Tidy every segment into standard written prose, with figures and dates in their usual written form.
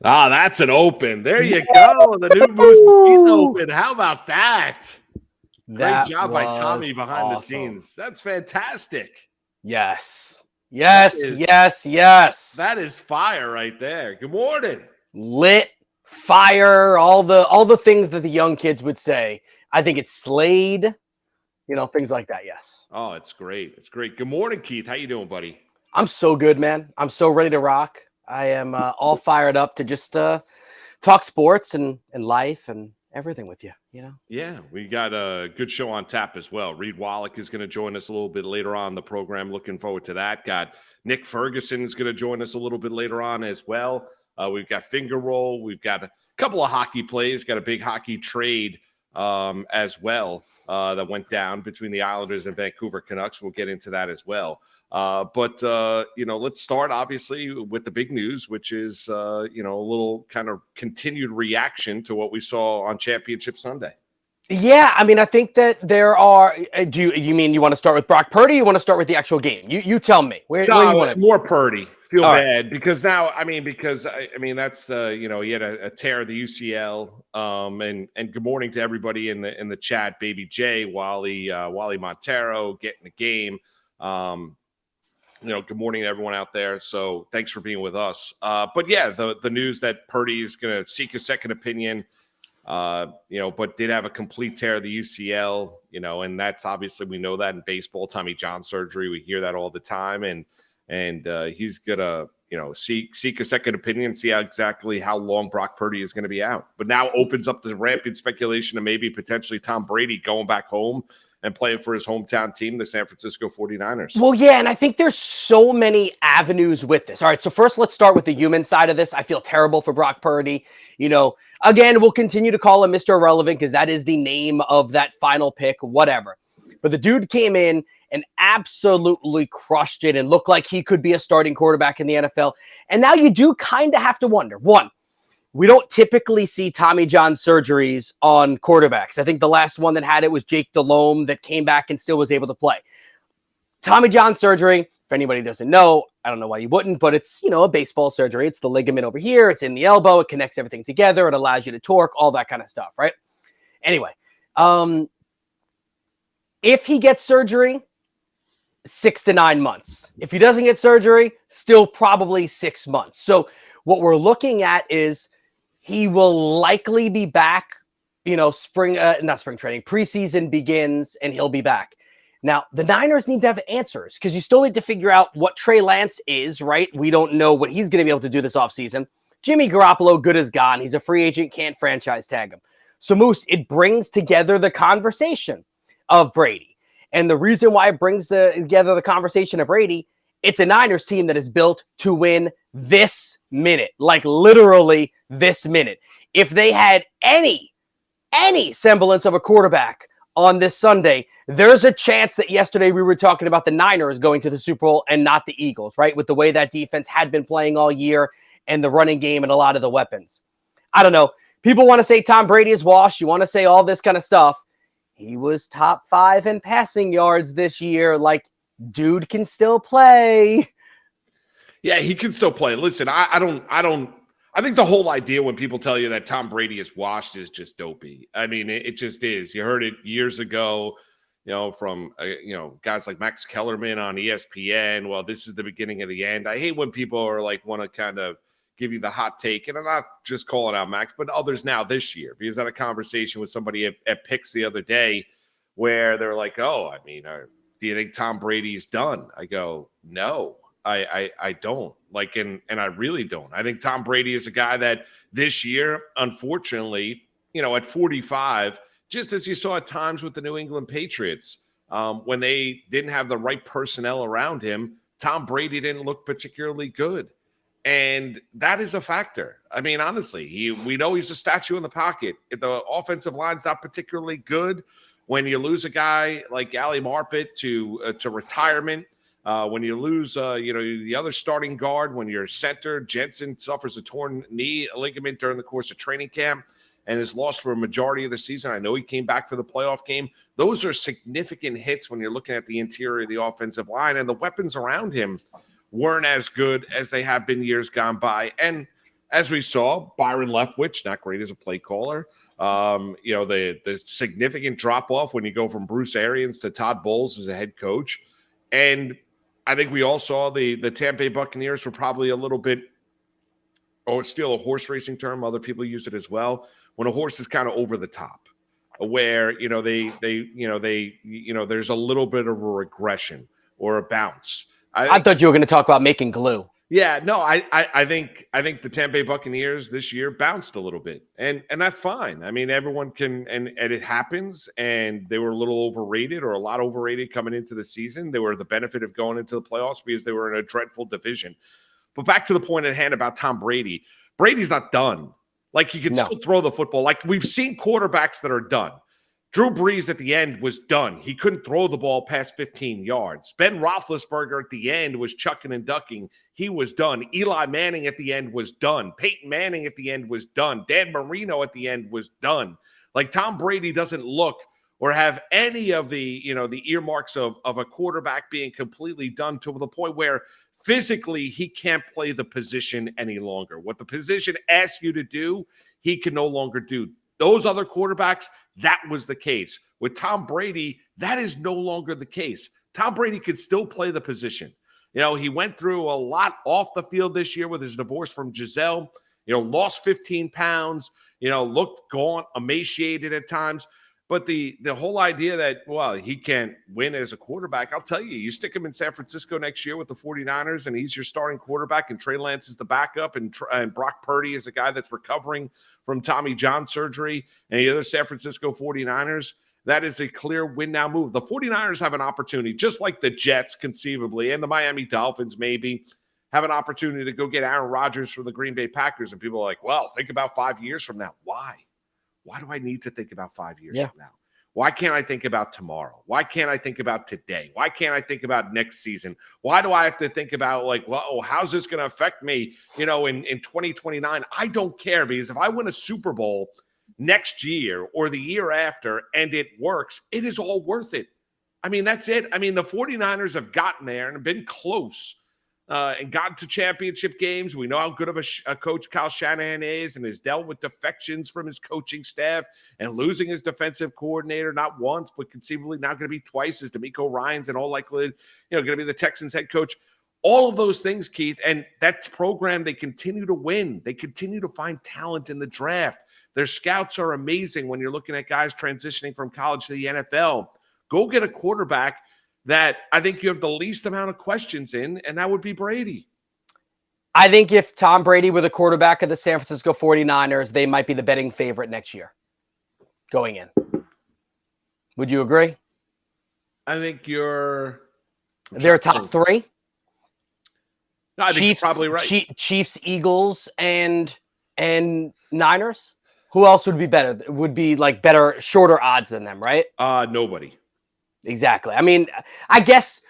Ah, that's an open. There you go. The new Moose Teeth Open. How about that? Great That job by Tommy was behind the awesome. scenes. That's fantastic. Yes. That Yes, is yes, yes. that is fire right there. Good morning. Lit, fire, all the things that the young kids would say. I think it's slayed, things like that. Yes. Oh, it's great. It's great. Good morning, Keith. How you doing, buddy? I'm so good, man. I'm so ready to rock. I am all fired up to just talk sports and life and everything with you. Yeah, we got a good show on tap as well. Reed Wallach is going to join us a little bit later on in the program. Looking forward to that. Got Nick Ferguson is going to join us a little bit later on as well. We've got finger roll. We've got a couple of hockey plays. Got a big hockey trade as well that went down between the Islanders and Vancouver Canucks. We'll get into that as well. But let's start obviously with the big news, which is a little kind of continued reaction to what we saw on Championship Sunday. Yeah, I mean, I think that there are. Do you mean you want to start with Brock Purdy? Or you want to start with the actual game? You tell me where you want to. More Purdy. Feel All bad right. Because now, because that's he had a tear of the UCL. And good morning to everybody in the chat. Baby J, Wally Montero getting the game. Good morning to everyone out there. So thanks for being with us. But yeah, the news that Purdy is going to seek a second opinion. But did have a complete tear of the UCL, and that's obviously, we know that in baseball, Tommy John surgery, we hear that all the time. And he's gonna, seek a second opinion, see exactly how long Brock Purdy is going to be out. But now opens up the rampant speculation of maybe potentially Tom Brady going back home and playing for his hometown team, the San Francisco 49ers. Well, yeah, and I think there's so many avenues with this. All right, so first let's start with the human side of this. I feel terrible for Brock Purdy. Again, we'll continue to call him Mr. Irrelevant because that is the name of that final pick, whatever. But the dude came in and absolutely crushed it and looked like he could be a starting quarterback in the NFL. And now you do kind of have to wonder, one, we don't typically see Tommy John surgeries on quarterbacks. I think the last one that had it was Jake Delhomme that came back and still was able to play. Tommy John surgery, if anybody doesn't know, I don't know why you wouldn't, but it's, a baseball surgery. It's the ligament over here. It's in the elbow. It connects everything together. It allows you to torque, all that kind of stuff, right? Anyway, if he gets surgery, 6 to 9 months. If he doesn't get surgery, still probably 6 months. So what we're looking at is he will likely be back, not spring training, preseason begins and he'll be back. Now, the Niners need to have answers because you still need to figure out what Trey Lance is, right? We don't know what he's going to be able to do this offseason. Jimmy Garoppolo, good as gone. He's a free agent, can't franchise tag him. So, Moose, it brings together the conversation of Brady. And the reason why it brings together the conversation of Brady, it's a Niners team that is built to win this minute, like literally this minute. If they had any semblance of a quarterback on this Sunday, there's a chance that yesterday we were talking about the Niners going to the Super Bowl and not the Eagles, right? With the way that defense had been playing all year and the running game and a lot of the weapons. I don't know. People want to say Tom Brady is washed. You want to say all this kind of stuff. He was top 5 in passing yards this year. Like, dude can still play. Yeah, he can still play. Listen, I think the whole idea when people tell you that Tom Brady is washed is just dopey. I mean, it just is. You heard it years ago, from, guys like Max Kellerman on ESPN. Well, this is the beginning of the end. I hate when people are like, want to kind of give you the hot take. And I'm not just calling out Max, but others now this year, because I had a conversation with somebody at Picks the other day where they're like, oh, I mean, do you think Tom Brady's done? I go, no. I don't like, and I really don't. I think Tom Brady is a guy that this year, unfortunately, at 45, just as you saw at times with the New England Patriots, when they didn't have the right personnel around him, Tom Brady didn't look particularly good. And that is a factor. I mean, honestly, we know he's a statue in the pocket. If the offensive line's not particularly good, when you lose a guy like Ali Marpet to retirement, when you lose, the other starting guard, when your center, Jensen, suffers a torn knee ligament during the course of training camp and is lost for a majority of the season. I know he came back for the playoff game. Those are significant hits when you're looking at the interior of the offensive line, and the weapons around him weren't as good as they have been years gone by. And as we saw, Byron Leftwich, not great as a play caller. The significant drop off when you go from Bruce Arians to Todd Bowles as a head coach. And I think we all saw the Tampa Bay Buccaneers were probably a little bit, it's still a horse racing term. Other people use it as well. When a horse is kind of over the top, where, there's a little bit of a regression or a bounce. I thought you were going to talk about making glue. Yeah, no, I think the Tampa Bay Buccaneers this year bounced a little bit, and that's fine. I mean, everyone can, and it happens. And they were a little overrated, or a lot overrated coming into the season. They were the benefit of going into the playoffs because they were in a dreadful division. But back to the point at hand about Tom Brady. Brady's not done. Like, he can still throw the football. Like, we've seen quarterbacks that are done. Drew Brees at the end was done. He couldn't throw the ball past 15 yards. Ben Roethlisberger at the end was chucking and ducking. He was done. Eli Manning at the end was done. Peyton Manning at the end was done. Dan Marino at the end was done. Like, Tom Brady doesn't look or have any of the earmarks of a quarterback being completely done, to the point where physically he can't play the position any longer. What the position asks you to do, he can no longer do. Those other quarterbacks, that was the case. With Tom Brady, that is no longer the case. Tom Brady could still play the position. He went through a lot off the field this year with his divorce from Giselle, lost 15 pounds, looked gaunt, emaciated at times. But the whole idea that, well, he can't win as a quarterback, I'll tell you, you stick him in San Francisco next year with the 49ers, and he's your starting quarterback, and Trey Lance is the backup, and Brock Purdy is a guy that's recovering from Tommy John surgery, and the other San Francisco 49ers, that is a clear win-now move. The 49ers have an opportunity, just like the Jets conceivably, and the Miami Dolphins maybe, have an opportunity to go get Aaron Rodgers from the Green Bay Packers. And people are like, well, think about 5 years from now. Why? Why do I need to think about 5 years from now? Why can't I think about tomorrow? Why can't I think about today? Why can't I think about next season? Why do I have to think about, like, well, how's this going to affect me, in 2029? I don't care, because if I win a Super Bowl next year or the year after and it works, it is all worth it. I mean, that's it. I mean, the 49ers have gotten there and been close. And gotten to championship games. We know how good of a coach Kyle Shanahan is, and has dealt with defections from his coaching staff and losing his defensive coordinator, not once, but conceivably now going to be twice, as DeMeco Ryans and all likelihood, going to be the Texans head coach. All of those things, Keith, and that program, they continue to win. They continue to find talent in the draft. Their scouts are amazing when you're looking at guys transitioning from college to the NFL. Go get a quarterback that I think you have the least amount of questions in, and that would be Brady. I think if Tom Brady were the quarterback of the San Francisco 49ers, they might be the betting favorite next year going in. Would you agree? I think they're a top three. No, I think Chiefs, you're probably right. Chiefs, Eagles, and Niners. Who else would be better? Would be like better, shorter odds than them, right? Nobody. Exactly. I mean, I guess.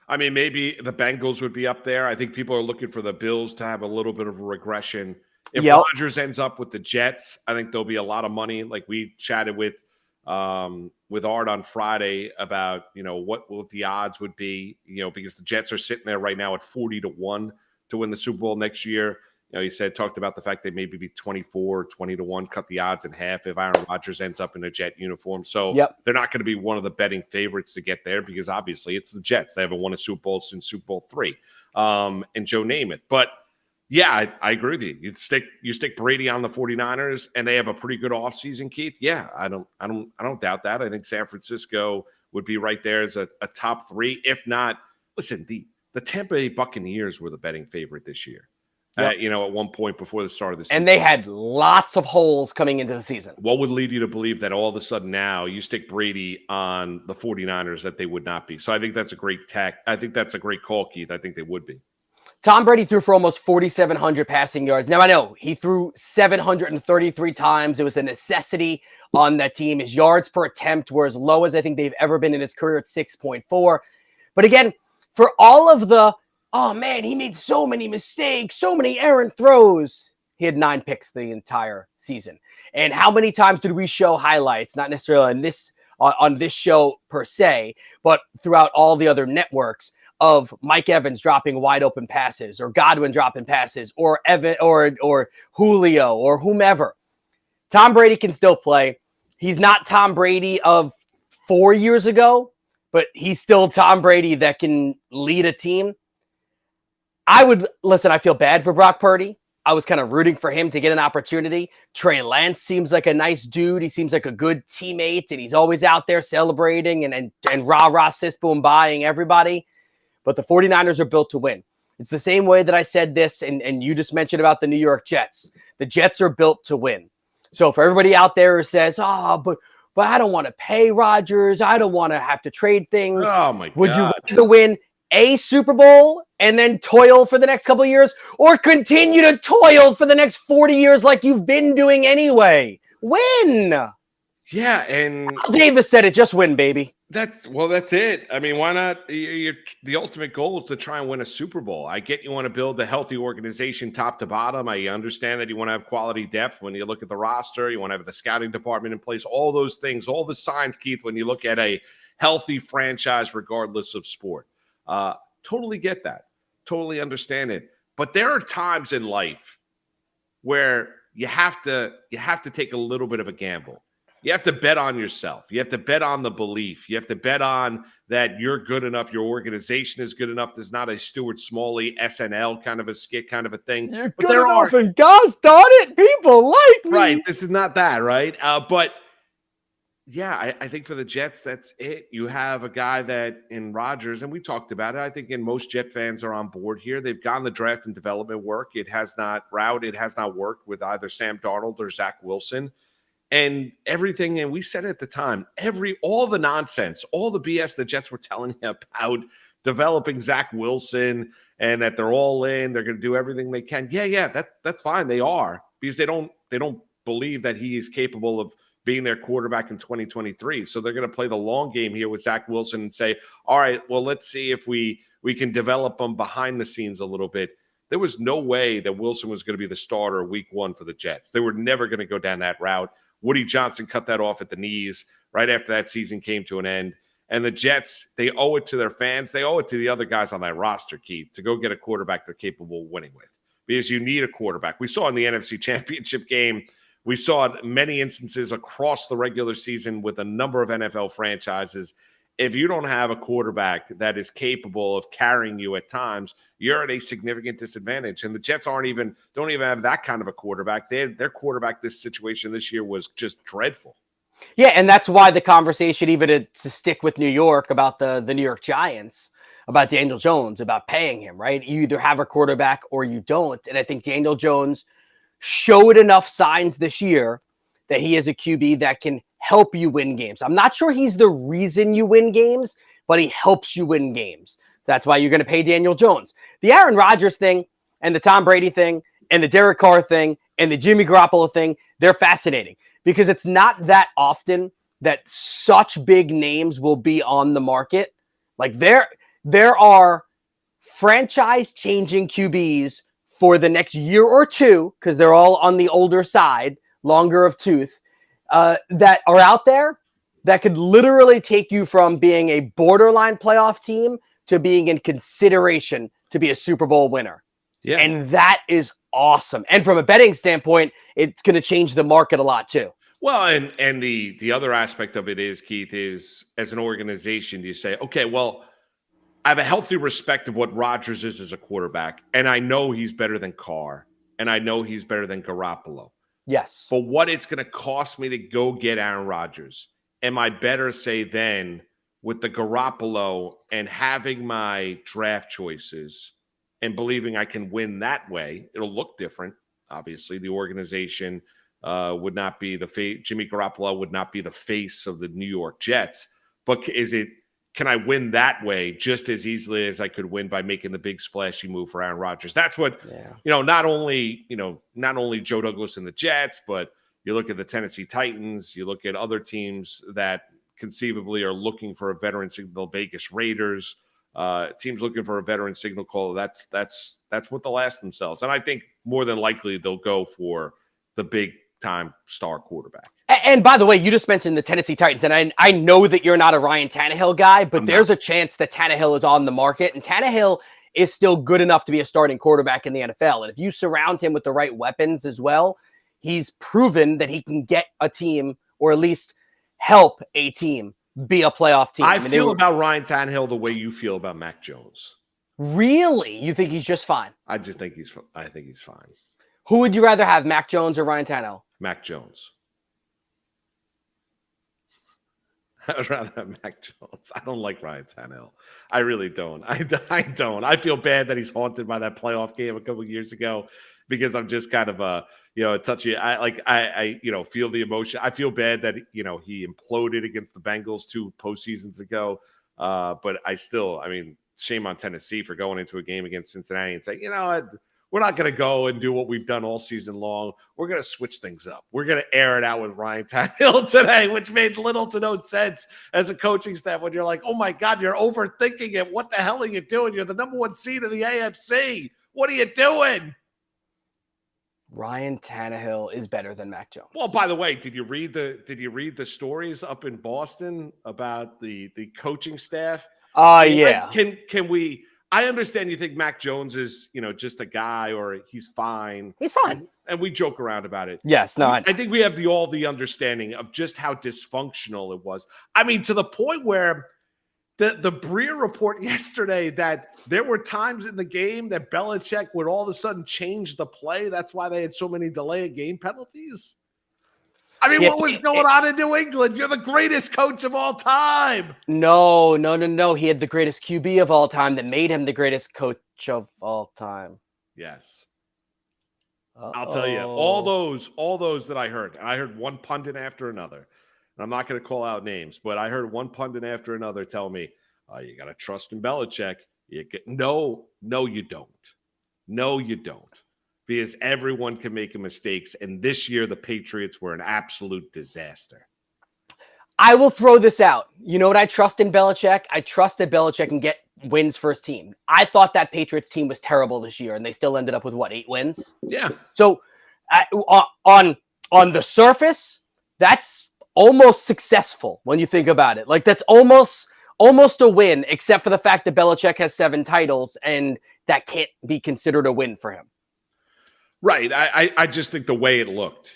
I mean, maybe the Bengals would be up there. I think people are looking for the Bills to have a little bit of a regression. If Rodgers ends up with the Jets, I think there'll be a lot of money. Like we chatted with Art on Friday about, what the odds would be, because the Jets are sitting there right now at 40-1 to win the Super Bowl next year. He talked about the fact they maybe be 24, 20-1, cut the odds in half if Aaron Rodgers ends up in a Jet uniform. So they're not going to be one of the betting favorites to get there, because obviously it's the Jets. They haven't won a Super Bowl since Super Bowl III, and Joe Namath. But yeah, I agree with you. You stick Brady on the 49ers, and they have a pretty good offseason, Keith. Yeah, I don't doubt that. I think San Francisco would be right there as a top three, if not. Listen, the Tampa Bay Buccaneers were the betting favorite this year. At one point before the start of the season. And they had lots of holes coming into the season. What would lead you to believe that all of a sudden now you stick Brady on the 49ers that they would not be? So I think that's a great tack. I think that's a great call, Keith. I think they would be. Tom Brady threw for almost 4,700 passing yards. Now, I know he threw 733 times. It was a necessity on that team. His yards per attempt were as low as I think they've ever been in his career at 6.4. But again, for all of the, oh man, he made so many mistakes, so many errant throws, he had 9 picks the entire season. And how many times did we show highlights, not necessarily on this show per se, but throughout all the other networks, of Mike Evans dropping wide open passes or Godwin dropping passes or Evan or Julio or whomever. Tom Brady can still play. He's not Tom Brady of 4 years ago, but he's still Tom Brady that can lead a team. I feel bad for Brock Purdy. I was kind of rooting for him to get an opportunity. Trey Lance seems like a nice dude. He seems like a good teammate, and he's always out there celebrating and rah-rah, sis-boom, buying everybody. But the 49ers are built to win. It's the same way that I said this, and you just mentioned about the New York Jets. The Jets are built to win. So for everybody out there who says, but I don't want to pay Rodgers. I don't want to have to trade things. Oh, my God. Would you rather win a Super Bowl and then toil for the next couple of years, or continue to toil for the next 40 years like you've been doing anyway? Win. Yeah, and Al Davis said it, just win, baby. That's it. I mean, why not? The ultimate goal is to try and win a Super Bowl. I get you want to build a healthy organization top to bottom. I understand that you want to have quality depth when you look at the roster. You want to have the scouting department in place, all those things, all the signs, Keith, when you look at a healthy franchise regardless of sport. Totally get that. Totally understand it. But there are times in life where you have to take a little bit of a gamble. You have to bet on yourself. You have to bet on the belief. You have to bet on that you're good enough. Your organization is good enough. There's not a Stuart Smalley SNL kind of a skit kind of a thing. You're good enough, and gosh darn it, people like me. Right. This is not that, right? But yeah, I think for the Jets, that's it. You have a guy that in Rodgers, and we talked about it. I think most Jet fans are on board here. They've gone the draft and development work. It has not worked with either Sam Darnold or Zach Wilson. And everything, and we said it at the time, all the nonsense, all the BS the Jets were telling you about developing Zach Wilson and that they're all in, they're going to do everything they can. Yeah, that's fine. They are, because they don't believe that he is capable of being their quarterback in 2023. So they're going to play the long game here with Zach Wilson and say, all right, well, let's see if we can develop him behind the scenes a little bit. There was no way that Wilson was going to be the starter week one for the Jets. They were never going to go down that route. Woody Johnson cut that off at the knees right after that season came to an end. And the Jets, they owe it to their fans. They owe it to the other guys on that roster, Keith, to go get a quarterback they're capable of winning with, because you need a quarterback. We saw in the NFC Championship game, we saw many instances across the regular season with a number of NFL franchises. If you don't have a quarterback that is capable of carrying you at times, you're at a significant disadvantage. And the Jets don't even have that kind of a quarterback. Their quarterback this situation this year was just dreadful. Yeah, and that's why the conversation, even to stick with New York about the New York Giants, about Daniel Jones, about paying him, right? You either have a quarterback or you don't. And I think Daniel Jones showed enough signs this year that he is a QB that can help you win games. I'm not sure he's the reason you win games, but he helps you win games. That's why you're going to pay Daniel Jones. The Aaron Rodgers thing and the Tom Brady thing and the Derek Carr thing and the Jimmy Garoppolo thing, they're fascinating because it's not that often that such big names will be on the market. Like there are franchise-changing QBs for the next year or two, because they're all on the older side, longer of tooth, that are out there that could literally take you from being a borderline playoff team to being in consideration to be a Super Bowl winner. Yeah. And that is awesome. And from a betting standpoint, it's going to change the market a lot too. Well, and the other aspect of it is, Keith, is as an organization, you say, okay, well, I have a healthy respect of what Rodgers is as a quarterback, and I know he's better than Carr, and I know he's better than Garoppolo. Yes. But what it's going to cost me to go get Aaron Rodgers, am I better, say, then with the Garoppolo and having my draft choices and believing I can win that way? It'll look different. Obviously, the organization would not be the face. Jimmy Garoppolo would not be the face of the New York Jets. But can I win that way just as easily as I could win by making the big splashy move for Aaron Rodgers? That's what, not only Joe Douglas and the Jets, but you look at the Tennessee Titans, you look at other teams that conceivably are looking for a veteran signal, Vegas Raiders, teams looking for a veteran signal call. That's what they'll ask themselves. And I think more than likely they'll go for the big time star quarterback. And by the way, you just mentioned the Tennessee Titans, and I know that you're not a Ryan Tannehill guy, but there's a chance that Tannehill is on the market, and Tannehill is still good enough to be a starting quarterback in the NFL. And if you surround him with the right weapons as well, he's proven that he can get a team, or at least help a team be a playoff team. I feel about Ryan Tannehill the way you feel about Mac Jones. Really? You think he's just fine? I think he's fine. Who would you rather have, Mac Jones or Ryan Tannehill? Mac Jones. I would rather have Mac Jones. I don't like Ryan Tannehill. I really don't. I don't. I feel bad that he's haunted by that playoff game a couple of years ago, because I'm just kind of a touchy. I feel the emotion. I feel bad that he imploded against the Bengals 2 postseasons ago. But shame on Tennessee for going into a game against Cincinnati and saying, we're not going to go and do what we've done all season long. We're going to switch things up. We're going to air it out with Ryan Tannehill today, which made little to no sense as a coaching staff when you're like, oh, my God, you're overthinking it. What the hell are you doing? You're the number 1 seed in the AFC. What are you doing? Ryan Tannehill is better than Mac Jones. Well, by the way, did you read the stories up in Boston about the coaching staff? Yeah. Can we? I understand you think Mac Jones is, just a guy, or he's fine. He's fine. And we joke around about it. Yes, no. I think we have all the understanding of just how dysfunctional it was. I mean, to the point where the Breer report yesterday that there were times in the game that Belichick would all of a sudden change the play. That's why they had so many delay of game penalties. I mean, what was going on in New England? You're the greatest coach of all time. No. He had the greatest QB of all time that made him the greatest coach of all time. Yes. I'll tell you, all those that I heard, and I heard one pundit after another, and I'm not going to call out names, but I heard one pundit after another tell me, you got to trust in Belichick. No, you don't. No, you don't. Because everyone can make mistakes. And this year, the Patriots were an absolute disaster. I will throw this out. You know what I trust in Belichick? I trust that Belichick can get wins for his team. I thought that Patriots team was terrible this year, and they still ended up with, 8 wins? Yeah. So on the surface, that's almost successful when you think about it. Like, that's almost a win, except for the fact that Belichick has 7 titles, and that can't be considered a win for him. Right. I just think the way it looked.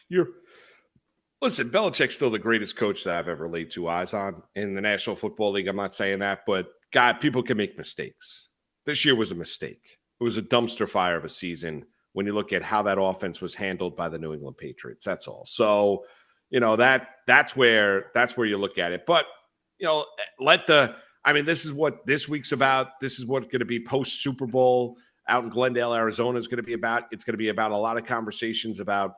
Listen, Belichick's still the greatest coach that I've ever laid 2 eyes on in the National Football League. I'm not saying that, but God, people can make mistakes. This year was a mistake. It was a dumpster fire of a season when you look at how that offense was handled by the New England Patriots. That's all. So, that's where you look at it. But, this is what this week's about. This is what's going to be post Super Bowl out in Glendale, Arizona is going to be about. It's going to be about a lot of conversations about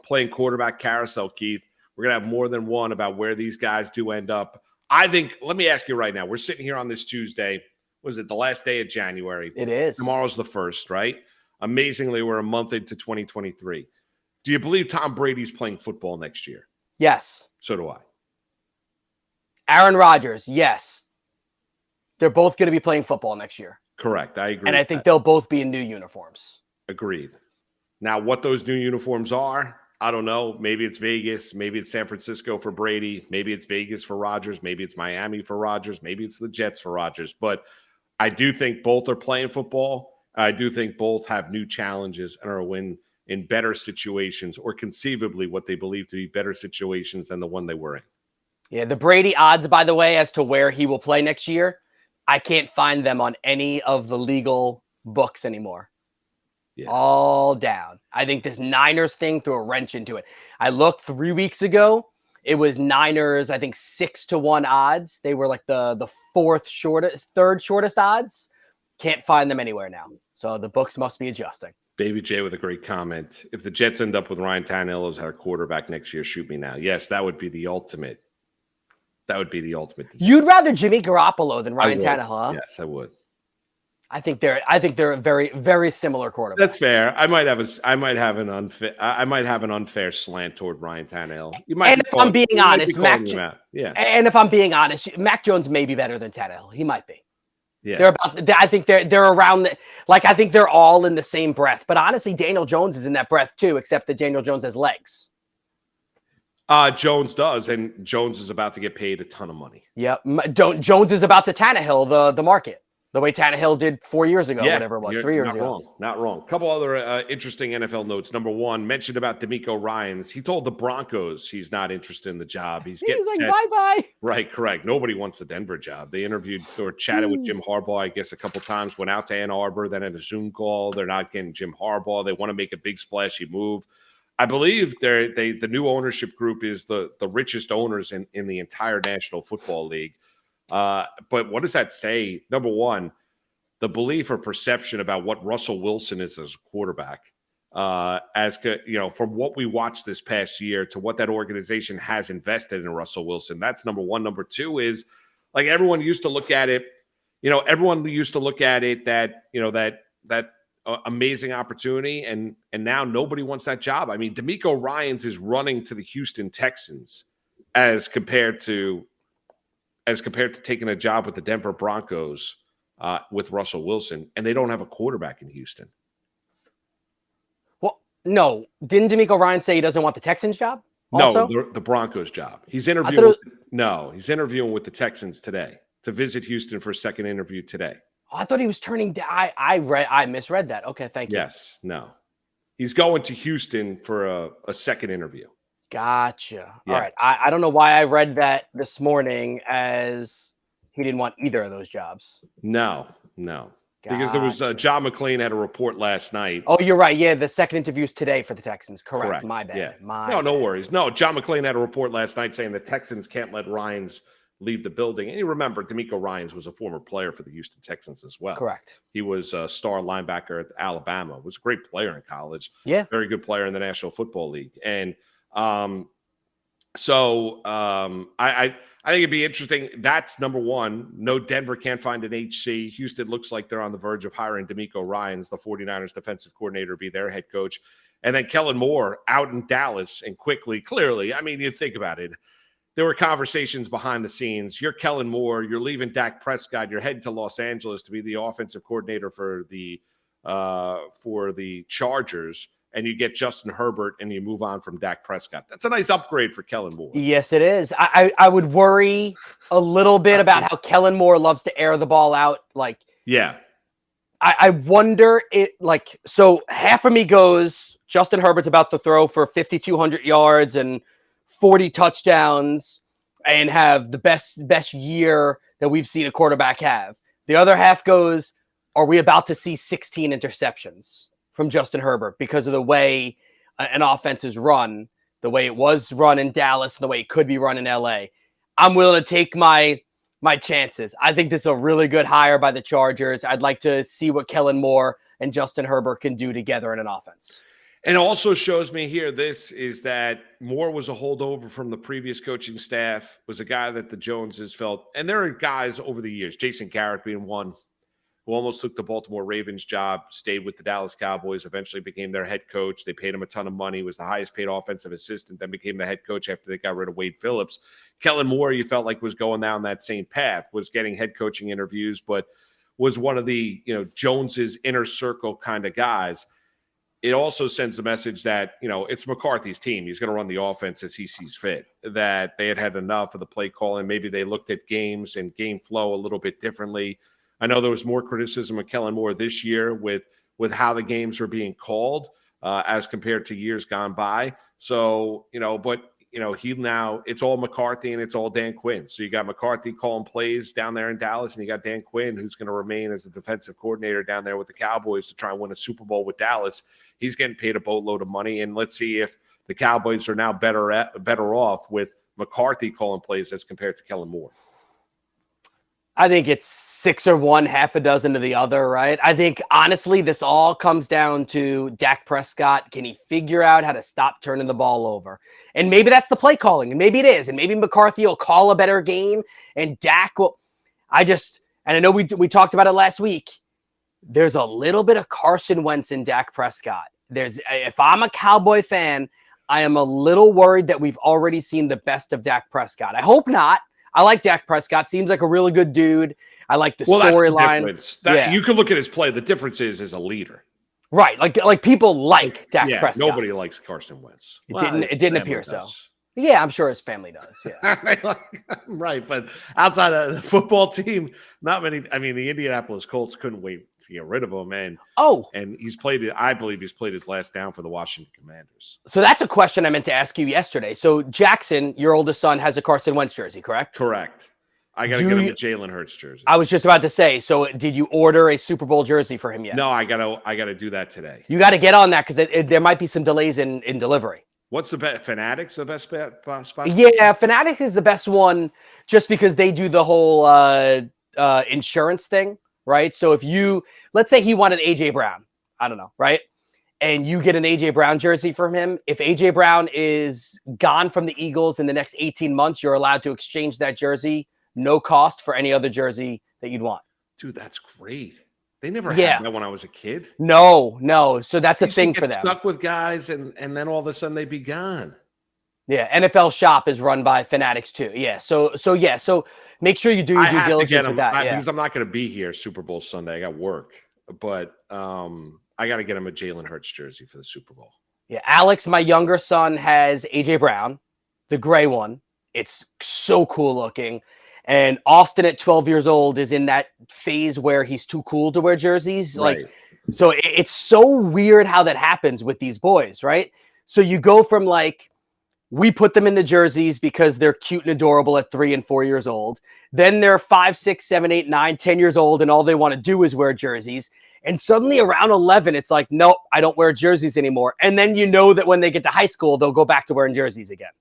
playing quarterback carousel, Keith. We're going to have more than one about where these guys do end up. I think, let me ask you right now, we're sitting here on this Tuesday. Was it the last day of January? It is. Tomorrow's the 1st, right? Amazingly, we're a month into 2023. Do you believe Tom Brady's playing football next year? Yes. So do I. Aaron Rodgers, yes. They're both going to be playing football next year. Correct. I agree. And I think they'll both be in new uniforms. Agreed. Now, what those new uniforms are, I don't know. Maybe it's Vegas. Maybe it's San Francisco for Brady. Maybe it's Vegas for Rodgers. Maybe it's Miami for Rodgers. Maybe it's the Jets for Rodgers. But I do think both are playing football. I do think both have new challenges and are in better situations, or conceivably what they believe to be better situations than the one they were in. Yeah, the Brady odds, by the way, as to where he will play next year, I can't find them on any of the legal books anymore. Yeah. All down. I think this Niners thing threw a wrench into it. I looked 3 weeks ago. It was Niners, I think 6-1 odds. They were like the third shortest odds. Can't find them anywhere now. So the books must be adjusting. Baby J with a great comment. If the Jets end up with Ryan Tannehill as our quarterback next year, shoot me now. Yes, that would be the ultimate. That would be the ultimate disaster. You'd rather Jimmy Garoppolo than Ryan Tannehill, huh? Yes, I would. I think they're a very, very similar quarterback. That's fair. I might have an unfair slant toward Ryan Tannehill. And if I'm being honest, Mac Jones may be better than Tannehill. He might be. Yeah. I think they're around I think they're all in the same breath. But honestly, Daniel Jones is in that breath too, except that Daniel Jones has legs. Jones does, and Jones is about to get paid a ton of money. Yeah, Jones is about to Tannehill the market. The way Tannehill did 4 years ago, whatever it was, 3 years ago. Not wrong. A couple other interesting NFL notes. Number one, mentioned about DeMeco Ryans. He told the Broncos he's not interested in the job. He's like, bye-bye. Right, correct. Nobody wants the Denver job. They interviewed or chatted with Jim Harbaugh, I guess, a couple times, went out to Ann Arbor, then had a Zoom call. They're not getting Jim Harbaugh. They want to make a big splashy move. I believe the new ownership group is the richest owners in the entire National Football League. But what does that say? Number one, the belief or perception about what Russell Wilson is as a quarterback, from what we watched this past year to what that organization has invested in Russell Wilson. That's number one. Number two is, like, everyone used to look at it. That amazing opportunity, and now nobody wants that job. I mean, DeMeco Ryans is running to the Houston Texans as compared to taking a job with the Denver Broncos with Russell Wilson, and they don't have a quarterback in Houston. Well, no. Didn't DeMeco Ryans say he doesn't want the Texans job? Also? No, the Broncos job. He's interviewing. He's interviewing with the Texans today to visit Houston for a second interview today. Oh, I thought he was turning down. I misread that. Okay, thank you. Yes, no. He's going to Houston for a second interview. Gotcha. Yes. All right. I don't know why I read that this morning as he didn't want either of those jobs. No. Gotcha. Because there was John McClain had a report last night. Oh, you're right. Yeah, the second interview is today for the Texans. Correct. My bad. Yeah. No worries. No, John McClain had a report last night saying the Texans can't let Ryans leave the building. And you remember, DeMeco Ryans was a former player for the Houston Texans as well. Correct. He was a star linebacker at Alabama. Was a great player in college. Yeah. Very good player in the National Football League. And I think it'd be interesting. That's number one. No, Denver can't find an HC. Houston looks like they're on the verge of hiring DeMeco Ryans, the 49ers defensive coordinator, to be their head coach. And then Kellen Moore out in Dallas, and clearly, I mean, you think about it. There were conversations behind the scenes. You're Kellen Moore. You're leaving Dak Prescott. You're heading to Los Angeles to be the offensive coordinator for the Chargers, and you get Justin Herbert, and you move on from Dak Prescott. That's a nice upgrade for Kellen Moore. Yes, it is. I would worry a little bit about how Kellen Moore loves to air the ball out. I wonder so half of me goes, Justin Herbert's about to throw for 5,200 yards and 40 touchdowns and have the best year that we've seen a quarterback have. The other half goes, are we about to see 16 interceptions from Justin Herbert because of the way an offense is run, the way it was run in Dallas, and the way it could be run in LA? I'm willing to take my chances. I think this is a really good hire by the Chargers. I'd like to see what Kellen Moore and Justin Herbert can do together in an offense. And it also shows me here, this is that Moore was a holdover from the previous coaching staff, was a guy that the Joneses felt. And there are guys over the years, Jason Garrett being one, who almost took the Baltimore Ravens job, stayed with the Dallas Cowboys, eventually became their head coach. They paid him a ton of money, was the highest paid offensive assistant, then became the head coach after they got rid of Wade Phillips. Kellen Moore, you felt like was going down that same path, was getting head coaching interviews, but was one of the, Jones's inner circle kind of guys. It also sends the message that, it's McCarthy's team. He's going to run the offense as he sees fit, that they had enough of the play calling. Maybe they looked at games and game flow a little bit differently. I know there was more criticism of Kellen Moore this year with how the games were being called as compared to years gone by. So, he now, it's all McCarthy and it's all Dan Quinn. So you got McCarthy calling plays down there in Dallas, and you got Dan Quinn, who's going to remain as a defensive coordinator down there with the Cowboys to try and win a Super Bowl with Dallas. He's getting paid a boatload of money, and let's see if the Cowboys are now better off with McCarthy calling plays as compared to Kellen Moore. I think it's 6 or 1, half a dozen to the other, right? I think, honestly, this all comes down to Dak Prescott. Can he figure out how to stop turning the ball over? And maybe that's the play calling, and maybe it is. And maybe McCarthy will call a better game, and Dak will – and I know we talked about it last week. There's a little bit of Carson Wentz in Dak Prescott. If I'm a Cowboy fan, I am a little worried that we've already seen the best of Dak Prescott. I hope not. I like Dak Prescott. Seems like a really good dude. I like the storyline. You can look at his play. The difference is a leader. Right. Like people like Dak Prescott. Nobody likes Carson Wentz. It didn't appear so. Yeah, I'm sure his family does. Yeah. Right, but outside of the football team, not many. I mean, the Indianapolis Colts couldn't wait to get rid of him, and Oh, he's played it. I believe he's played his last down for the Washington Commanders. so that's a question I meant to ask you yesterday. So Jackson, your oldest son, has a Carson Wentz jersey, correct? Correct. I got to get him a Jalen Hurts jersey. I was just about to say. So did you order a Super Bowl jersey for him yet? No, I gotta do that today. You got to get on that because there might be some delays in delivery. What's the best? Fanatics the best spot? Yeah, Fanatics is the best one just because they do the whole insurance thing, right? So if let's say he wanted AJ Brown, I don't know, right? And you get an AJ Brown jersey from him. If AJ Brown is gone from the Eagles in the next 18 months, you're allowed to exchange that jersey, no cost, for any other jersey that you'd want. Dude, that's great. They never had that when I was a kid. No. So that's a thing for them. Stuck with guys, and then all of a sudden they'd be gone. Yeah, NFL Shop is run by Fanatics too. Yeah, so make sure you do your due diligence with that. Because I'm not going to be here Super Bowl Sunday. I got work, but I got to get him a Jalen Hurts jersey for the Super Bowl. Yeah, Alex, my younger son, has AJ Brown, the gray one. It's so cool looking. And Austin at 12 years old is in that phase where he's too cool to wear jerseys. Right. Like, so it's so weird how that happens with these boys, right? So you go from like, we put them in the jerseys because they're cute and adorable at 3 and 4 years old. Then they're 5, 6, 7, 8, 9, 10 years old, and all they want to do is wear jerseys. And suddenly around 11, it's like, nope, I don't wear jerseys anymore. And then you know that when they get to high school, they'll go back to wearing jerseys again.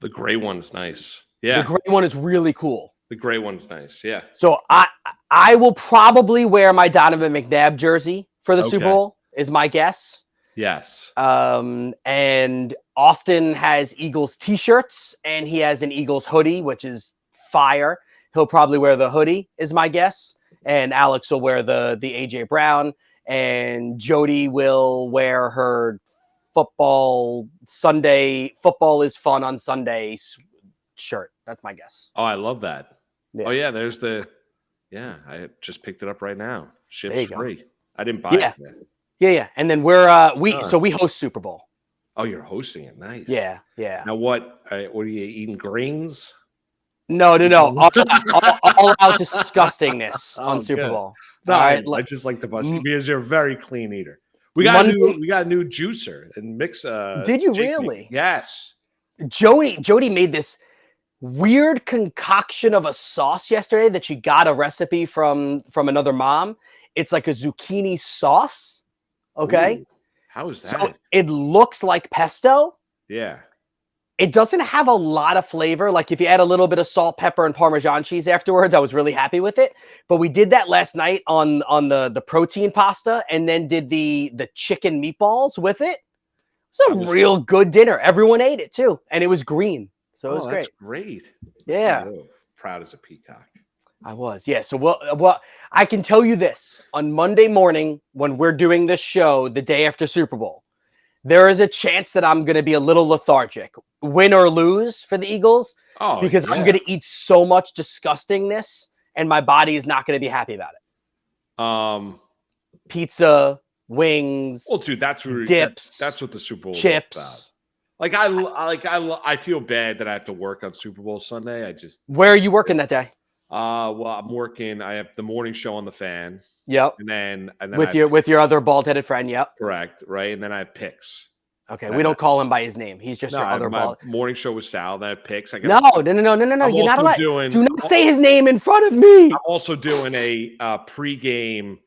The gray one's nice. Yeah. The gray one is really cool. The gray one's nice. Yeah. So I will probably wear my Donovan McNabb jersey for the Super Bowl, is my guess. Yes. And Austin has Eagles t-shirts, and he has an Eagles hoodie, which is fire. He'll probably wear the hoodie, is my guess. And Alex will wear the AJ Brown, and Jody will wear her football is fun on Sunday shirt. That's my guess. Oh, I love that. Yeah. Oh yeah, there's I just picked it up right now. Ship's free. Go. I didn't buy it yet. Yeah. And then we host Super Bowl. Oh, you're hosting it. Nice. Yeah. Now what are you eating, greens? No. All out disgustingness on Super Bowl. No, all right, I just like to bust you because you're a very clean eater. We got a new juicer and mix. Did you really? Yes. Jody made this weird concoction of a sauce yesterday that she got a recipe from another mom. It's like a zucchini sauce. Okay. Ooh, how is that? So it looks like pesto. Yeah. It doesn't have a lot of flavor. Like if you add a little bit of salt, pepper, and Parmesan cheese afterwards, I was really happy with it. But we did that last night on the protein pasta, and then did the chicken meatballs with it. It's a real good dinner. Everyone ate it too, and it was green, so it was great. That's great. Yeah, proud as a peacock. I was. Yeah. So well, I can tell you this: on Monday morning when we're doing this show, the day after Super Bowl, there is a chance that I'm going to be a little lethargic, win or lose for the Eagles, because I'm going to eat so much disgustingness, and my body is not going to be happy about it. Pizza, wings. Well, dude, that's what dips. That's what the Super Bowl chips. is about. I feel bad that I have to work on Super Bowl Sunday. Where are you working that day? Well, I'm working. I have the morning show on the Fan. Yep. And then with your other bald-headed friend. Yep. Correct. Right. And then I have picks. Okay. We don't call him by his name. He's just your other bald. Morning show with Sal. Then I have picks. No. You're not allowed. Do not say his name in front of me. I'm also doing a pregame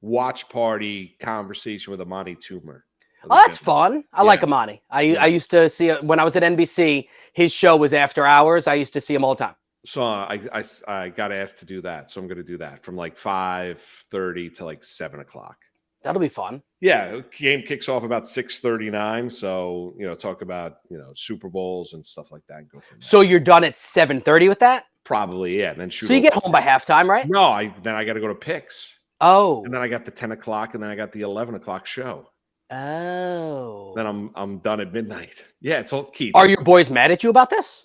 watch party conversation with Amani Toomer. Oh, that's fun. I like Amani. I used to see when I was at NBC. His show was after hours. I used to see him all the time. So I got asked to do that. So I'm going to do that from like 5:30 to like 7 o'clock. That'll be fun. Yeah. Game kicks off about 6:39. So, talk about, Super Bowls and stuff like that. And go from there. So you're done at 7:30 with that? Probably. Yeah. And then shoot. So you get home by halftime, right? No, then I got to go to picks. Oh. And then I got the 10 o'clock and then I got the 11 o'clock show. Oh. Then I'm done at midnight. Yeah. It's all key. Are your boys mad at you about this?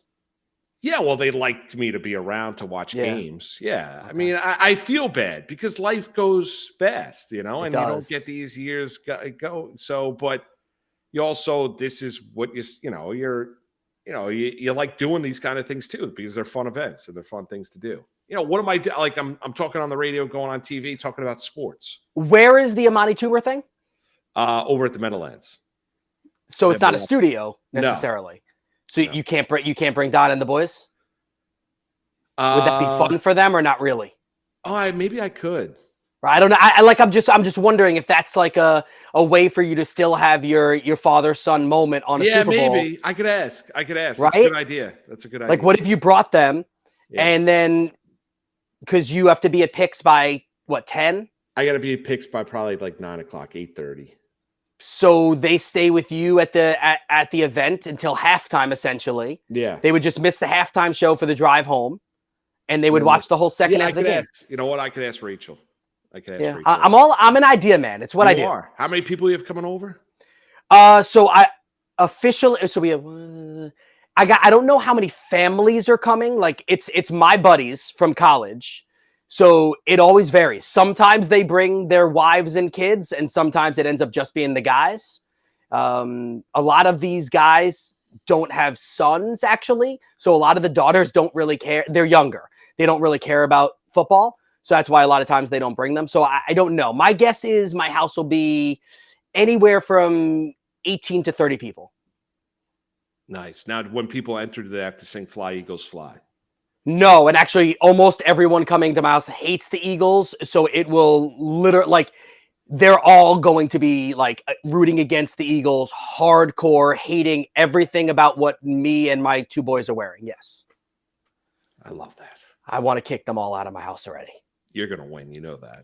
Yeah, well, they liked me to be around to watch games. Yeah. Okay. I mean, I feel bad because life goes fast, and you don't get these years go. So, but you also, this is what you like doing these kind of things too, because they're fun events and they're fun things to do. What am I like? I'm talking on the radio, going on TV, talking about sports. Where is the Amani Toomer thing? Over at the Meadowlands. So it's not a studio necessarily. No. So No. you can't bring Don and the boys. Would that be fun for them or not really? Maybe I could. I don't know. I'm just wondering if that's like a way for you to still have your father-son moment on a Super Bowl. Maybe I could ask. Right? That's a good idea. Like, what if you brought them and then, because you have to be at Picks by what, 10? I got to be at Picks by probably like 9:00, 8:30. So they stay with you at the event until halftime, essentially. Yeah. They would just miss the halftime show for the drive home, and they would watch the whole second half of the game. You know what? I could ask Rachel. Rachel. I'm an idea man. It's what I do. How many people you have coming over? So we have. I don't know how many families are coming. Like it's my buddies from college. So it always varies. Sometimes they bring their wives and kids, and sometimes it ends up just being the guys. A lot of these guys don't have sons, actually. So a lot of the daughters don't really care. They're younger. They don't really care about football. So that's why a lot of times they don't bring them. So I don't know. My guess is my house will be anywhere from 18 to 30 people. Nice. Now, when people enter, do they have to sing Fly, Eagles, Fly? No, and actually almost everyone coming to my house hates the Eagles. So it will literally, they're all going to be rooting against the Eagles, hardcore, hating everything about what me and my two boys are wearing. Yes. I love that. I want to kick them all out of my house already. You're going to win. You know that.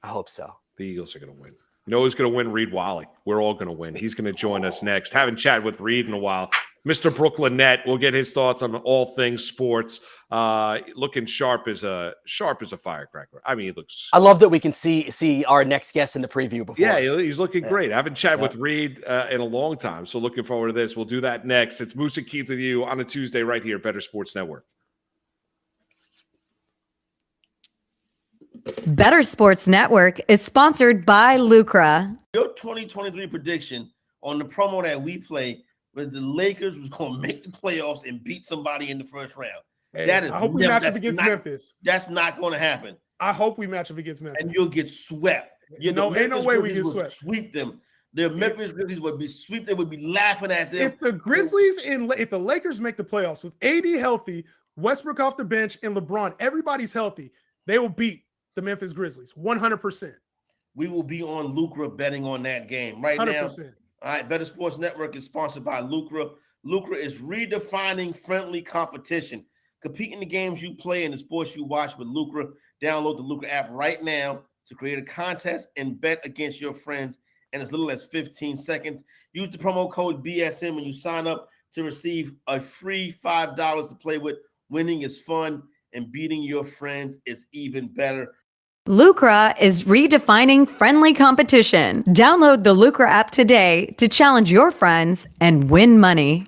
I hope so. The Eagles are going to win. You know who's going to win? Reed Wallach. We're all going to win. He's going to join us next. Haven't chatted with Reed in a while. Mr. Brooklyn Net. We'll get his thoughts on all things sports. Looking sharp as a firecracker. I mean, he looks. I love that we can see our next guest in the preview before. Yeah, he's looking great. I haven't chatted with Reed in a long time, so looking forward to this. We'll do that next. It's Moose and Keith with you on a Tuesday right here, Better Sports Network. Better Sports Network is sponsored by Lucra. Your 2023 prediction on the promo that we play was the Lakers was going to make the playoffs and beat somebody in the first round. Hey, I hope we match up against Memphis. That's not going to happen. I hope we match up against Memphis. And you'll get swept. Ain't no way we get swept. Sweep them. The Memphis Grizzlies would be swept. They would be laughing at them. If the Lakers make the playoffs with AD healthy, Westbrook off the bench, and LeBron, everybody's healthy, they will beat the Memphis Grizzlies 100%. We will be on Lucra betting on that game right 100%. now. All right, Better Sports Network is sponsored by Lucra. Lucra is redefining friendly competition. Compete in the games you play and the sports you watch with Lucra. Download the Lucra app right now to create a contest and bet against your friends in as little as 15 seconds. Use the promo code BSM when you sign up to receive a free $5 to play with. Winning is fun, and beating your friends is even better. Lucra is redefining friendly competition. Download the Lucra app today to challenge your friends and win money.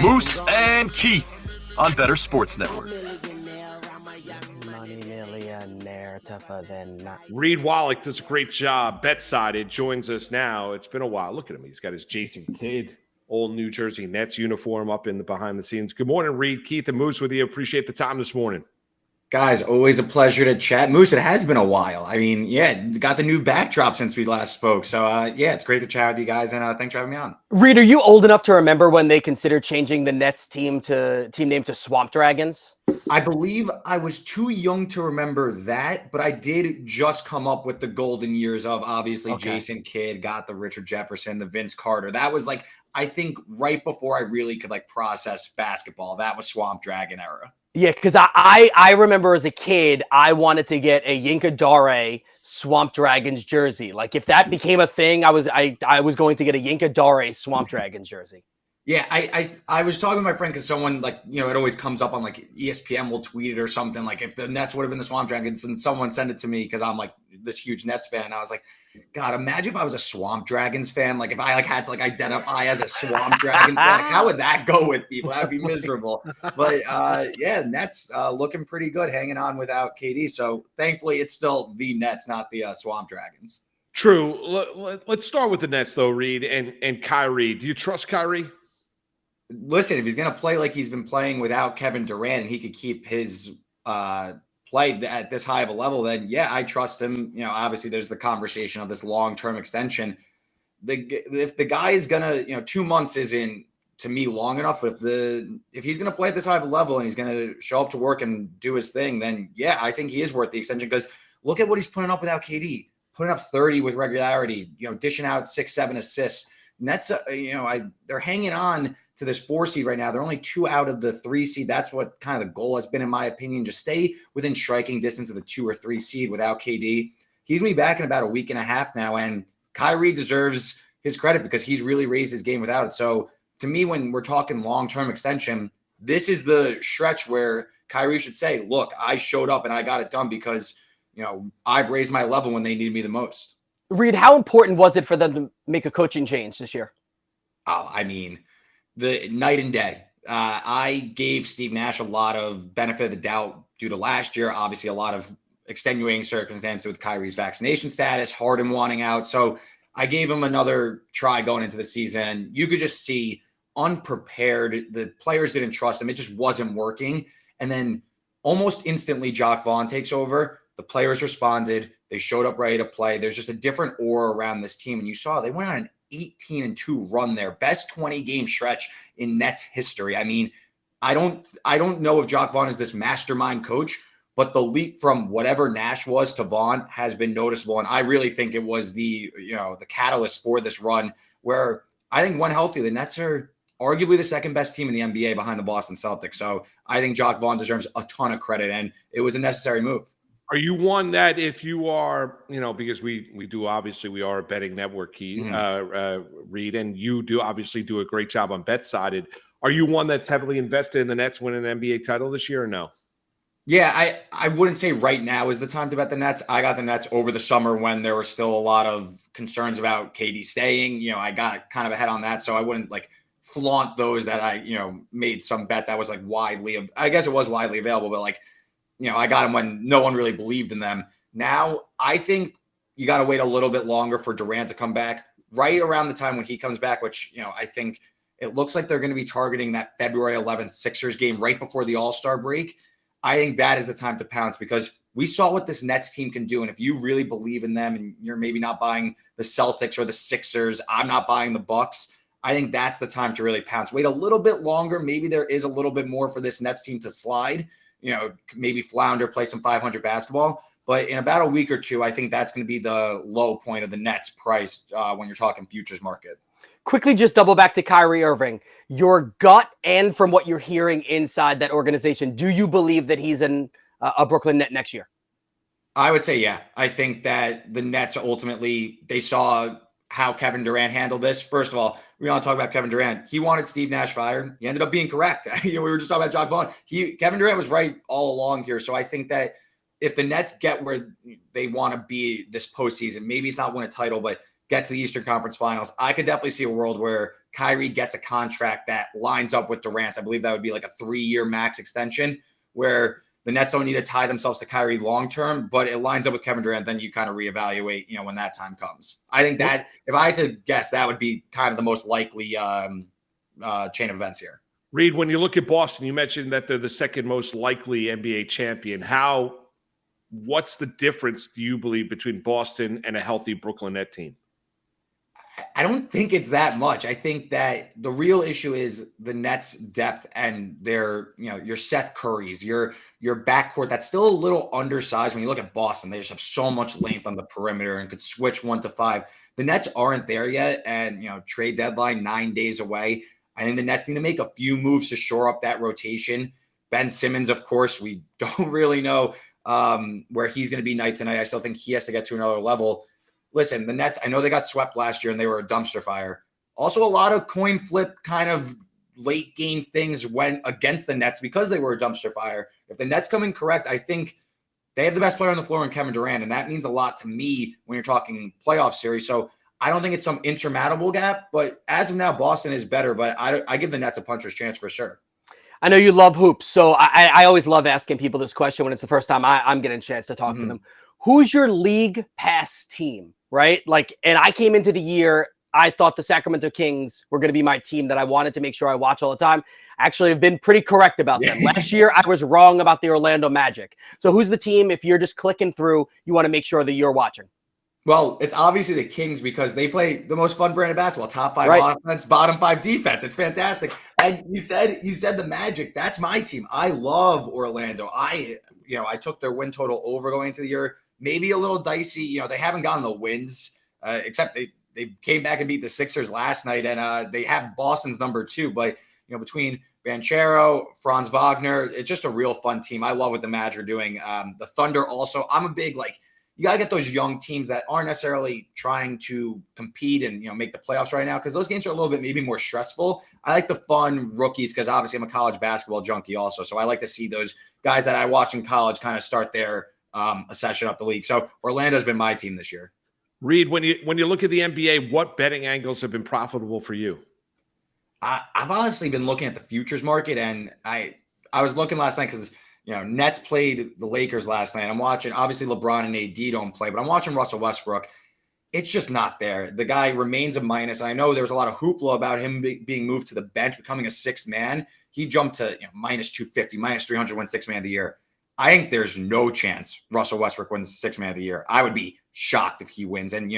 Moose and Keith on Better Sports Network. Reed Wallach does a great job. Bet-sided joins us now. It's been a while. Look at him. He's got his Jason Kidd, old New Jersey Nets uniform up in the behind the scenes. Good morning, Reed. Keith and Moose with you. Appreciate the time this morning. Guys, always a pleasure to chat. Moose, it has been a while. I mean, got the new backdrop since we last spoke. So, it's great to chat with you guys, and thanks for having me on. Reed, are you old enough to remember when they considered changing the Nets team name to Swamp Dragons? I believe I was too young to remember that, but I did just come up with the golden years of, obviously, Jason Kidd, got the Richard Jefferson, the Vince Carter. That was, I think right before I really could, process basketball. That was Swamp Dragon era. Yeah, because I remember as a kid, I wanted to get a Yinka Dare Swamp Dragons jersey. If that became a thing, I was going to get a Yinka Dare Swamp Dragons jersey. Yeah, I was talking to my friend because someone like, you know, it always comes up on like ESPN will tweet it or something like if the Nets would have been the Swamp Dragons, and someone sent it to me because I'm like this huge Nets fan. I was like, God, imagine if I was a Swamp Dragons fan. Like if I like had to like identify as a Swamp Dragons fan, like how would that go with people? That would be miserable. But yeah, Nets looking pretty good, hanging on without KD. So thankfully, it's still the Nets, not the Swamp Dragons. True. Let's start with the Nets though, Reed and Kyrie. Do you trust Kyrie? Listen, if he's going to play like he's been playing without Kevin Durant and he could keep his play at this high of a level, then yeah, I trust him. You know, obviously there's the conversation of this long-term extension. If the guy is going to, you know, 2 months isn't to me long enough, but if he's going to play at this high of a level and he's going to show up to work and do his thing, then yeah, I think he is worth the extension because look at what he's putting up without KD, putting up 30 with regularity, you know, dishing out 6-7 assists. And that's, you know, they're hanging on to this 4 seed right now. They're only 2 out of the 3 seed. That's what kind of the goal has been, in my opinion. Just stay within striking distance of the 2 or 3 seed without KD. He's going to be back in about a week and a half now, and Kyrie deserves his credit because he's really raised his game without it. So to me, when we're talking long-term extension, this is the stretch where Kyrie should say, look, I showed up and I got it done because, you know, I've raised my level when they needed me the most. Reed, how important was it for them to make a coaching change this year? Oh, I mean, the night and day. I gave Steve Nash a lot of benefit of the doubt due to last year. Obviously, a lot of extenuating circumstances with Kyrie's vaccination status, Harden wanting out. So I gave him another try going into the season. You could just see unprepared. The players didn't trust him. It just wasn't working. And then almost instantly, Jacque Vaughn takes over. The players responded. They showed up ready to play. There's just a different aura around this team. And you saw they went on an 18-2 run there, best 20-game stretch in Nets history. I mean, I don't know if Jacque Vaughn is this mastermind coach, but the leap from whatever Nash was to Vaughn has been noticeable. And I really think it was the catalyst for this run where I think when healthy, the Nets are arguably the second best team in the NBA behind the Boston Celtics. So I think Jacque Vaughn deserves a ton of credit, and it was a necessary move. Are you one that if you are, you know, because we are a betting network, Reed, and you obviously do a great job on Bet-Sided. Are you one that's heavily invested in the Nets winning an NBA title this year or no? Yeah, I wouldn't say right now is the time to bet the Nets. I got the Nets over the summer when there were still a lot of concerns about KD staying. You know, I got kind of ahead on that, so I wouldn't like flaunt those that I, you know, made some bet that was like I guess it was widely available, but like, you know, I got them when no one really believed in them. Now, I think you got to wait a little bit longer for Durant to come back right around the time when he comes back, which, you know, I think it looks like they're going to be targeting that February 11th Sixers game right before the All-Star break. I think that is the time to pounce because we saw what this Nets team can do. And if you really believe in them and you're maybe not buying the Celtics or the Sixers, I'm not buying the Bucks. I think that's the time to really pounce. Wait a little bit longer. Maybe there is a little bit more for this Nets team to slide. You know, maybe flounder, play some 500 basketball. But in about a week or two, I think that's going to be the low point of the Nets price when you're talking futures market. Quickly, just double back to Kyrie Irving. Your gut and from what you're hearing inside that organization, do you believe that he's a Brooklyn Net next year? I would say, yeah. I think that the Nets ultimately, they saw how Kevin Durant handled this. First of all, we want to talk about Kevin Durant. He wanted Steve Nash fired. He ended up being correct. We were just talking about Jacque Vaughn. Kevin Durant was right all along here. So I think that if the Nets get where they want to be this postseason, maybe it's not win a title, but get to the Eastern Conference Finals, I could definitely see a world where Kyrie gets a contract that lines up with Durant's. I believe that would be like a 3-year max extension where the Nets don't need to tie themselves to Kyrie long-term, but it lines up with Kevin Durant. Then you kind of reevaluate, you know, when that time comes. I think that if I had to guess, that would be kind of the most likely chain of events here. Reed, when you look at Boston, you mentioned that they're the second most likely NBA champion. What's the difference, do you believe, between Boston and a healthy Brooklyn Net team? I don't think it's that much. I think that the real issue is the Nets' depth and their, you know, your Seth Currys, your backcourt that's still a little undersized. When you look at Boston, they just have so much length on the perimeter and could switch 1 to 5. The Nets aren't there yet, and, you know, trade deadline 9 days away. I think the Nets need to make a few moves to shore up that rotation. Ben Simmons, of course, we don't really know where he's going to be night to night. I still think he has to get to another level. Listen, the Nets, I know they got swept last year and they were a dumpster fire. Also, a lot of coin flip kind of late game things went against the Nets because they were a dumpster fire. If the Nets come in correct, I think they have the best player on the floor in Kevin Durant, and that means a lot to me when you're talking playoff series. So I don't think it's some insurmountable gap, but as of now, Boston is better, but I give the Nets a puncher's chance for sure. I know you love hoops, so I always love asking people this question when it's the first time I'm getting a chance to talk to them. Who's your league pass team, right? Like, and I came into the year, I thought the Sacramento Kings were going to be my team that I wanted to make sure I watch all the time. Actually, I've been pretty correct about them. Last year, I was wrong about the Orlando Magic. So who's the team, if you're just clicking through, you want to make sure that you're watching? Well, it's obviously the Kings because they play the most fun brand of basketball. Top 5 offense, bottom 5 defense. It's fantastic. And you said the Magic. That's my team. I love Orlando. I took their win total over going into the year. Maybe a little dicey. They haven't gotten the wins, except they came back and beat the Sixers last night, and they have Boston's number 2. But between Banchero, Franz Wagner, it's just a real fun team. I love what the Magic are doing. The Thunder also. I'm a big you got to get those young teams that aren't necessarily trying to compete and, make the playoffs right now because those games are a little bit maybe more stressful. I like the fun rookies because obviously I'm a college basketball junkie also. So I like to see those guys that I watched in college kind of start their session up the league. So Orlando's been my team this year. Reed, when you look at the NBA, what betting angles have been profitable for you? I've honestly been looking at the futures market, and I was looking last night because – Nets played the Lakers last night. I'm watching, obviously LeBron and AD don't play, but I'm watching Russell Westbrook. It's just not there. The guy remains a minus. I know there was a lot of hoopla about him being moved to the bench, becoming a sixth man. He jumped to minus 250, minus 300, wins sixth man of the year. I think there's no chance Russell Westbrook wins sixth man of the year. I would be shocked if he wins. And,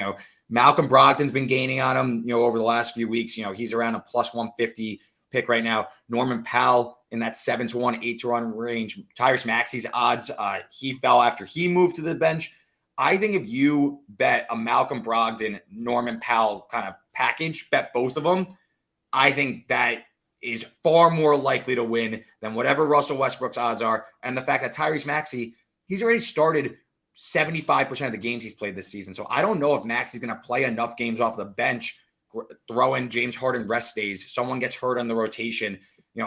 Malcolm Brogdon's been gaining on him, over the last few weeks. He's around a plus 150 pick right now. Norman Powell in that 7-1, 8-1 range. Tyrese Maxey's odds, he fell after he moved to the bench. I think if you bet a Malcolm Brogdon, Norman Powell kind of package, bet both of them, I think that is far more likely to win than whatever Russell Westbrook's odds are. And the fact that Tyrese Maxey, he's already started 75% of the games he's played this season. So I don't know if Maxey's going to play enough games off the bench, throw in James Harden rest days, someone gets hurt on the rotation.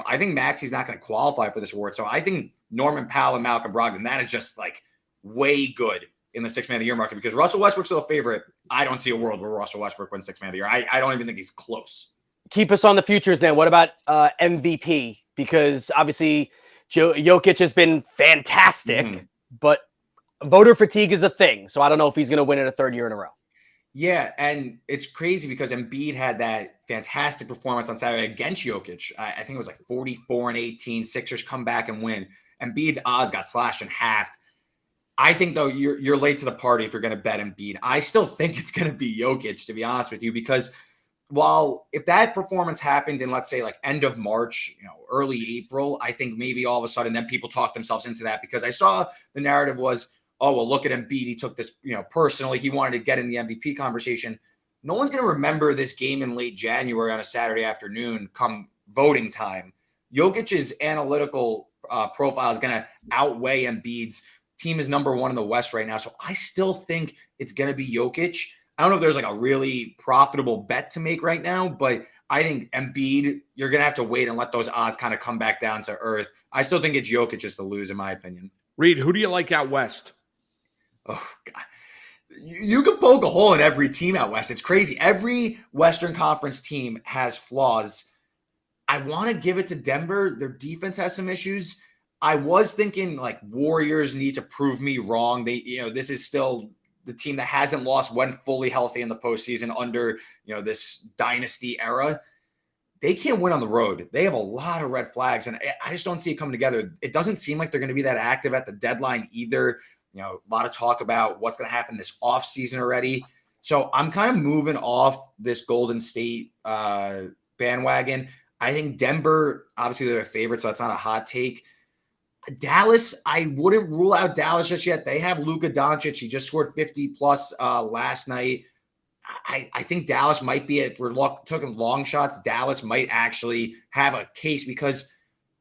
I think Maxey's not going to qualify for this award. So I think Norman Powell and Malcolm Brogdon, that is just way good in the sixth man of the year market because Russell Westbrook's still a favorite. I don't see a world where Russell Westbrook wins sixth man of the year. I don't even think he's close. Keep us on the futures then. What about MVP? Because obviously Jokic has been fantastic, but voter fatigue is a thing. So I don't know if he's going to win it a third year in a row. Yeah, and it's crazy because Embiid had that fantastic performance on Saturday against Jokic. I think it was 44-18. Sixers come back and win. Embiid's odds got slashed in half. I think, though, you're late to the party if you're going to bet Embiid. I still think it's going to be Jokic, to be honest with you, because if that performance happened in, let's say, end of March, early April, I think maybe all of a sudden then people talk themselves into that because I saw the narrative was, oh, well, look at Embiid. He took this, personally. He wanted to get in the MVP conversation. No one's going to remember this game in late January on a Saturday afternoon come voting time. Jokic's analytical profile is going to outweigh Embiid's. Team is number 1 in the West right now. So I still think it's going to be Jokic. I don't know if there's a really profitable bet to make right now, but I think Embiid, you're going to have to wait and let those odds kind of come back down to earth. I still think it's Jokic just to lose, in my opinion. Reed, who do you like out West? Oh, God. You could poke a hole in every team out West. It's crazy. Every Western Conference team has flaws. I want to give it to Denver. Their defense has some issues. I was thinking Warriors need to prove me wrong. This is still the team that hasn't lost when fully healthy in the postseason under, this dynasty era. They can't win on the road. They have a lot of red flags, and I just don't see it coming together. It doesn't seem like they're going to be that active at the deadline either. A lot of talk about what's going to happen this offseason already. So I'm kind of moving off this Golden State bandwagon. I think Denver, obviously they're a favorite, so that's not a hot take. Dallas, I wouldn't rule out Dallas just yet. They have Luka Doncic. He just scored 50-plus last night. I think Dallas might be we're taking long shots. Dallas might actually have a case because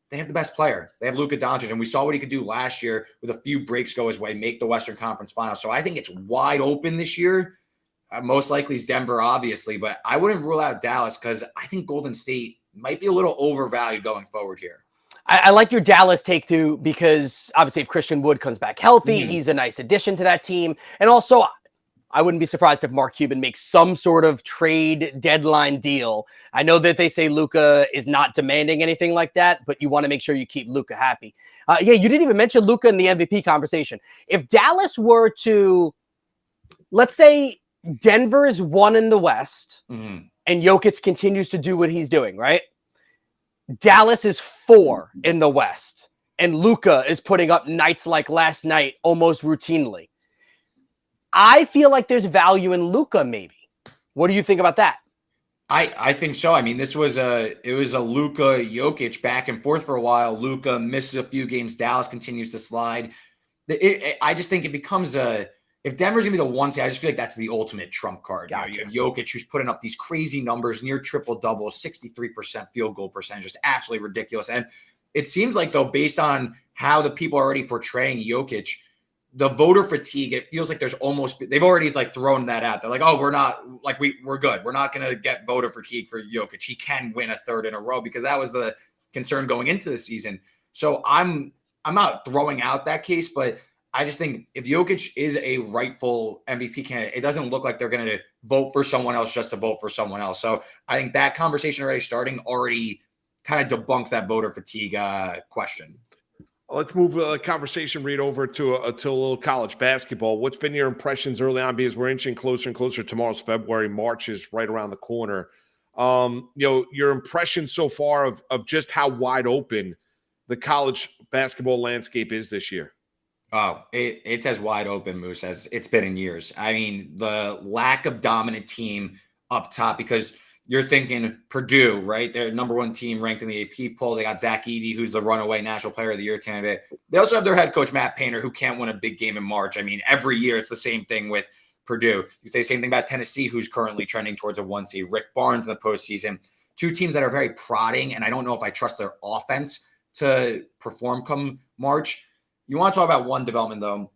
they have the best player. They have Luka Doncic, and we saw what he could do last year with a few breaks go his way, make the Western Conference Finals. So I think it's wide open this year. most likely is Denver, obviously, but I wouldn't rule out Dallas because I think Golden State might be a little overvalued going forward here. I like your Dallas take too, because obviously if Christian Wood comes back healthy, he's a nice addition to that team. And also, I wouldn't be surprised if Mark Cuban makes some sort of trade deadline deal. I know that they say Luka is not demanding anything like that, but you want to make sure you keep Luka happy. You didn't even mention Luka in the MVP conversation. If Dallas were to, let's say Denver is 1 in the West and Jokic continues to do what he's doing, right? Dallas is 4 in the West and Luka is putting up nights like last night almost routinely. I feel like there's value in Luka, maybe. What do you think about that? I think so. I mean, it was a Luka Jokic back and forth for a while. Luka misses a few games. Dallas continues to slide. I just think it becomes if Denver's gonna be the 1 seed, I just feel like that's the ultimate trump card. Gotcha. You have Jokic who's putting up these crazy numbers, near triple doubles, 63% field goal percentage, just absolutely ridiculous. And it seems like though, based on how the people are already portraying Jokic, the voter fatigue, it feels like there's almost, they've already like thrown that out. They're like, oh, we're not like, we're good. We're not going to get voter fatigue for Jokic. He can win a third in a row because that was the concern going into the season. So I'm not throwing out that case, but I just think if Jokic is a rightful MVP candidate, it doesn't look like they're going to vote for someone else just to vote for someone else. So I think that conversation already kind of debunks that voter fatigue question. Let's move the conversation right over to a little college basketball. What's been your impressions early on? Because we're inching closer and closer. Tomorrow's February. March is right around the corner. Your impressions so far of just how wide open the college basketball landscape is this year. Oh, it's as wide open, Moose, as it's been in years. I mean, the lack of dominant team up top, because you're thinking Purdue, right? They're number 1 team ranked in the AP poll. They got Zach Edey, who's the runaway National Player of the Year candidate. They also have their head coach, Matt Painter, who can't win a big game in March. I mean, every year it's the same thing with Purdue. You say the same thing about Tennessee, who's currently trending towards a 1 seed. Rick Barnes in the postseason. 2 teams that are very prodding, and I don't know if I trust their offense to perform come March. You want to talk about one development, though.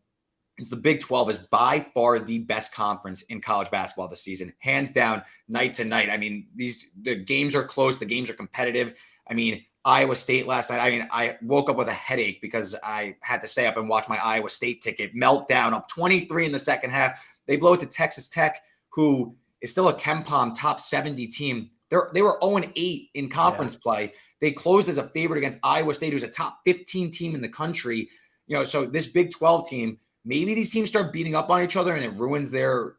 It's the Big 12 is by far the best conference in college basketball this season, hands down, night to night. I mean, the games are close. The games are competitive. I mean, Iowa State last night. I mean, I woke up with a headache because I had to stay up and watch my Iowa State ticket meltdown, up 23 in the second half. They blow it to Texas Tech, who is still a KenPom top 70 team. They were 0-8 in conference play. They closed as a favorite against Iowa State, who's a top 15 team in the country. So this Big 12 team, maybe these teams start beating up on each other and it ruins their,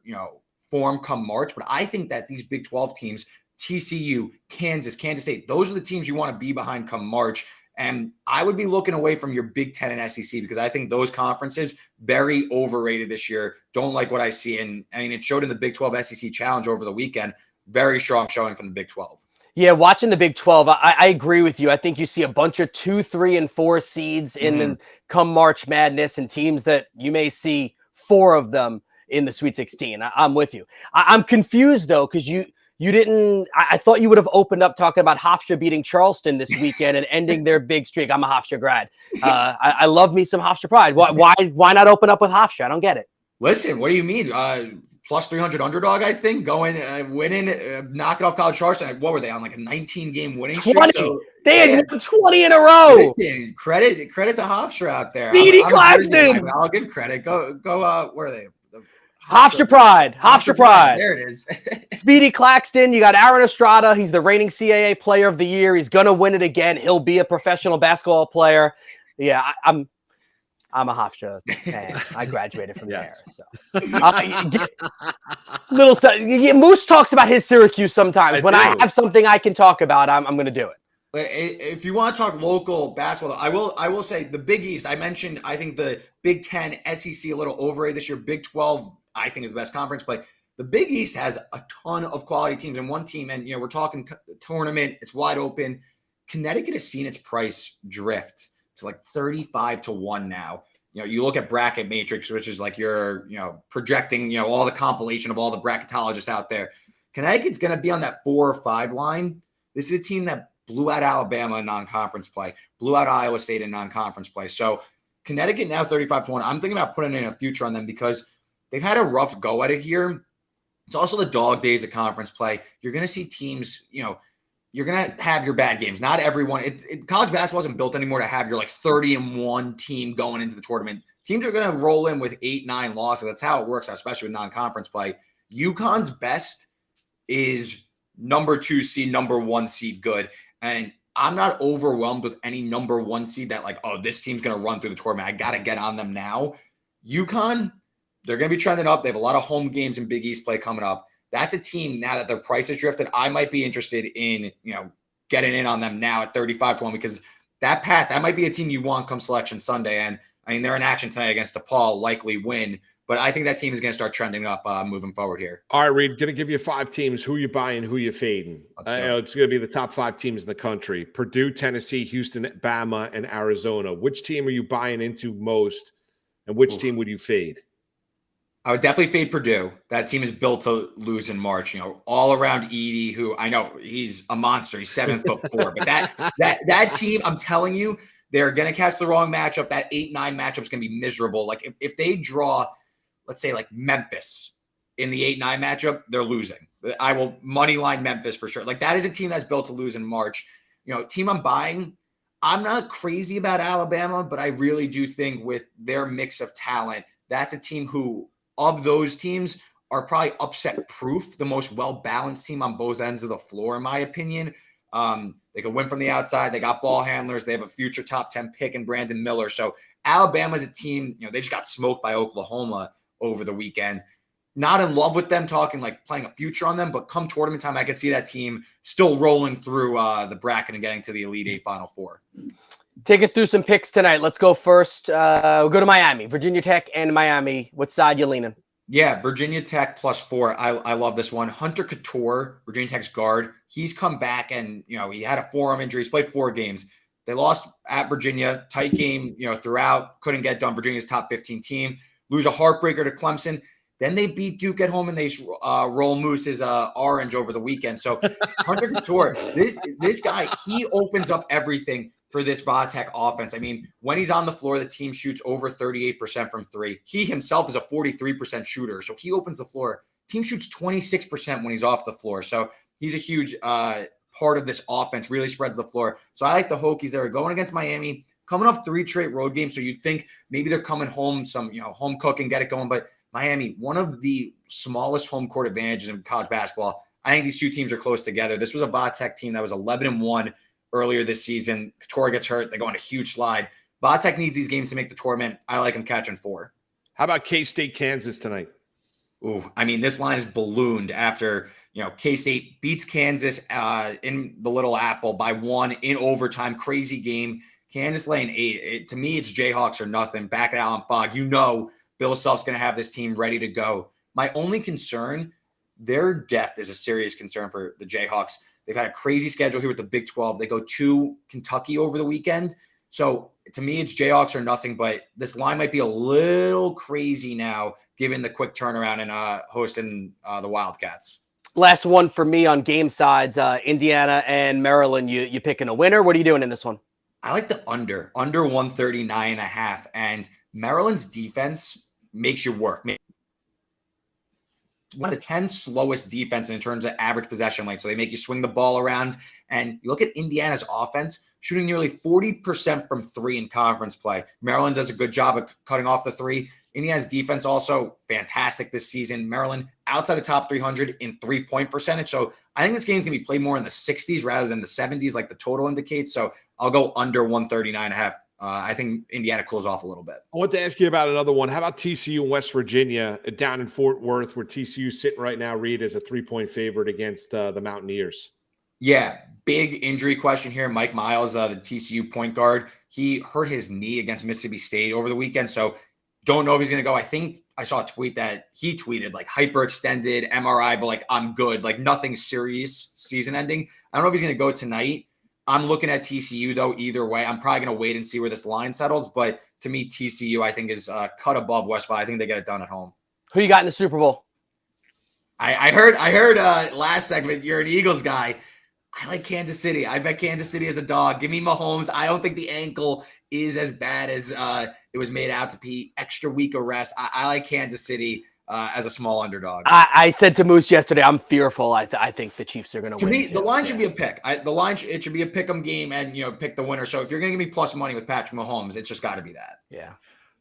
form come March. But I think that these Big 12 teams, TCU, Kansas State, those are the teams you want to be behind come March. And I would be looking away from your Big 10 and SEC because I think those conferences very overrated this year. Don't like what I see. And I mean, it showed in the Big 12 SEC Challenge over the weekend. Very strong showing from the Big 12. Yeah, watching the Big 12, I agree with you. I think you see a bunch of 2, 3, and 4 seeds in the come March Madness and teams that you may see 4 of them in the Sweet 16. I'm with you. I'm confused, though, because you didn't – I thought you would have opened up talking about Hofstra beating Charleston this weekend and ending their big streak. I'm a Hofstra grad. I love me some Hofstra pride. Why not open up with Hofstra? I don't get it. Listen, what do you mean? Plus 300 underdog, I think, going, winning, knocking off College Charleston. What were they on, like a 19-game winning streak? 20. So, they had won 20 in a row. Listen, credit to Hofstra out there. Speedy Claxton. I'll give credit. Go. Where are they? Hofstra Pride. Hofstra Pride. There it is. Speedy Claxton. You got Aaron Estrada. He's the reigning CAA Player of the Year. He's going to win it again. He'll be a professional basketball player. Yeah, I'm a Hofstra fan. I graduated from there. So, Moose talks about his Syracuse sometimes. When I have something I can talk about, I'm going to do it. If you want to talk local basketball, I will say the Big East. I mentioned, I think the Big 10, SEC a little overrated this year. Big 12, I think, is the best conference. But the Big East has a ton of quality teams and one team. And we're talking tournament. It's wide open. Connecticut has seen its price drift to like 35-1 now. You look at Bracket Matrix, which is like your, projecting, all the compilation of all the bracketologists out there. Connecticut's going to be on that 4 or 5 line. This is a team that blew out Alabama in non-conference play, blew out Iowa State in non-conference play. So Connecticut now 35-1. I'm thinking about putting in a future on them because they've had a rough go at it here. It's also the dog days of conference play. You're going to see teams, you're going to have your bad games. Not everyone. College basketball isn't built anymore to have your 30-1 team going into the tournament. Teams are going to roll in with 8-9 losses. That's how it works, especially with non-conference play. UConn's best is number 2 seed, number 1 seed good. And I'm not overwhelmed with any number 1 seed that this team's going to run through the tournament. I got to get on them now. UConn, they're going to be trending up. They have a lot of home games in Big East play coming up. That's a team now that their price is drifted. I might be interested in, getting in on them now at 35-1 because that might be a team you want come Selection Sunday. And I mean, they're in action tonight against DePaul, likely win. But I think that team is going to start trending up moving forward here. All right, Reed, going to give you 5 teams. Who you buying, who you fading? It's going to be the top 5 teams in the country. Purdue, Tennessee, Houston, Bama, and Arizona. Which team are you buying into most, and which team would you fade? I would definitely fade Purdue. That team is built to lose in March. All around Edey, who I know he's a monster. He's 7'4", but that team, I'm telling you, they're going to catch the wrong matchup. That 8-9 matchup is going to be miserable. If they draw, let's say Memphis in the 8-9 matchup, they're losing. I will money line Memphis for sure. That is a team that's built to lose in March. Team I'm buying, I'm not crazy about Alabama, but I really do think with their mix of talent, that's a team who, of those teams, are probably upset proof, the most well-balanced team on both ends of the floor, in my opinion. They could win from the outside. They got ball handlers. They have a future top 10 pick in Brandon Miller. So Alabama's a team, they just got smoked by Oklahoma over the weekend. Not in love with them, talking playing a future on them, but come tournament time, I could see that team still rolling through the bracket and getting to the Elite Eight Final Four. Take us through some picks tonight. Let's go first. We'll go to Miami, Virginia Tech and Miami. What side you leaning? Yeah, Virginia Tech +4. I love this one. Hunter Couture, Virginia Tech's guard. He's come back and, he had a forearm injury. He's played 4 games. They lost at Virginia. Tight game, throughout. Couldn't get done. Virginia's top 15 team. Lose a heartbreaker to Clemson. Then they beat Duke at home and they roll Moose's orange over the weekend. So Hunter Couture, this guy, he opens up everything for this Va-Tech offense. I mean, when he's on the floor, the team shoots over 38% from 3. He himself is a 43% shooter, so he opens the floor. Team shoots 26% when he's off the floor. So he's a huge part of this offense, really spreads the floor. So I like the Hokies there. Going against Miami, coming off 3 straight road games, so you'd think maybe they're coming home, some home cook and get it going. But Miami, one of the smallest home court advantages in college basketball. I think these 2 teams are close together. This was a Va-Tech team that was 11-1 earlier this season. Couture gets hurt. They go on a huge slide. Va-Tech needs these games to make the tournament. I like them catching 4. How about K-State, Kansas tonight? Ooh, I mean, this line is ballooned after, K-State beats Kansas in the Little Apple by 1 in overtime. Crazy game. Kansas laying 8. To me, it's Jayhawks or nothing. Back at Allen Fogg. Bill Self's going to have this team ready to go. My only concern, their depth is a serious concern for the Jayhawks. They've had a crazy schedule here with the Big 12. They go to Kentucky over the weekend. So to me, it's Jayhawks or nothing, but this line might be a little crazy now, given the quick turnaround and hosting the Wildcats. Last one for me on game sides, Indiana and Maryland. You picking a winner? What are you doing in this one? I like the under 139.5. And Maryland's defense makes you work. One of the 10 slowest defense in terms of average possession length. So they make you swing the ball around. And you look at Indiana's offense, shooting nearly 40% from 3 in conference play. Maryland does a good job of cutting off the 3. Indiana's defense also fantastic this season. Maryland outside the top 300 in 3-point percentage. So I think this game's going to be played more in the 60s rather than the 70s like the total indicates. So I'll go under 139.5. I think Indiana cools off a little bit. I want to ask you about another one. How about TCU and West Virginia down in Fort Worth, where TCU's sitting right now, Reed, as a 3-point favorite against the Mountaineers? Yeah, big injury question here. Mike Miles, the TCU point guard, he hurt his knee against Mississippi State over the weekend. So don't know if he's going to go. I think I saw a tweet that he tweeted hyperextended MRI, but I'm good. Nothing serious, season ending. I don't know if he's going to go tonight. I'm looking at TCU, though, either way. I'm probably going to wait and see where this line settles. But to me, TCU, I think, is cut above West Virginia. I think they get it done at home. Who you got in the Super Bowl? I heard last segment, you're an Eagles guy. I like Kansas City. I bet Kansas City is a dog. Give me Mahomes. I don't think the ankle is as bad as it was made out to be. Extra week of rest. I like Kansas City. as a small underdog. I said to Moose yesterday, I'm fearful. I think the Chiefs are going to win. To me, the line should be a pick. It should be a pick 'em game, and pick the winner. So if you're going to give me plus money with Patrick Mahomes, it's just got to be that. Yeah.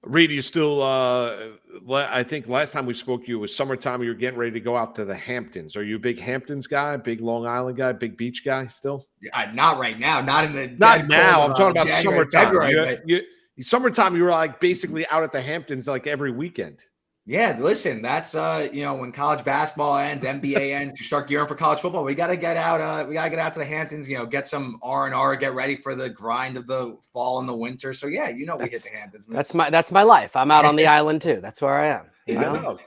Reed, you still, I think last time we spoke, you was summertime. You were getting ready to go out to the Hamptons. Are you a big Hamptons guy, big Long Island guy, big beach guy still? Not right now. Not in the Not now. I'm talking about January, summertime. February, Summertime, you were like basically out at the Hamptons like every weekend. Yeah, listen, that's when college basketball ends, NBA ends, you start gearing for college football. We gotta get out. We gotta get out to the Hamptons. Get some R&R, get ready for the grind of the fall and the winter. So yeah, we hit the Hamptons. That's my life. I'm out on the island too. That's where I am. I know.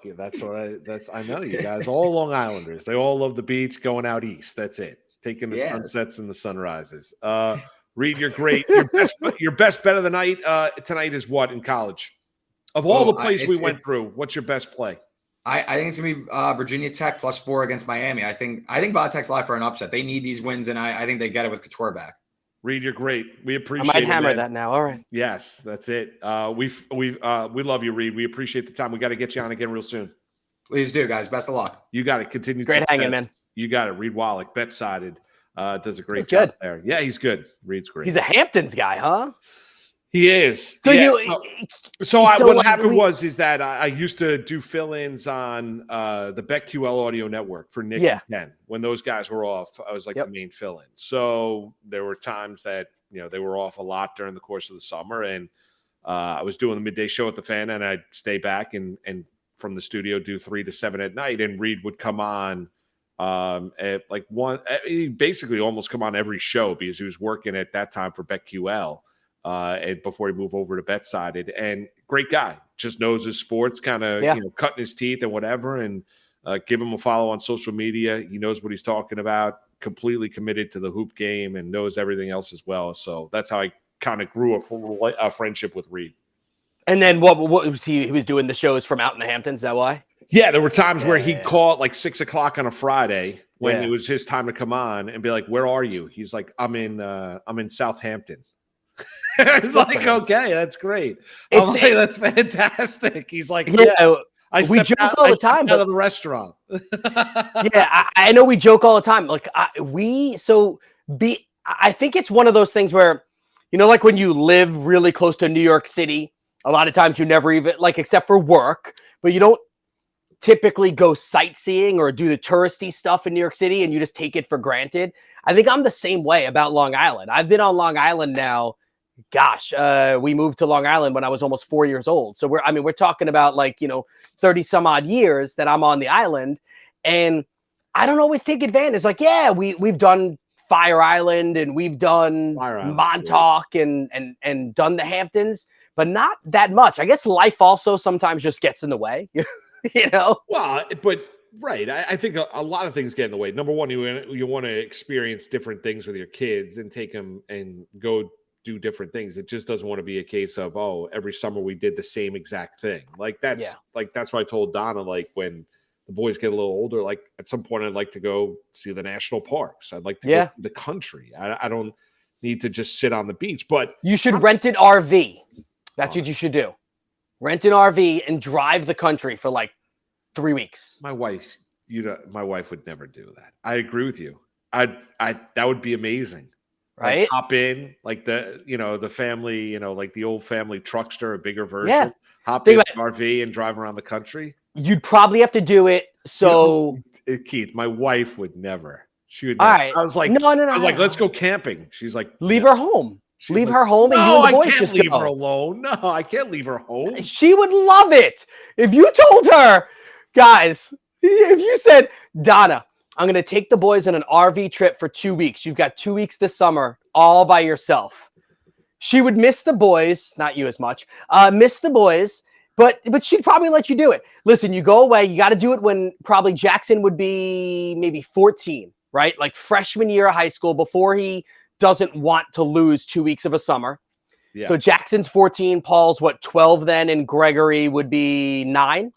I know you guys, all Long Islanders. They all love the beach, going out east. That's it. Taking the sunsets and the sunrises. Reed, you're great. Your best bet of the night tonight is what in college? Of all the plays we went through, what's your best play? I think it's gonna be Virginia Tech +4 against Miami. I think Vodtech's live for an upset. They need these wins, and I think they get it with Couture back. Reed, you're great. We appreciate it. I might hammer that now. All right. Yes, that's it. We love you, Reed. We appreciate the time. We got to get you on again real soon. Please do, guys. Best of luck. You got it. Continue. Great hanging, man. You got it. Reed Wallach, bet-sided, does a great job there. Yeah, he's good. Reed's great. He's a Hamptons guy, huh? He is. So what happened was that I used to do fill-ins on the BetQL audio network for Nick and Ken. When those guys were off, I was like the main fill-in. So there were times that they were off a lot during the course of the summer, and I was doing the midday show at the Fan, and I'd stay back and from the studio do 3 to 7 at night, and Reed would come on at like one. He basically almost come on every show because he was working at that time for BetQL. And before he moved over to Bet-sided, and great guy, just knows his sports, kind of cutting his teeth and whatever. And give him a follow on social media. He knows what he's talking about. Completely committed to the hoop game and knows everything else as well. So that's how I kind of grew a friendship with Reed. And then what was he? He was doing the shows from out in the Hamptons. Is that why? Yeah, there were times where he'd call at like 6 o'clock on a Friday when it was his time to come on and be like, "Where are you?" He's like, "I'm in Southampton." It's like, okay, that's great. I'm like, that's fantastic. He's like, we joke all the time out of the restaurant. I know we joke all the time. Like I think it's one of those things where, like when you live really close to New York City, a lot of times you never even except for work, but you don't typically go sightseeing or do the touristy stuff in New York City, and you just take it for granted. I think I'm the same way about Long Island. I've been on Long Island now. Gosh, we moved to Long Island when I was almost 4 years old. So we're talking about 30 some odd years that I'm on the island, and I don't always take advantage. We've done Fire Island and we've done Montauk and done the Hamptons, but not that much. I guess life also sometimes just gets in the way, Well, but right. I think a lot of things get in the way. Number one, you want to experience different things with your kids and take them and go do different things. It just doesn't want to be a case of, every summer we did the same exact thing. That's why I told Donna, when the boys get a little older, at some point I'd like to go see the national parks. I'd like to go to the country. I don't need to just sit on the beach, but you should rent an RV. That's what you should do. Rent an RV and drive the country for 3 weeks. My wife would never do that. I agree with you. That would be amazing. Right. Hop in the family, the old family truckster, a bigger version. Yeah. Hop in an RV and drive around the country. You'd probably have to do it. So Keith, my wife would never. She would. All right. I was like, no. I was like, let's go camping. She's like, leave her home. Leave her home. And no, you and the boys I can't just leave go. her alone. No, I can't leave her home. She would love it. If you told her, guys, if you said, Donna, I'm going to take the boys on an RV trip for 2 weeks. You've got 2 weeks this summer all by yourself. She would miss the boys, not you as much, miss the boys, but she'd probably let you do it. Listen, you go away. You got to do it when probably Jackson would be maybe 14, right? Like freshman year of high school, before he doesn't want to lose 2 weeks of a summer. Yeah. So Jackson's 14, Paul's 12 then, and Gregory would be 9.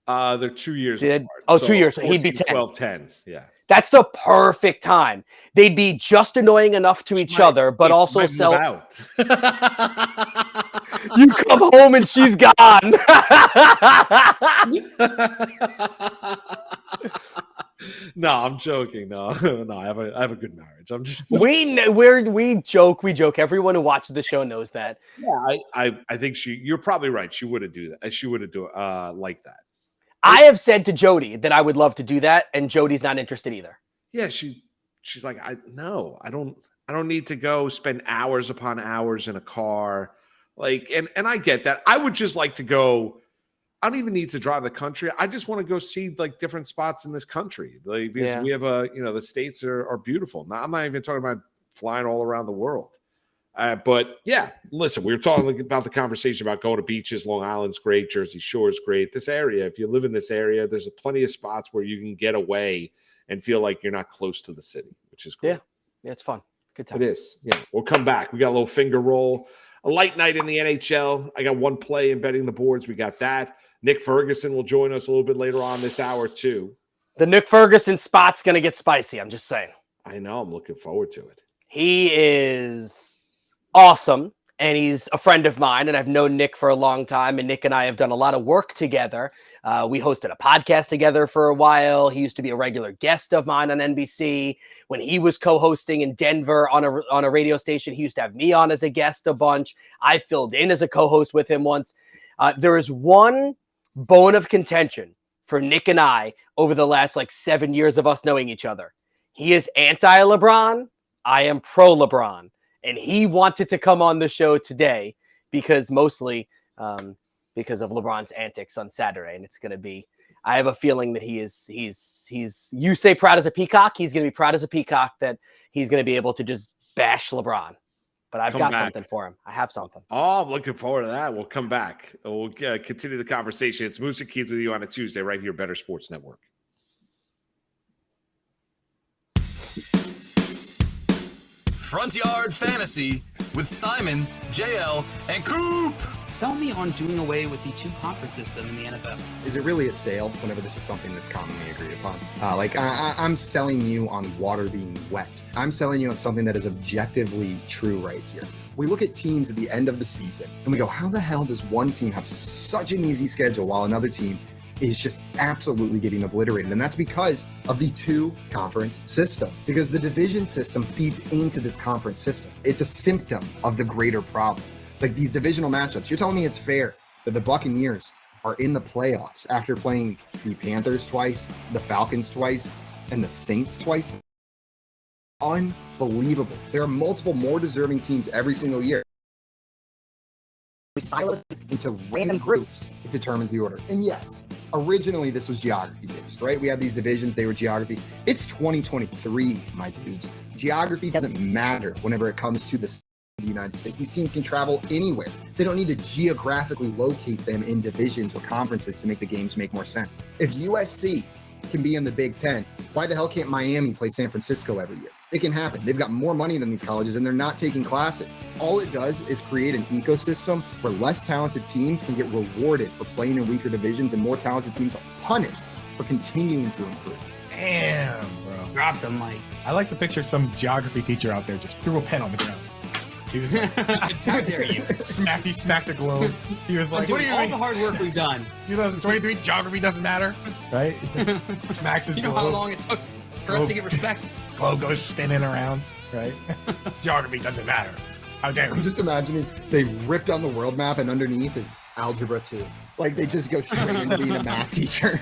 They're 2 years apart. Oh, so 2 years. So he'd be 10. 12, 10. Yeah. That's the perfect time. They'd be just annoying enough to each other, but also sell. You come home and she's gone. No, I'm joking. No, no, I have a good marriage. I'm just we joke. Everyone who watches the show knows that. yeah. I think you're probably right. She would have do that. She would have do like that. I have said to Jody that I would love to do that, and Jody's not interested either. Yeah, she's like, I don't need to go spend hours upon hours in a car. Like, and I get that. I would just like to go. I don't even need to drive the country. I just want to go see like different spots in this country. Like, because we have the states are beautiful. Now, I'm not even talking about flying all around the world. But yeah, listen, we were talking about the conversation about going to beaches. Long Island's great. Jersey Shore's great. This area, if you live in this area, there's plenty of spots where you can get away and feel like you're not close to the city, which is great. Yeah, it's fun. Good time. It is. Yeah, we'll come back. We got a little finger roll, a light night in the NHL. I got one play in betting the boards. We got that. Nick Ferguson will join us a little bit later on this hour too. The Nick Ferguson spot's going to get spicy. I'm just saying. I know. I'm looking forward to it. He is awesome, and he's a friend of mine, and I've known Nick for a long time, and Nick and I have done a lot of work together. We hosted a podcast together for a while. He used to be a regular guest of mine on NBC. When he was co-hosting in Denver on a radio station, he used to have me on as a guest a bunch. I filled in as a co-host with him once. There is one bone of contention for Nick and I over the last 7 years of us knowing each other. He is anti-LeBron. I am pro-LeBron. And he wanted to come on the show today mostly because of LeBron's antics on Saturday. And it's going to be, I have a feeling that he's you say proud as a peacock. He's going to be proud as a peacock that he's going to be able to just bash LeBron. But I've got something for him. I have something. Oh, I'm looking forward to that. We'll come back. We'll continue the conversation. It's Moose and Keith with you on a Tuesday right here, Better Sports Network. Front Yard Fantasy with Simon, JL, and Coop. Sell me on doing away with the two-conference system in the NFL. Is it really a sale whenever this is something that's commonly agreed upon? I'm selling you on water being wet. I'm selling you on something that is objectively true right here. We look at teams at the end of the season and we go, how the hell does one team have such an easy schedule while another team is just absolutely getting obliterated? And that's because of the two-conference system, because the division system feeds into this conference system. It's a symptom of the greater problem. Like these divisional matchups, you're telling me it's fair that the Buccaneers are in the playoffs after playing the Panthers twice, the Falcons twice, and the Saints twice? Unbelievable. There are multiple more deserving teams every single year. We silo it into random groups. It determines the order. And yes, originally this was geography based, right? We had these divisions, they were geography. It's 2023, my dudes. Geography doesn't matter whenever it comes to the United States. These teams can travel anywhere. They don't need to geographically locate them in divisions or conferences to make the games make more sense. If USC can be in the Big Ten, why the hell can't Miami play San Francisco every year? It can happen. They've got more money than these colleges and they're not taking classes. All it does is create an ecosystem where less talented teams can get rewarded for playing in weaker divisions and more talented teams are punished for continuing to improve. Damn, bro. Drop the mic. I like to picture some geography teacher out there just threw a pen on the ground. He was like, How dare you? He smacked the globe. He was like, what do you all mean? the hard work we've done. 2023, geography doesn't matter, right? Smacks his You know globe. how long it took for us to get respect? Globe goes spinning around, right? Geography doesn't matter. How dare I'm you? just imagining they ripped on the world map and underneath is Algebra 2. Like they just go straight into being a math teacher.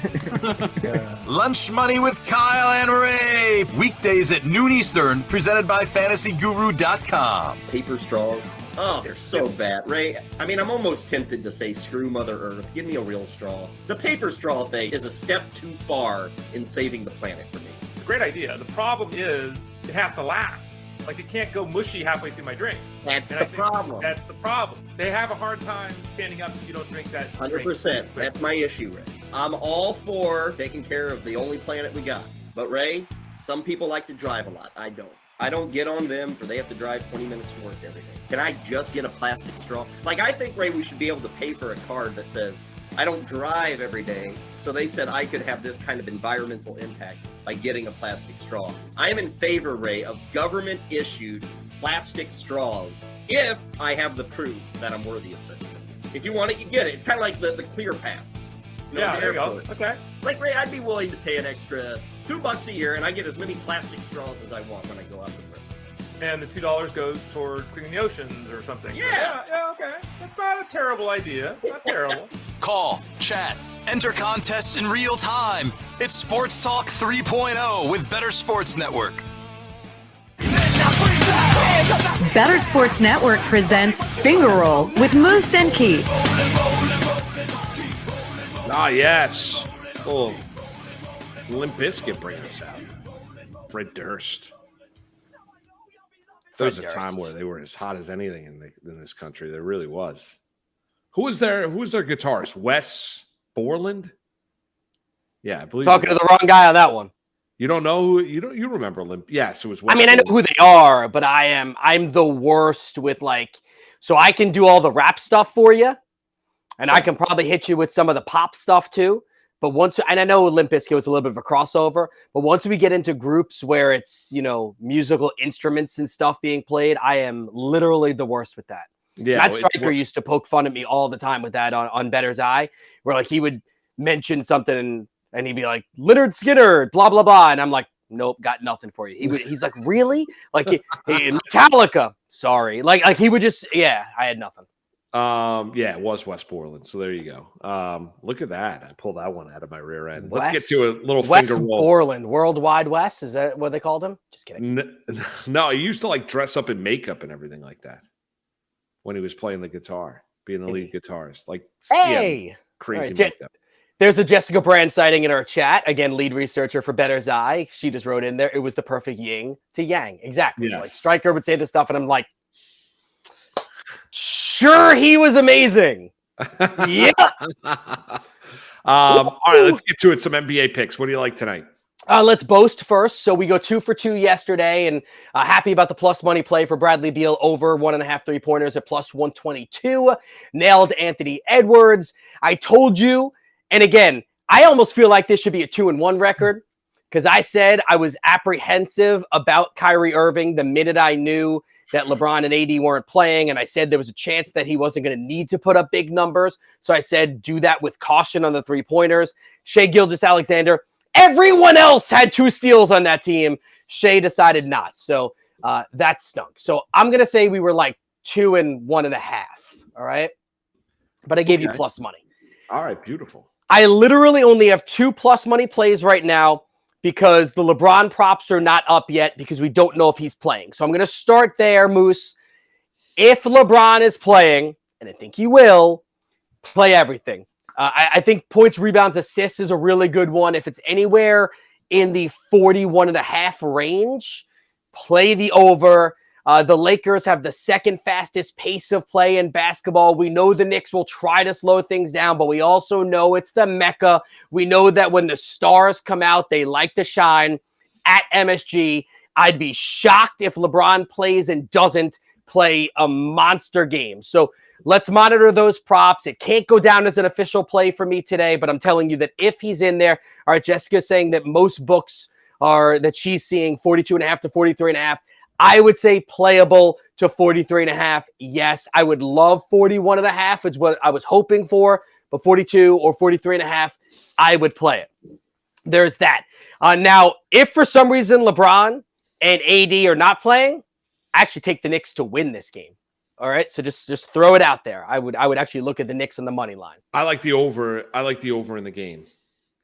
Lunch Money with Kyle and Ray. Weekdays at noon Eastern, presented by FantasyGuru.com. Paper straws. Oh, they're so bad. Ray, I mean, I'm almost tempted to say screw Mother Earth. Give me a real straw. The paper straw thing is a step too far in saving the planet for me. It's a great idea. The problem is it has to last. Like, it can't go mushy halfway through my drink. That's the problem. That's the problem. They have a hard time standing up if you don't drink that 100%. drink. That's my issue, Ray. I'm all for taking care of the only planet we got. But, Ray, some people like to drive a lot. I don't. I don't get on them for they have to drive 20 minutes to work every day. Can I just get a plastic straw? Like, I think, Ray, we should be able to pay for a card that says, I don't drive every day, so they said I could have this kind of environmental impact by getting a plastic straw. I am in favor, Ray, of government-issued plastic straws if I have the proof that I'm worthy of such. If you want it, you get it. It's kind of like the clear pass. Yeah, there you go. Okay. Like, Ray, I'd be willing to pay an extra $2 a year, and I get as many plastic straws as I want when I go out to the restaurant. And the $2 goes toward cleaning the oceans or something. Yeah. Yeah, okay. That's not a terrible idea. Not terrible. Call, chat, enter contests in real time. It's Sports Talk 3.0 with Better Sports Network. Better Sports Network presents Finger Roll with Moose and Keith. Ah, yes. Oh, Limp Bizkit bringing us out. Fred Durst. There was a time where they were as hot as anything in this country. There really was. Who was their guitarist? Wes Borland? Yeah, I believe. Talking to the wrong guy on that one. You don't know who you remember Limp? Yes, it was Wes I mean, I know Borland. who they are, but I'm the worst with so I can do all the rap stuff for you, and I can probably hit you with some of the pop stuff too. But and I know Limp Bizkit was a little bit of a crossover, but once we get into groups where it's, musical instruments and stuff being played, I am literally the worst with that. Yeah, Matt Stryker used to poke fun at me all the time with that on Better's Eye, where he would mention something and he'd be like, Leonard Skinner, blah, blah, blah. And I'm like, nope, got nothing for you. He's like, really? Hey, Metallica. Sorry. He would just, I had nothing. Yeah, it was Wes Borland. So there you go. Look at that. I pulled that one out of my rear end. Let's get to a little Wes finger roll. Borland, Worldwide Wes. Is that what they called him? Just kidding. No, he used to dress up in makeup and everything like that when he was playing the guitar, being the lead guitarist. Hey, crazy right. makeup. There's a Jessica Brand sighting in our chat. Again, lead researcher for Better's Eye. She just wrote in there, it was the perfect yin to yang. Exactly. Yes. Stryker would say this stuff, and I'm like, sure, he was amazing. Yeah. All right, let's get to it. Some NBA picks. What do you like tonight? Let's boast first. So we go 2 for 2 yesterday, and happy about the plus money play for Bradley Beal over 1.5 3-pointers at plus 122. Nailed Anthony Edwards. I told you, and again, I almost feel like this should be a 2-1 record because I said I was apprehensive about Kyrie Irving the minute I knew that LeBron and AD weren't playing, and I said there was a chance that he wasn't going to need to put up big numbers. So I said, do that with caution on the 3-pointers. Shai Gilgeous-Alexander. Everyone else had 2 steals on that team. Shai decided not. So that stunk. So I'm going to say we were 2 and 1.5. All right. But I gave you plus money. All right. Beautiful. I literally only have 2 plus money plays right now because the LeBron props are not up yet because we don't know if he's playing. So I'm going to start there, Moose. If LeBron is playing, and I think he will, play everything. I think points, rebounds, assists is a really good one. If it's anywhere in the 41.5 range, play the over. The Lakers have the second fastest pace of play in basketball. We know the Knicks will try to slow things down, but we also know it's the Mecca. We know that when the stars come out, they like to shine at MSG. I'd be shocked if LeBron plays and doesn't play a monster game. So let's monitor those props. It can't go down as an official play for me today, but I'm telling you that if he's in there, all right, Jessica's saying that most books are that she's seeing 42.5 to 43.5. I would say playable to 43.5. Yes, I would love 41.5. It's what I was hoping for, but 42 or 43.5, I would play it. There's that. Now, if for some reason LeBron and AD are not playing, I actually take the Knicks to win this game. All right, so just throw it out there. I would actually look at the Knicks on the money line. I like the over. I like the over in the game.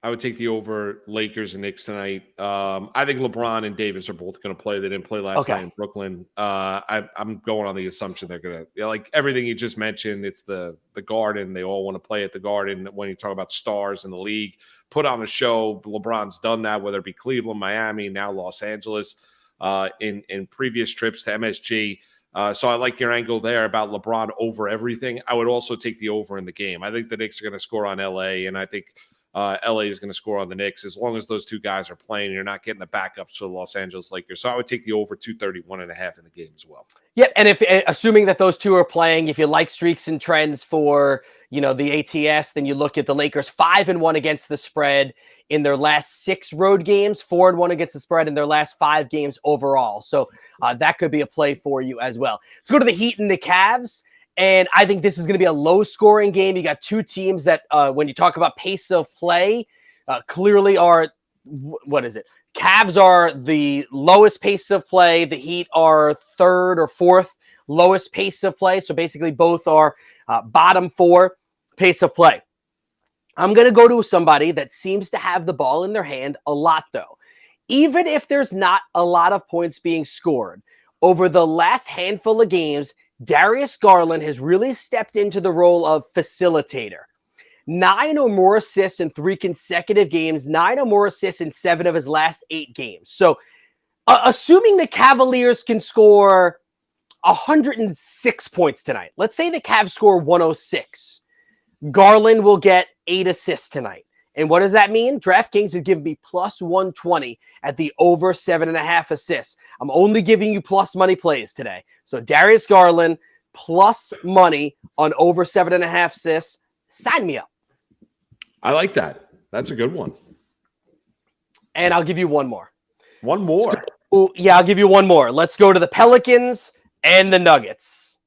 I would take the over Lakers and Knicks tonight. I think LeBron and Davis are both going to play. They didn't play last night in Brooklyn. I'm going on the assumption they're going to, like everything you just mentioned, it's the Garden. They all want to play at the Garden. When you talk about stars in the league, put on a show. LeBron's done that, whether it be Cleveland, Miami, now Los Angeles, in previous trips to MSG. So I like your angle there about LeBron over everything. I would also take the over in the game. I think the Knicks are going to score on LA, and I think LA is going to score on the Knicks as long as those two guys are playing. You're not getting the backups to the Los Angeles Lakers. So I would take the over 231.5 in the game as well. Yep, and if assuming that those two are playing, if you like streaks and trends for the ATS, then you look at the Lakers 5-1 against the spread in their last 6 road games, 4-1 against the spread in their last 5 games overall. So that could be a play for you as well. Let's go to the Heat and the Cavs. And I think this is going to be a low-scoring game. You got two teams that, when you talk about pace of play, clearly are, what is it? Cavs are the lowest pace of play. The Heat are 3rd or 4th lowest pace of play. So basically both are bottom 4 pace of play. I'm going to go to somebody that seems to have the ball in their hand a lot, though. Even if there's not a lot of points being scored, over the last handful of games, Darius Garland has really stepped into the role of facilitator. 9 or more assists in 3 consecutive games, 9 or more assists in 7 of his last 8 games. So assuming the Cavaliers can score 106 points tonight, let's say the Cavs score 106. Garland will get 8 assists tonight. And what does that mean? DraftKings has given me plus 120 at the over 7.5 assists. I'm only giving you plus money plays today. So Darius Garland plus money on over 7.5 assists. Sign me up. I like that. That's a good one. And I'll give you one more. One more? Yeah, I'll give you one more. Let's go to the Pelicans and the Nuggets.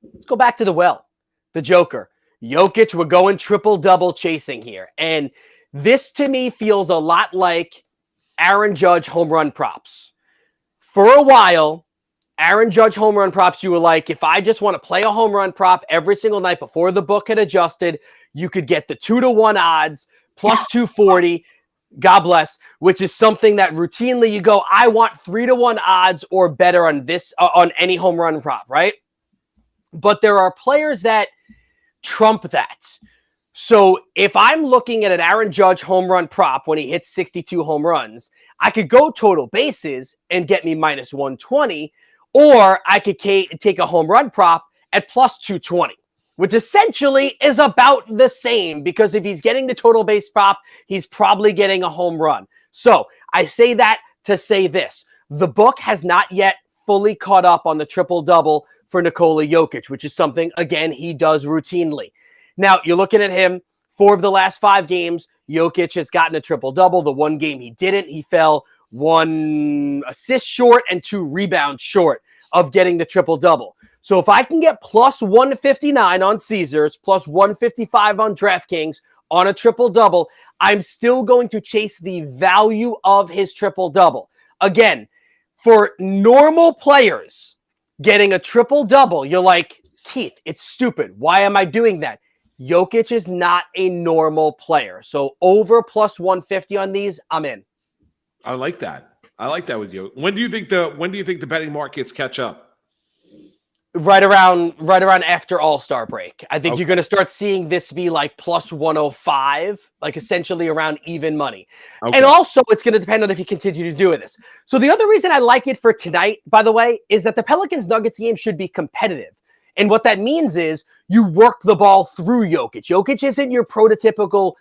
Let's go back to the well. The Joker. Jokic, we're going triple-double chasing here. And this, to me, feels a lot like Aaron Judge home run props. For a while, Aaron Judge home run props, you were like, if I just want to play a home run prop every single night before the book had adjusted, you could get the 2-to-1 odds, plus 240, God bless, which is something that routinely you go, I want 3-to-1 odds or better on this, on any home run prop, right? But there are players that trump that. So if I'm looking at an Aaron Judge home run prop when he hits 62 home runs, I could go total bases and get me minus 120, or I could take a home run prop at plus 220, which essentially is about the same, because if he's getting the total base prop, he's probably getting a home run. So I say that to say this. The book has not yet fully caught up on the triple-double for Nikola Jokic, which is something, again, he does routinely. Now, you're looking at him, 4 of the last 5 games, Jokic has gotten a triple-double. The one game he didn't, he fell 1 assist short and 2 rebounds short of getting the triple-double. So if I can get plus 159 on Caesars, plus 155 on DraftKings on a triple-double, I'm still going to chase the value of his triple-double. Again, for normal players, getting a triple-double, you're like, Keith, it's stupid. Why am I doing that? Jokic is not a normal player. So over plus 150 on these, I'm in. I like that. I like that with you. When do you think the betting markets catch up? Right around after All-Star break. I think you're going to start seeing this be like plus 105, like essentially around even money. Okay. And also it's going to depend on if you continue to do this. So the other reason I like it for tonight, by the way, is that the Pelicans-Nuggets game should be competitive. And what that means is you work the ball through Jokic. Jokic isn't your prototypical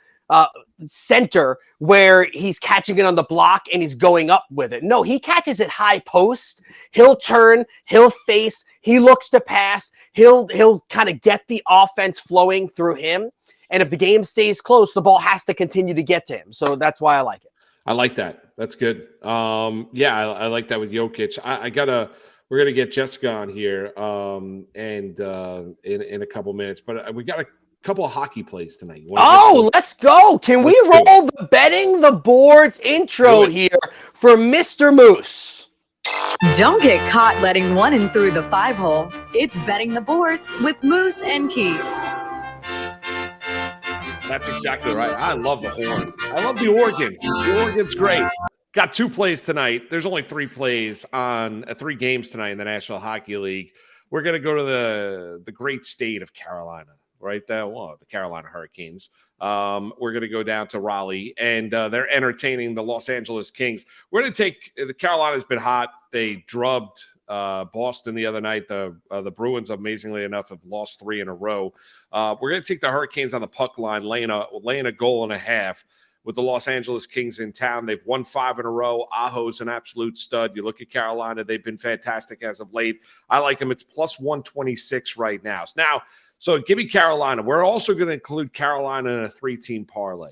center where he's catching it on the block and he's going up with it. No, he catches it high post. He'll turn, he'll face, he looks to pass. He'll kind of get the offense flowing through him. And if the game stays close, the ball has to continue to get to him. So that's why I like it. I like that. That's good. Yeah, I like that with Jokic. We're gonna get Jessica on here in a couple minutes, but we got a couple of hockey plays tonight. Let's go. Can we roll the betting the boards intro here for Mr. Moose? Don't get caught letting one in through the 5-hole. It's betting the boards with Moose and Keith. That's exactly right. I love the horn. I love the organ. The organ's great. Got 2 plays tonight. There's only 3 plays on 3 games tonight in the National Hockey League. We're going to go to the great state of Carolina, right there. Well, the Carolina Hurricanes. We're going to go down to Raleigh, and they're entertaining the Los Angeles Kings. We're going to take the Carolina's been hot. They drubbed Boston the other night. The Bruins, amazingly enough, have lost 3 in a row. We're going to take the Hurricanes on the puck line, laying a goal and a half. With the Los Angeles Kings in town, they've won 5 in a row. Aho's an absolute stud. You look at Carolina, they've been fantastic as of late. I like them. It's plus 126 right now. So give me Carolina. We're also going to include Carolina in a 3-team parlay.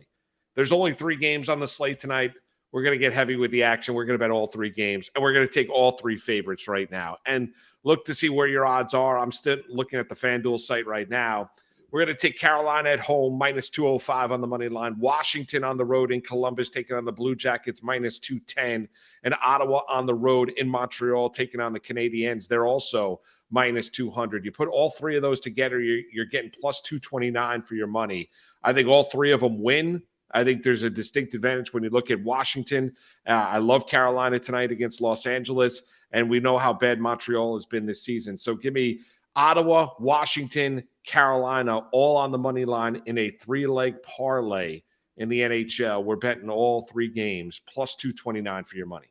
There's only 3 games on the slate tonight. We're going to get heavy with the action. We're going to bet all 3 games, and we're going to take all 3 favorites right now and look to see where your odds are. I'm still looking at the FanDuel site right now. We're going to take Carolina at home, minus 205 on the money line. Washington on the road in Columbus, taking on the Blue Jackets, minus 210. And Ottawa on the road in Montreal, taking on the Canadiens. They're also minus 200. You put all 3 of those together, you're getting plus 229 for your money. I think all 3 of them win. I think there's a distinct advantage when you look at Washington. I love Carolina tonight against Los Angeles, and we know how bad Montreal has been this season. So give me Ottawa, Washington, Carolina, all on the money line in a 3-leg parlay in the NHL. We're betting all 3 games, plus 229 for your money.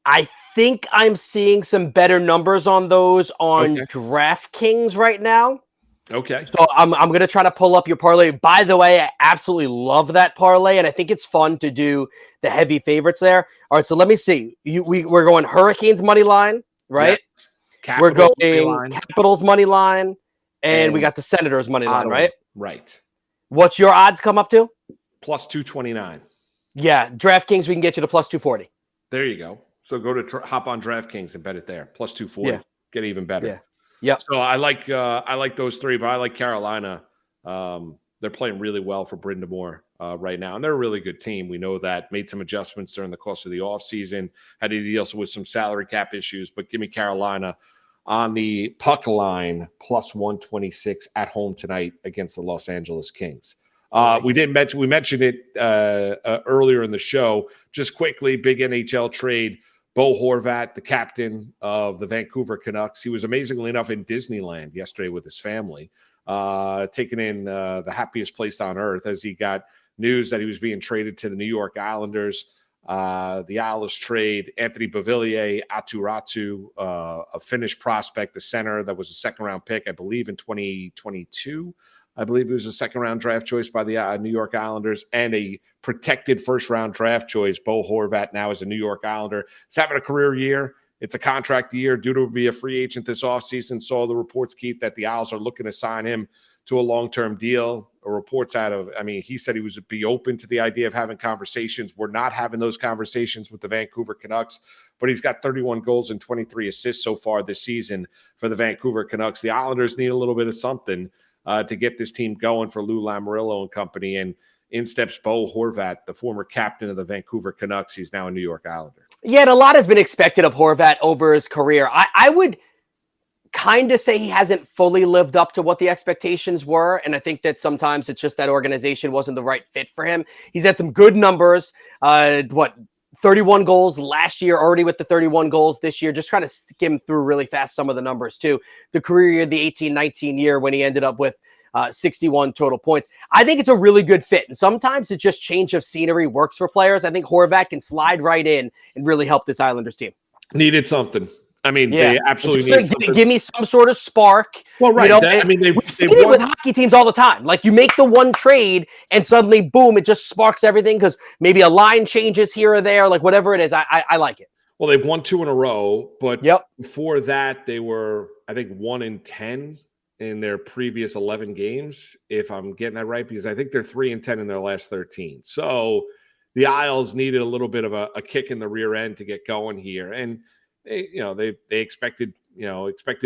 I think I'm seeing some better numbers on those on DraftKings right now. Okay. So I'm going to try to pull up your parlay. By the way, I absolutely love that parlay, and I think it's fun to do the heavy favorites there. All right, so let me see. We're going Hurricanes money line, right? Yeah. We're going Capitals money line, and we got the Senators money line, right? Right. What's your odds come up to? Plus 229. Yeah, DraftKings, we can get you to plus 240. There you go. So go to hop on DraftKings and bet it there. Plus 240. Yeah. Get even better. Yeah. Yep. So I like those 3, but I like Carolina. They're playing really well for Brind'Amour right now, and they're a really good team. We know that. Made some adjustments during the course of the offseason. Had to deal with some salary cap issues, but give me Carolina on the puck line, plus 126 at home tonight against the Los Angeles Kings. We mentioned it earlier in the show. Just quickly, big NHL trade. Bo Horvat, the captain of the Vancouver Canucks, he was amazingly enough in Disneyland yesterday with his family, taking in the happiest place on earth as he got news that he was being traded to the New York Islanders. The Islanders trade Anthony Beauvillier, Aturatu, a Finnish prospect, the center that was a second-round pick, I believe, in 2022. I believe it was a second-round draft choice by the New York Islanders and a protected first-round draft choice. Bo Horvat now is a New York Islander. He's having a career year. It's a contract year due to be a free agent this offseason. Saw the reports, Keith, that the Isles are looking to sign him to a long-term deal. Reports he said he would be open to the idea of having conversations. We're not having those conversations with the Vancouver Canucks, but he's got 31 goals and 23 assists so far this season for the Vancouver Canucks. The Islanders need a little bit of something to get this team going for Lou Lamoriello and company. And in steps Bo Horvat, the former captain of the Vancouver Canucks. He's now a New York Islander. Yeah, and a lot has been expected of Horvat over his career. I would kind of say he hasn't fully lived up to what the expectations were. And I think that sometimes it's just that organization wasn't the right fit for him. He's had some good numbers. 31 goals last year, already with the 31 goals this year. Just trying to skim through really fast some of the numbers too. The career year, the 18-19 year, when he ended up with 61 total points. I think it's a really good fit. And sometimes it's just change of scenery works for players. I think Horvat can slide right in and really help this Islanders team. Needed something. They absolutely need something. Give me some sort of spark. Well, right. We've seen it with hockey teams all the time. Like you make the one trade and suddenly, boom, it just sparks everything because maybe a line changes here or there, like whatever it is. I like it. Well, they've won 2 in a row, but before that, they were, I think, 1-10 in their previous 11 games, if I'm getting that right, because I think they're 3-10 in their last 13. So the Isles needed a little bit of a kick in the rear end to get going here. And they expected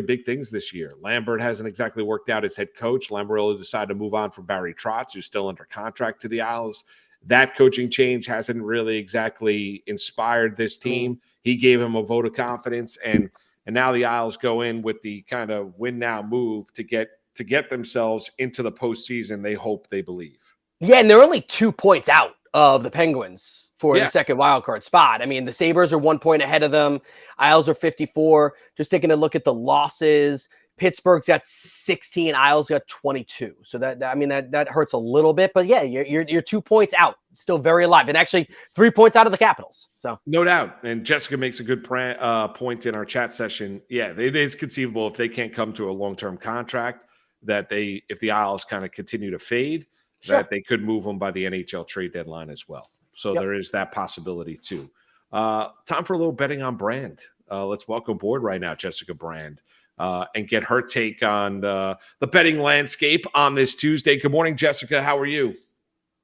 big things this year. Lambert hasn't exactly worked out as head coach. Lamoriello decided to move on from Barry Trotz, who's still under contract to the Isles. That coaching change hasn't really exactly inspired this team. He gave him a vote of confidence, and now the Isles go in with the kind of win now move to get themselves into the postseason. They hope, they believe. Yeah, and they're only 2 points out of the Penguins for the second wild card spot. I mean, the Sabres are 1 point ahead of them. Isles are 54. Just taking a look at the losses. Pittsburgh's got 16. Isles got 22. So that hurts a little bit. But yeah, you're 2 points out. Still very alive. And actually 3 points out of the Capitals. So no doubt. And Jessica makes a good point in our chat session. Yeah, it is conceivable if they can't come to a long-term contract that if the Isles kind of continue to fade, that they could move them by the NHL trade deadline as well. So there is that possibility too. Time for a little betting on Brand. Let's welcome aboard right now, Jessica Brand, and get her take on the betting landscape on this Tuesday. Good morning, Jessica. How are you?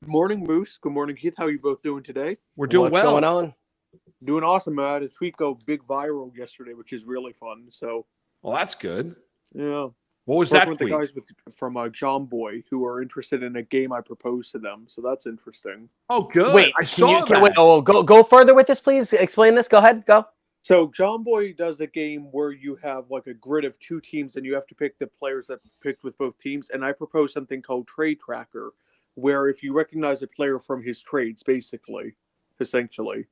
Good morning, Moose. Good morning, Keith. How are you both doing today? We're doing What's going on? Doing awesome. I had a tweet go big viral yesterday, which is really fun. So, Well, that's good. yeah. What was Working that with tweet? the guys from John Boy who are interested in a game I proposed to them. So that's interesting. Oh, good. Wait, I saw that. Wait, go further with this, please. Explain this. Go ahead. Go. So John Boy does a game where you have like a grid of two teams and you have to pick the players that picked with both teams. And I proposed something called Trade Tracker, where if you recognize a player from his trades, essentially.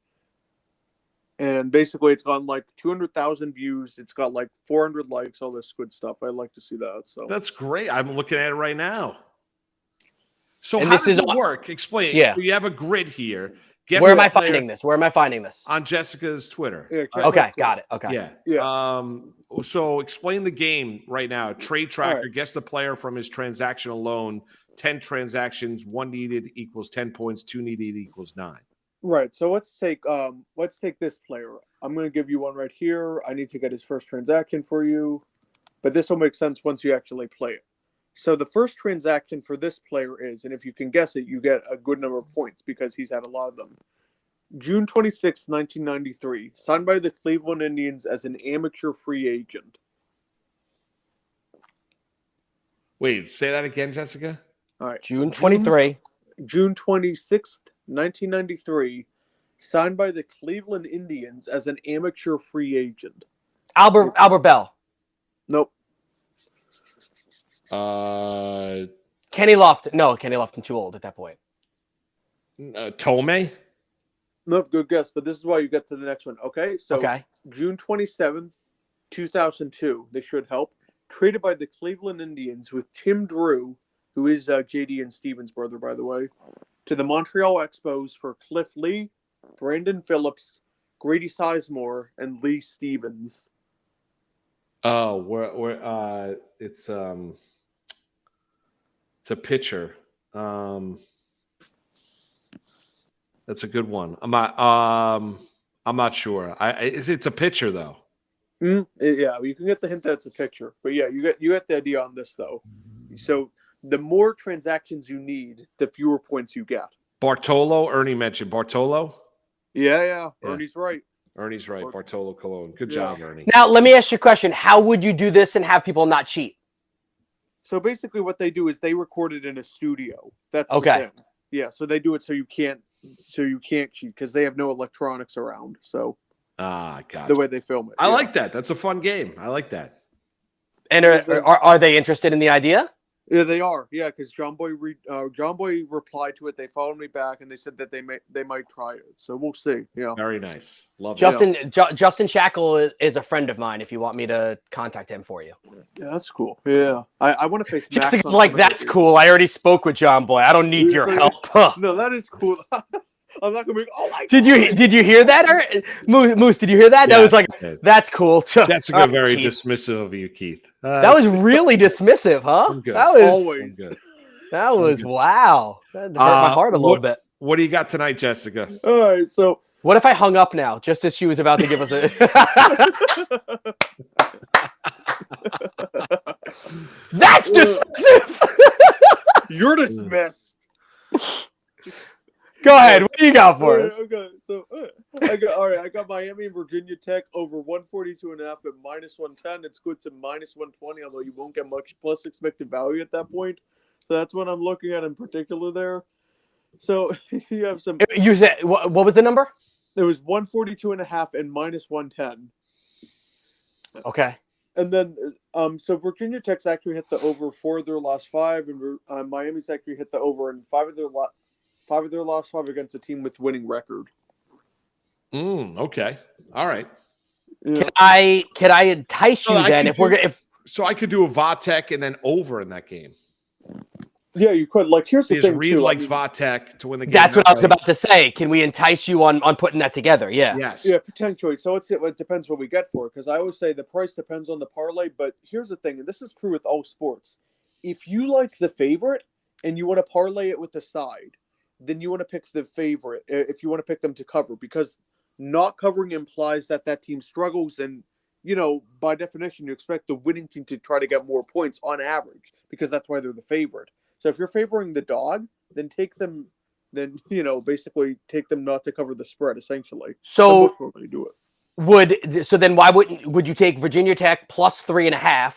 And basically it's gotten like 200,000 views. It's got like 400 likes, all this good stuff. I'd like to see that. So That's great. I'm looking at it right now. So And how this does is it work? Explain. Yeah. So you have a grid here. Guess Where am what I finding this? Where am I finding this? On Jessica's Twitter. yeah, Okay, got it. Okay. Yeah. Yeah. So explain the game right now. Trade Tracker. right. Guess the player from his transaction alone. 10 transactions. 1 needed equals 10 points. 2 needed equals 9. Right. So let's take this player. I'm going to give you one right here. I need to get his first transaction for you, but this will make sense once you actually play it. So the first transaction for this player is, and if you can guess it, you get a good number of points because he's had a lot of them. June 26, 1993, signed by the Cleveland Indians as an amateur free agent. Wait, say that again, Jessica. All right. June 23. June 26th, 1993, signed by the Cleveland Indians as an amateur free agent. Albert Bell. Nope. Kenny Lofton. No, Kenny Lofton too old at that point. Tomei. Nope, good guess. But this is why you get to the next one. Okay, so Okay. June 27th, 2002, this should help. Traded by the Cleveland Indians with Tim Drew, who is JD and Steven's brother, by the way, to the Montreal Expos for Cliff Lee, Brandon Phillips, Grady Sizemore, and Lee Stevens. Oh, it's a pitcher. That's a good one. I'm not sure. It's a pitcher though. Yeah, you can get the hint that it's a picture, but yeah, you get the idea on this though. So the more transactions you need, the fewer points you get. Bartolo. Ernie mentioned Bartolo. Yeah. Ernie's right. Ernie's right. Bartolo Colon. Good job, Ernie. Now, let me ask you a question. How would you do this and have people not cheat? So basically, what they do is they record it in a studio. That's the Okay. thing. Yeah, so they do it so you can't cheat because they have no electronics around. So Gotcha. the way they film it. I yeah. like that. That's a fun game. I like that. And are they interested in the idea? Yeah, they are. Yeah, because John Boy replied to it. They followed me back, and they said that they might try it. So we'll see. Yeah. Very nice. Love it. Justin Shackle is a friend of mine. If you want me to contact him for you. Yeah, that's cool. Yeah, I want to face. Max Jessica's on like, some of that's it. cool. I already spoke with John Boy. I don't need your help. Huh. No, that is cool. I'm not gonna be. Oh my! Did you hear that? Or, Moose, did you hear that? Yeah, that was like, I did. that's cool. Jessica, very Keith. dismissive of you, Keith. That was really dismissive, huh? I'm good. That was Always. I'm good. That was wow. That hurt my heart a little bit. What do you got tonight, Jessica? All right, so what if I hung up now, just as she was about to give us a? That's dismissive. You're dismissed. Go ahead. What do you got for us? Okay, so I got Miami and Virginia Tech over 142.5 at -110. It's good to -120, although you won't get much plus expected value at that point. So that's what I'm looking at in particular there. So you have some. You said what was the number? It was 142.5 and -110. Okay. And then, so Virginia Tech's actually hit the over 4 of their last 5, and Miami's actually hit the over in 5 of their last 5 against a team with winning record. Okay. All right. Yeah. Can I entice you then? So I could do a Vatek and then over in that game. Yeah, you could. Like, here's the Because thing. Reed too. likes Vatek to win the game. That's what I was about to say. Can we entice you on putting that together? Yeah. Yes. Yeah, potentially. So it depends what we get for it. Because I always say the price depends on the parlay. But here's the thing, and this is true with all sports. If you like the favorite and you want to parlay it with the side, then you want to pick the favorite if you want to pick them to cover. Because not covering implies that team struggles. And, by definition, you expect the winning team to try to get more points on average. Because that's why they're the favorite. So if you're favoring the dog, then take them then basically take them not to cover the spread. Essentially, So books won't really do it. Then why would you take Virginia Tech plus 3.5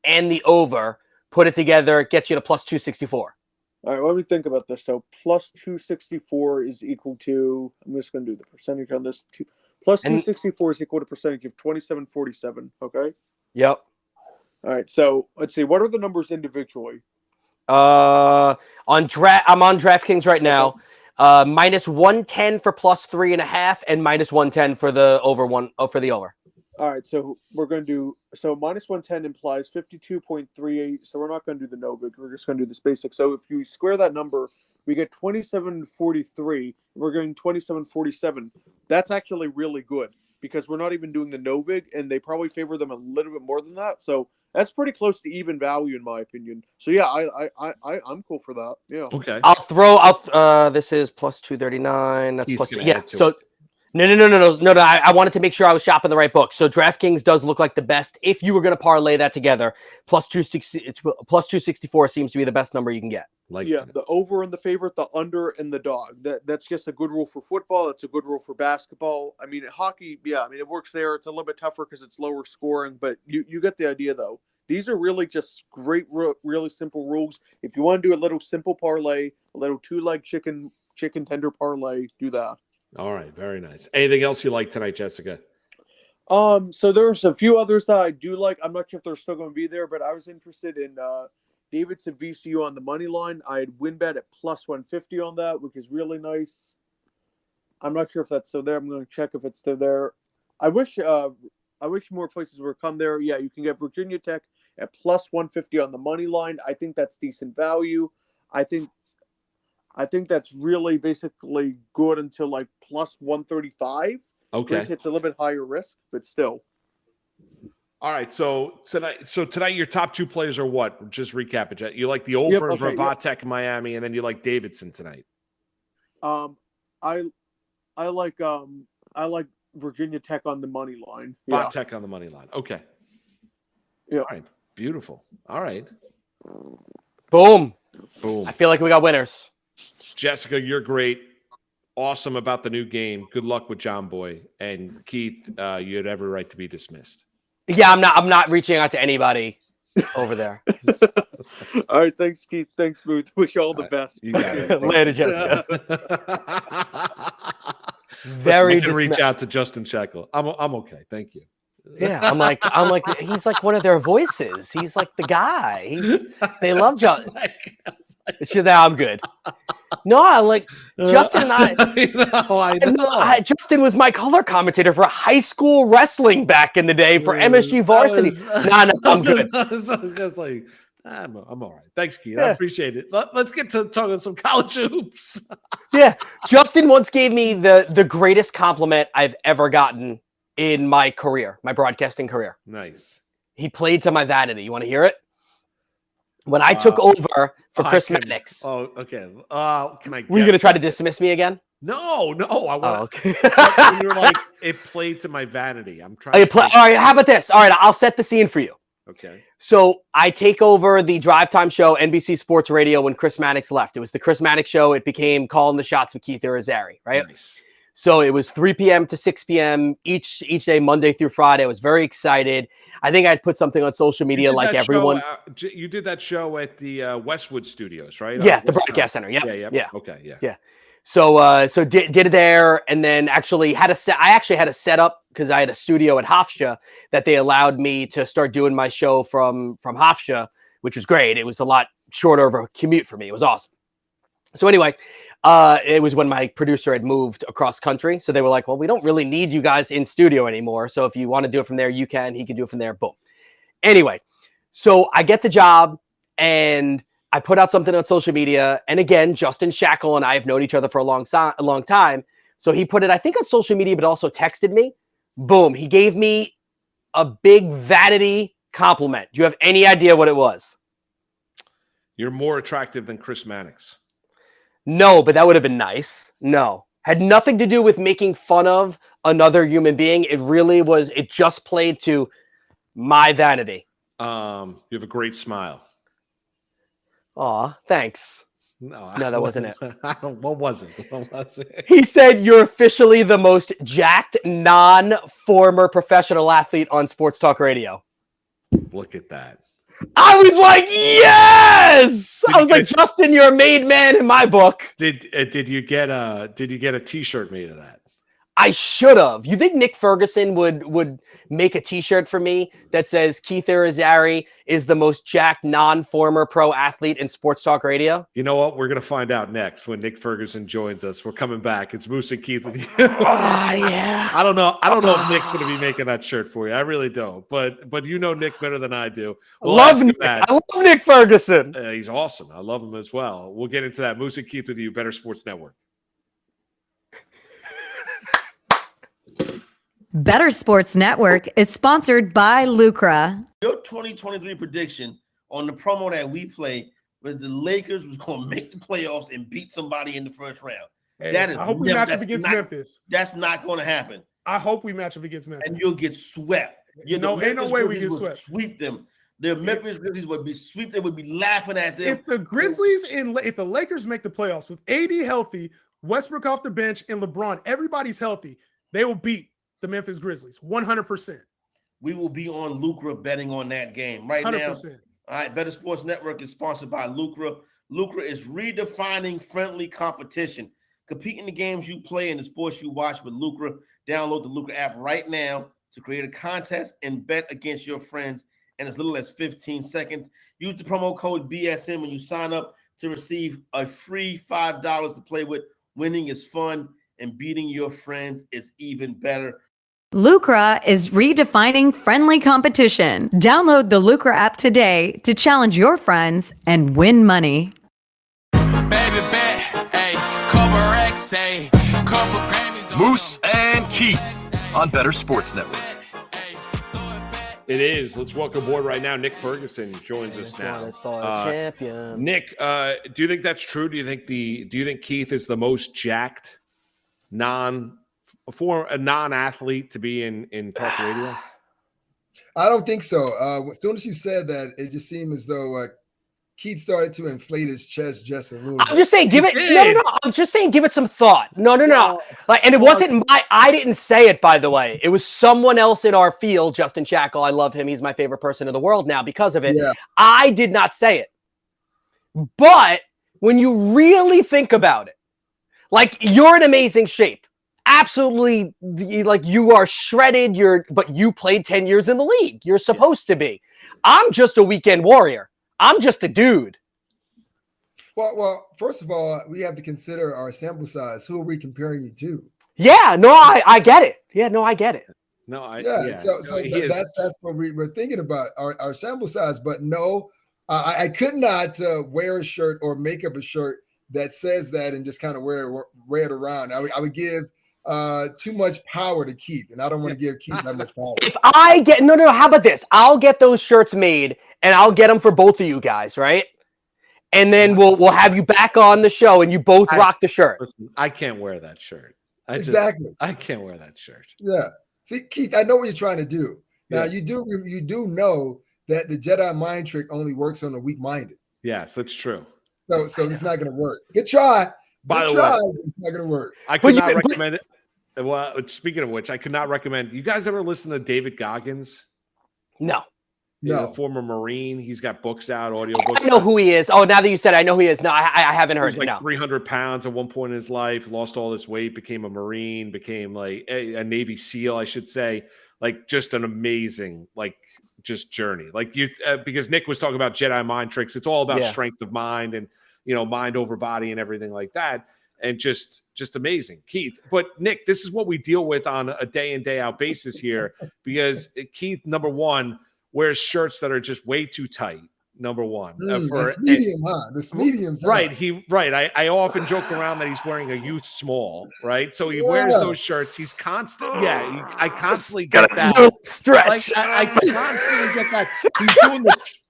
and the over, put it together, it gets you to plus 264? All right, let me think about this. So plus 264 is equal to, I'm just going to do the percentage on this. Plus 264 is equal to percentage of 2747. Okay. Yep. All right. So let's see. What are the numbers individually? I'm on DraftKings right now. Minus 110 for plus 3.5 and minus 110 for the for the over. All right, so we're going to do, so minus 110 implies 52.38. So we're not going to do the Novig. We're just going to do this basic. So if you square that number, we get 2743. We're going 2747. That's actually really good because we're not even doing the Novig, and they probably favor them a little bit more than that. So that's pretty close to even value in my opinion. So yeah, I'm cool for that. Yeah. Okay. This is plus 239. That's plus Yeah. So No. I wanted to make sure I was shopping the right book. So DraftKings does look like the best. If you were going to parlay that together, plus 264 seems to be the best number you can get. The over and the favorite, the under and the dog. That's just a good rule for football. That's a good rule for basketball. I mean, hockey, it works there. It's a little bit tougher because it's lower scoring, but you get the idea though. These are really just great, really simple rules. If you want to do a little simple parlay, a little 2-leg chicken tender parlay, do that. All right, very nice. Anything else you like tonight, Jessica? So there's a few others that I do like. I'm not sure if they're still going to be there, but I was interested in Davidson VCU on the money line. I had WinBet at plus 150 on that, which is really nice. I'm not sure if that's still there. I'm going to check if it's still there. I wish more places would come there. Yeah, you can get Virginia Tech at plus 150 on the money line. I think that's decent value. I think that's really basically good until like plus 135. Okay. Which it's a little bit higher risk, but still. All right. So tonight your top two plays are what? Just recap it. You like the over in Tech Miami, and then you like Davidson tonight. I like Virginia Tech on the money line. Tech on the money line. Okay. Yeah. All right. Beautiful. All right. Boom. Boom. I feel like we got winners. Jessica, you're great. Awesome about the new game. Good luck with John Boy. And Keith, you had every right to be dismissed. Yeah, I'm not reaching out to anybody over there. All right, thanks, Keith. Thanks, Booth. Wish you all the best. You got it. Later, Jessica. Very. We can reach out to Justin Sheckle. I'm okay. Thank you. Yeah, I'm like he's like one of their voices. He's like the guy. They love John. I'm good. No, I like Justin and I. I know. Justin was my color commentator for high school wrestling back in the day for MSG Varsity. No, I'm good. Just like I'm all right. Thanks, Keith. I appreciate it. Let's get to talking some college hoops. Yeah, Justin once gave me the greatest compliment I've ever gotten in my career, my broadcasting career. Nice. He played to my vanity. You want to hear it? When I took over for Chris Mannix. Oh, okay. Can I? Were you going to try to dismiss me again? No. I want. Okay. You're like it played to my vanity. I'm trying. All right. How about this? All right, I'll set the scene for you. Okay. So I take over the drive time show, NBC Sports Radio, when Chris Mannix left. It was the Chris Mannix show. It became Calling the Shots with Keith Irizarry, right? Nice. So it was 3 p.m. to 6 p.m. each day, Monday through Friday. I was very excited. I think I'd put something on social media like everyone. You did that show at the Westwood Studios, right? Yeah, the Broadcast Center. Yeah. Okay. Yeah. So did it there, and then actually had a set. I actually had a setup because I had a studio at Hofstra that they allowed me to start doing my show from Hofstra, which was great. It was a lot shorter of a commute for me. It was awesome. So anyway. It was when my producer had moved across country. So they were like, well, we don't really need you guys in studio anymore. So if you want to do it from there, you can. He can do it from there. Boom. Anyway, so I get the job and I put out something on social media. And again, Justin Shackle and I have known each other for a long time. So he put it, I think, on social media, but also texted me. Boom. He gave me a big vanity compliment. Do you have any idea what it was? You're more attractive than Chris Mannix. No, but that would have been nice. No. Had nothing to do with making fun of another human being. It really was, it just played to my vanity. You have a great smile. Aw, thanks. No, that wasn't it. What was it? What was it? He said you're officially the most jacked non-former professional athlete on Sports Talk Radio. Look at that. I was like, yes! I was like, Justin, you're a made man in my book. Did you get a T-shirt made of that? I should have. You think Nick Ferguson would make a T-shirt for me that says Keith Irizarry is the most jacked non-former pro athlete in Sports Talk Radio? You know what? We're gonna find out next when Nick Ferguson joins us. We're coming back. It's Moose and Keith with you. Yeah. I don't know if Nick's gonna be making that shirt for you. I really don't. But you know Nick better than I do. Love Nick. I love Nick Ferguson. He's awesome. I love him as well. We'll get into that. Moose and Keith with you. Better Sports Network. Better Sports Network is sponsored by Lucra. Your 2023 prediction on the promo that we play was the Lakers was going to make the playoffs and beat somebody in the first round. Hey, I hope we match up against Memphis. That's not going to happen. I hope we match up against Memphis. And you'll get swept. Ain't no way we get swept. Sweep them. The Memphis Grizzlies would be swept. They would be laughing at them. If the Lakers make the playoffs with AD healthy, Westbrook off the bench, and LeBron, everybody's healthy, they will beat the Memphis Grizzlies 100%. We will be on Lucra betting on that game right 100%. now. All right, Better Sports Network is sponsored by Lucra. Lucra is redefining friendly competition. Compete in the games you play and the sports you watch with Lucra. Download the Lucra app right now to create a contest and bet against your friends in as little as 15 seconds. Use the promo code BSN when you sign up to receive a free $5 to play with. Winning is fun, and beating your friends is even better. Lucra is redefining friendly competition. Download the Lucra app today to challenge your friends and win money. Moose and Keith on Better Sports Network. It is. Let's welcome aboard right now. Nick Ferguson joins us now. Champion. Nick, do you think that's true? Do you think Keith is the most jacked non-athlete to be in talk radio? I don't think so. As soon as you said that, it just seemed as though Keith started to inflate his chest just a little bit. I'm just saying, give it I'm just saying, give it some thought. No. Like, and it wasn't I didn't say it, by the way. It was someone else in our field, Justin Shackle. I love him. He's my favorite person in the world now because of it. Yeah. I did not say it. But when you really think about it, like, you're in amazing shape. Absolutely, like, you are shredded. But you played 10 years in the league. You're supposed to be. I'm just a weekend warrior. I'm just a dude. Well, first of all, we have to consider our sample size. Who are we comparing you to? Yeah, no, I get it. Yeah, no, I get it. No, that's what we're thinking about, our sample size. But no, I could not wear a shirt or make up a shirt that says that and just kind of wear it around. I would give too much power to Keith, and I don't want to give Keith that much power. If I get no, how about this? I'll get those shirts made, and I'll get them for both of you guys, right? And then we'll have you back on the show, and you both rock the shirt. Listen, I can't wear that shirt. I can't wear that shirt. Yeah. See, Keith, I know what you're trying to do. Now, you do know that the Jedi mind trick only works on the weak-minded. Yes, that's true. So it's not going to work. Good try. By the way, it's not going to work. I could not recommend it. Well, speaking of which, I could not recommend. You guys ever listen to David Goggins? No. He's a former Marine. He's got books out, audio books. I know who he is. Oh, now that you said it, I know who he is. No, I haven't heard it. Like 300 pounds at one point in his life, lost all this weight, became a Marine, became like a Navy SEAL, I should say. Like, just an amazing, just journey. Like, you, because Nick was talking about Jedi mind tricks. It's all about strength of mind and, mind over body and everything like that. And just amazing, Keith. But Nick, this is what we deal with on a day in, day out basis here, because Keith, number one, wears shirts that are just way too tight. Number one, this medium, This medium's right. I often joke around that he's wearing a youth small, right? So he wears those shirts. He's constant. Yeah, I constantly get that stretch. I constantly get that.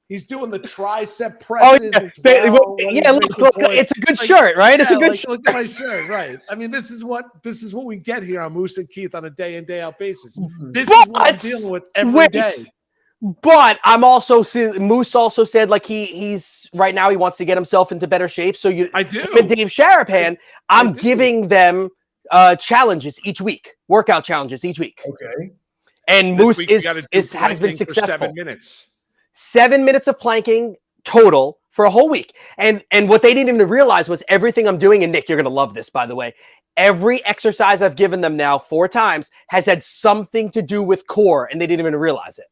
He's doing the tricep presses. Look, it's a good shirt, right? It's a good shirt. Look at my shirt, right? I mean, this is what we get here on Moose and Keith on a day in, day out basis. This is what I'm dealing with every day. But I'm also Moose also said like he's right now he wants to get himself into better shape. So I do. And Dave Sharapan, I'm giving them challenges each week, workout challenges each week. Okay. And This Moose week we gotta do has been planking for successful. 7 minutes. 7 minutes of planking total for a whole week. And what they didn't even realize was everything I'm doing, and Nick, you're going to love this, by the way. Every exercise I've given them now 4 times has had something to do with core, and they didn't even realize it.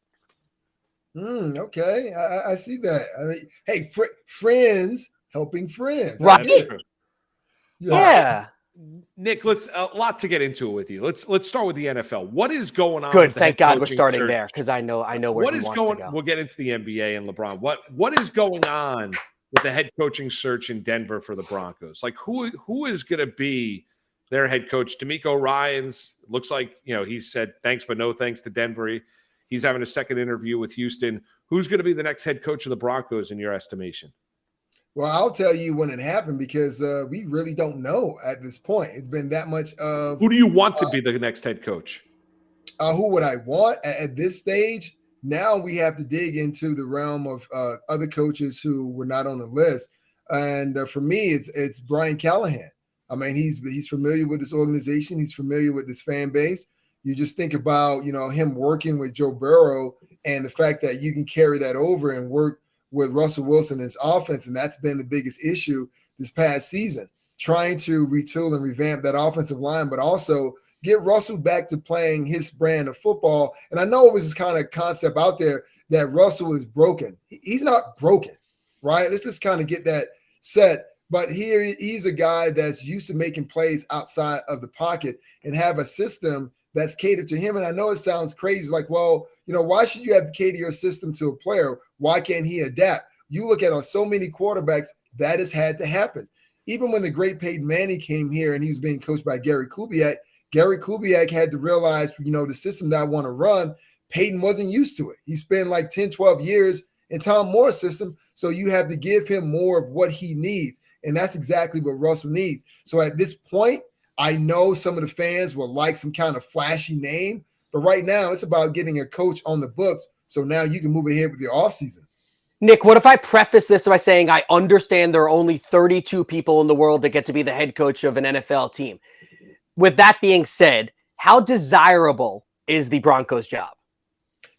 Okay. I see that. I mean, hey, friends helping friends. Right. Yeah. Nick, let's a lot to get into it with you. Let's start with the NFL. What is going on? Good. With the Thank head God we're coaching starting search? there because I know where What he is wants going? to go. We'll get into the NBA and LeBron. What is going on with the head coaching search in Denver for the Broncos? Like who is going to be their head coach? D'Amico Ryans looks like he said thanks but no thanks to Denver. He's having a second interview with Houston. Who's going to be the next head coach of the Broncos in your estimation? Well, I'll tell you when it happened because we really don't know at this point. It's been that much of. Who do you want to be the next head coach? Who would I want at this stage? Now we have to dig into the realm of other coaches who were not on the list. And for me, it's Brian Callahan. I mean, he's familiar with this organization. He's familiar with this fan base. You just think about, him working with Joe Burrow and the fact that you can carry that over and work with Russell Wilson and his offense. And that's been the biggest issue this past season, trying to retool and revamp that offensive line, but also get Russell back to playing his brand of football. And I know it was this kind of concept out there that Russell is broken. He's not broken, right? Let's just kind of get that set. But here he's a guy that's used to making plays outside of the pocket and have a system that's catered to him. And I know it sounds crazy, like, well, why should you have to cater your system to a player? Why can't he adapt? You look at so many quarterbacks, that has had to happen. Even when the great Peyton Manning came here and he was being coached by Gary Kubiak had to realize, the system that I want to run, Peyton wasn't used to it. He spent like 10, 12 years in Tom Moore's system. So you have to give him more of what he needs. And that's exactly what Russell needs. So at this point, I know some of the fans will like some kind of flashy name, but right now it's about getting a coach on the books. So now you can move ahead with your offseason. Nick, what if I preface this by saying I understand there are only 32 people in the world that get to be the head coach of an NFL team? With that being said, how desirable is the Broncos job?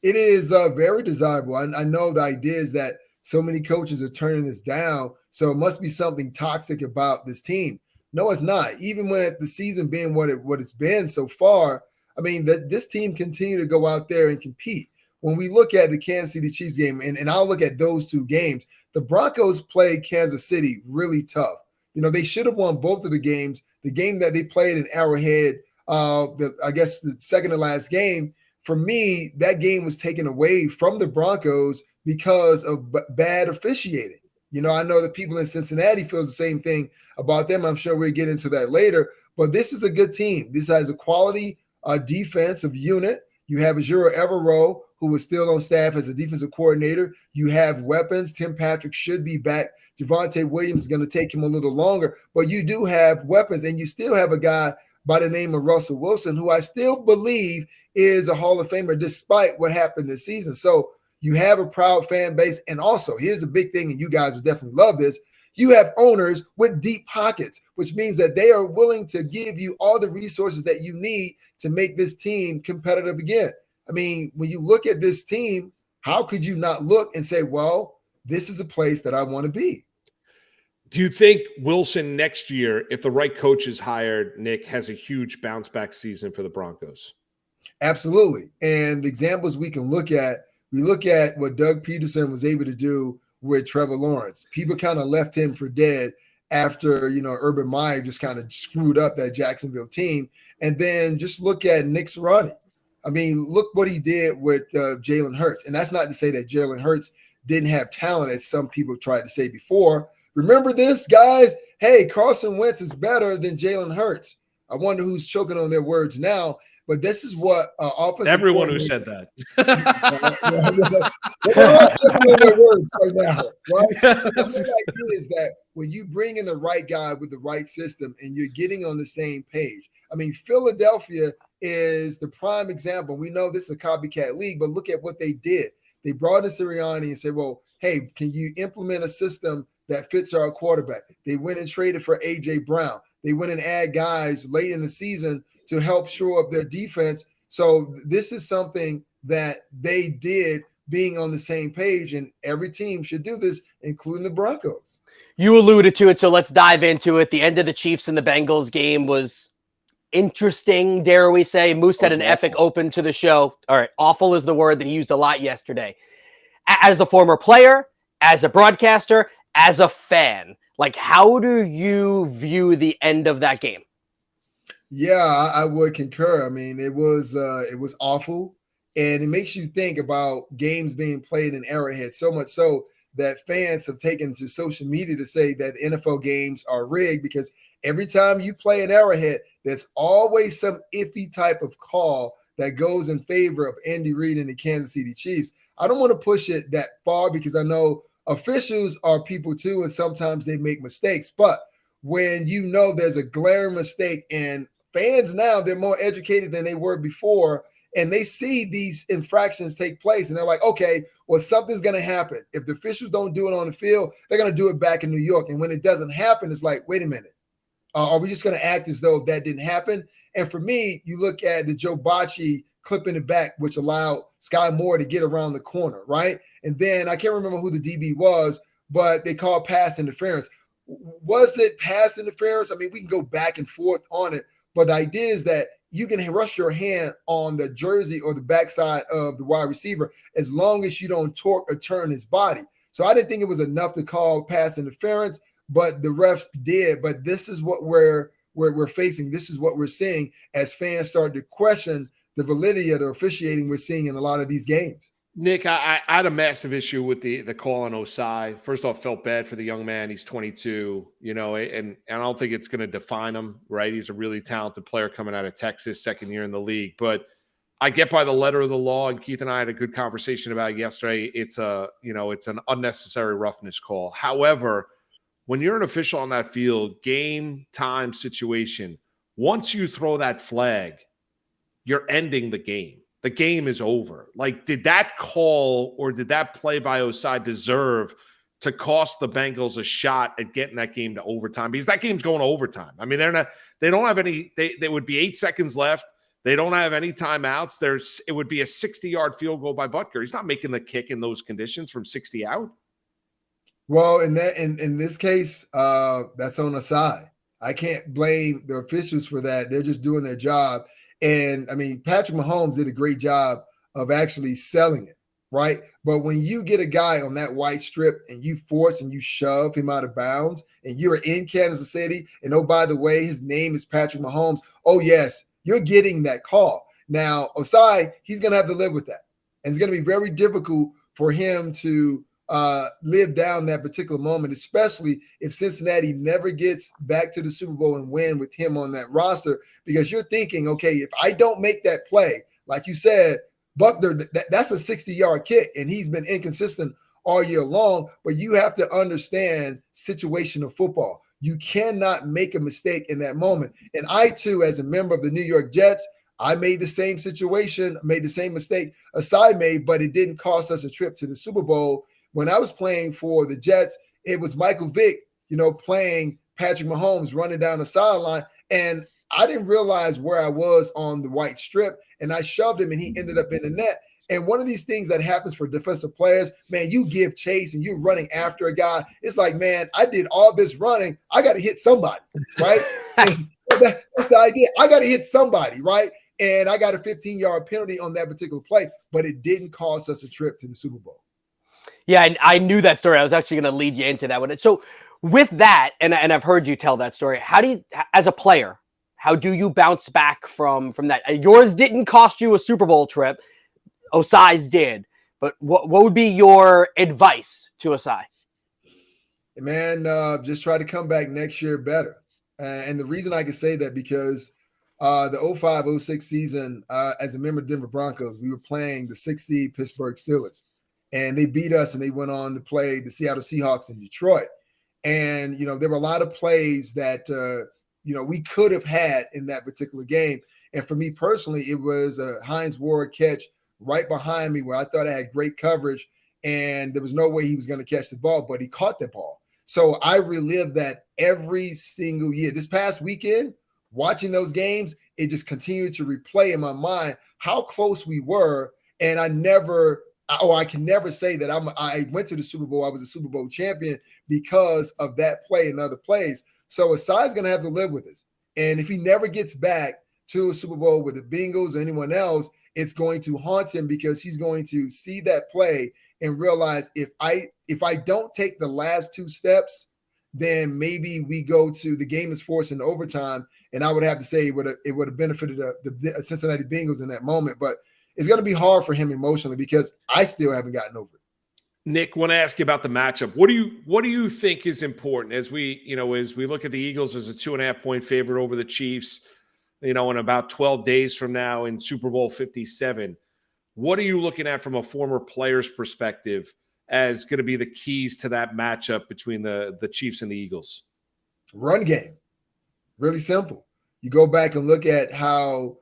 It is very desirable. I know the idea is that so many coaches are turning this down, so it must be something toxic about this team. No, it's not. Even with the season being what it's been so far, I mean, this team continue to go out there and compete. When we look at the Kansas City Chiefs game, and I'll look at those two games, the Broncos played Kansas City really tough. They should have won both of the games. The game that they played in Arrowhead, I guess the second to last game, for me, that game was taken away from the Broncos because of bad officiating. I know the people in Cincinnati feel the same thing about them. I'm sure we'll get into that later. But this is a good team. This has a quality defensive unit. You have Ejiro Evero, who was still on staff as a defensive coordinator. You have weapons. Tim Patrick should be back. Javonte Williams is going to take him a little longer. But you do have weapons, and you still have a guy by the name of Russell Wilson, who I still believe is a Hall of Famer despite what happened this season. So you have a proud fan base. And also, here's the big thing, and you guys will definitely love this. You have owners with deep pockets, which means that they are willing to give you all the resources that you need to make this team competitive again. I mean, when you look at this team, how could you not look and say, well, this is a place that I want to be? Do you think Wilson next year, if the right coach is hired, Nick, has a huge bounce back season for the Broncos? Absolutely. And the examples we can look at, we look at what Doug Peterson was able to do with Trevor Lawrence. People kind of left him for dead after, Urban Meyer just kind of screwed up that Jacksonville team. And then just look at Nick Sirianni. I mean, look what he did with Jalen Hurts. And that's not to say that Jalen Hurts didn't have talent, as some people tried to say before. Remember this, guys? Hey, Carson Wentz is better than Jalen Hurts. I wonder who's choking on their words now. But this is what offensive. Everyone who said that. They're all choking on their words right now, right? The idea is that when you bring in the right guy with the right system and you're getting on the same page. I mean, Philadelphia is the prime example. We know this is a copycat league, but look at what they did. They brought in Sirianni and said, well, hey, can you implement a system that fits our quarterback? They went and traded for A.J. Brown. They went and add guys late in the season to help shore up their defense. So this is something that they did, being on the same page, and every team should do this, including the Broncos. You alluded to it, so let's dive into it. The end of the Chiefs and the Bengals game was interesting, dare we say. Moose had an epic open to the show. All right, awful is the word that he used a lot yesterday. As the former player, as a broadcaster, as a fan, like, how do you view the end of that game? Yeah, I would concur. I mean, it was awful, and it makes you think about games being played in Arrowhead, so much so that fans have taken to social media to say that NFL games are rigged, because every time you play at Arrowhead, there's always some iffy type of call that goes in favor of Andy Reid and the Kansas City Chiefs. I don't want to push it that far because I know officials are people too, and sometimes they make mistakes. But when you know there's a glaring mistake, and fans now, they're more educated than they were before, and they see these infractions take place, and they're like, okay, well, something's going to happen. If the officials don't do it on the field, they're going to do it back in New York. And when it doesn't happen, it's like, wait a minute. Are we just going to act as though that didn't happen? And for me, you look at the Joe Bocci clip in the back, which allowed Sky Moore to get around the corner, right? And then I can't remember who the DB was, but they called pass interference. Was it pass interference? I mean, we can go back and forth on it, but the idea is that you can rush your hand on the jersey or the backside of the wide receiver as long as you don't torque or turn his body. So I didn't think it was enough to call pass interference, but the refs did. But this is what we're facing. This is what we're seeing as fans start to question the validity of the officiating we're seeing in a lot of these games. Nick, I had a massive issue with the call on Osai. First off, felt bad for the young man. He's 22, and I don't think it's going to define him, right? He's a really talented player coming out of Texas, second year in the league. But I get by the letter of the law, and Keith and I had a good conversation about it yesterday. It's an unnecessary roughness call. However, when you're an official on that field, game, time, situation, once you throw that flag, you're ending the game. The game is over. Like, did that call or did that play by Osai deserve to cost the Bengals a shot at getting that game to overtime? Because that game's going to overtime. I mean, they don't have any, there would be 8 seconds left. They don't have any timeouts. It would be a 60-yard field goal by Butker. He's not making the kick in those conditions from 60 out. Well, in this case, that's on Osai. I can't blame the officials for that. They're just doing their job. And I mean, Patrick Mahomes did a great job of actually selling it, right? But when you get a guy on that white strip and you force and you shove him out of bounds, and you're in Kansas City, and oh, by the way, his name is Patrick Mahomes, oh, yes, you're getting that call. Now, Osai, he's going to have to live with that. And it's going to be very difficult for him to live down that particular moment, especially if Cincinnati never gets back to the Super Bowl and win with him on that roster, because you're thinking, okay, if I don't make that play, like you said, Butler, that's a 60-yard kick, and he's been inconsistent all year long, but you have to understand situational football. You cannot make a mistake in that moment. And I, too, as a member of the New York Jets, I made the same mistake Osai made, but it didn't cost us a trip to the Super Bowl. When I was playing for the Jets, it was Michael Vick, playing Patrick Mahomes, running down the sideline. And I didn't realize where I was on the white strip, and I shoved him, and he ended up in the net. And one of these things that happens for defensive players, man, you give chase and you're running after a guy. It's like, man, I did all this running. I got to hit somebody, right? That's the idea. I got to hit somebody, right? And I got a 15-yard penalty on that particular play, but it didn't cost us a trip to the Super Bowl. Yeah, I knew that story. I was actually going to lead you into that one. So with that, and I've heard you tell that story, how do you, as a player, how do you bounce back from that? Yours didn't cost you a Super Bowl trip. Osai's did. But what would be your advice to Osai? Man, just try to come back next year better. And the reason I can say that, because the 05-06 season, as a member of Denver Broncos, we were playing the 6th seed Pittsburgh Steelers. And they beat us, and they went on to play the Seattle Seahawks in Detroit. And, there were a lot of plays that, we could have had in that particular game. And for me personally, it was a Hines Ward catch right behind me where I thought I had great coverage and there was no way he was going to catch the ball, but he caught the ball. So I relive that every single year. This past weekend, watching those games, it just continued to replay in my mind how close we were. And I can never say that I went to the Super Bowl. I was a Super Bowl champion because of that play and other plays. So Asai's going to have to live with this. And if he never gets back to a Super Bowl with the Bengals or anyone else, it's going to haunt him because he's going to see that play and realize if I don't take the last two steps, then maybe we go to the game is forced into overtime. And I would have to say it would have benefited the Cincinnati Bengals in that moment. But it's going to be hard for him emotionally because I still haven't gotten over it. Nick, want to ask you about the matchup. What do you think is important as we look at the Eagles as a 2.5-point favorite over the Chiefs, in about 12 days from now in Super Bowl 57? What are you looking at from a former player's perspective as going to be the keys to that matchup between the Chiefs and the Eagles? Run game. Really simple. You go back and look at how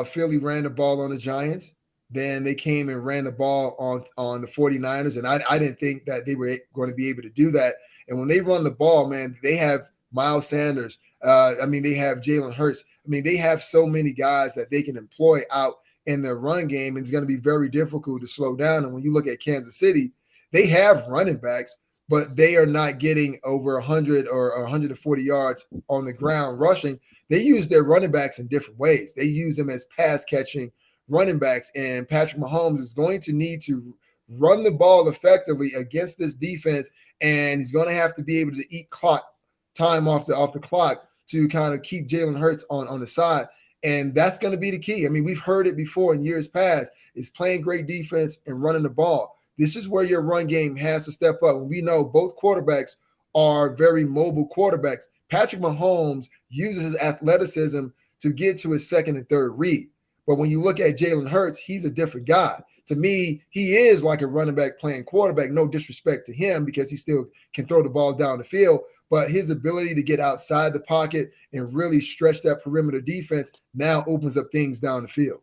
Philly ran the ball on the Giants. Then they came and ran the ball on the 49ers, and I didn't think that they were going to be able to do that. And when they run the ball, man, they have Miles Sanders. They have Jalen Hurts. They have so many guys that they can employ out in their run game, and it's going to be very difficult to slow down. And when you look at Kansas City, they have running backs, but they are not getting over 100 or 140 yards on the ground rushing. They use their running backs in different ways. They use them as pass-catching running backs, and Patrick Mahomes is going to need to run the ball effectively against this defense, and he's going to have to be able to eat clock time off the clock to kind of keep Jalen Hurts on the side, and that's going to be the key. We've heard it before in years past, is playing great defense and running the ball. This is where your run game has to step up. And we know both quarterbacks are very mobile quarterbacks. Patrick Mahomes uses his athleticism to get to his second and third read. But when you look at Jalen Hurts, he's a different guy. To me, he is like a running back playing quarterback. No disrespect to him because he still can throw the ball down the field. But his ability to get outside the pocket and really stretch that perimeter defense now opens up things down the field.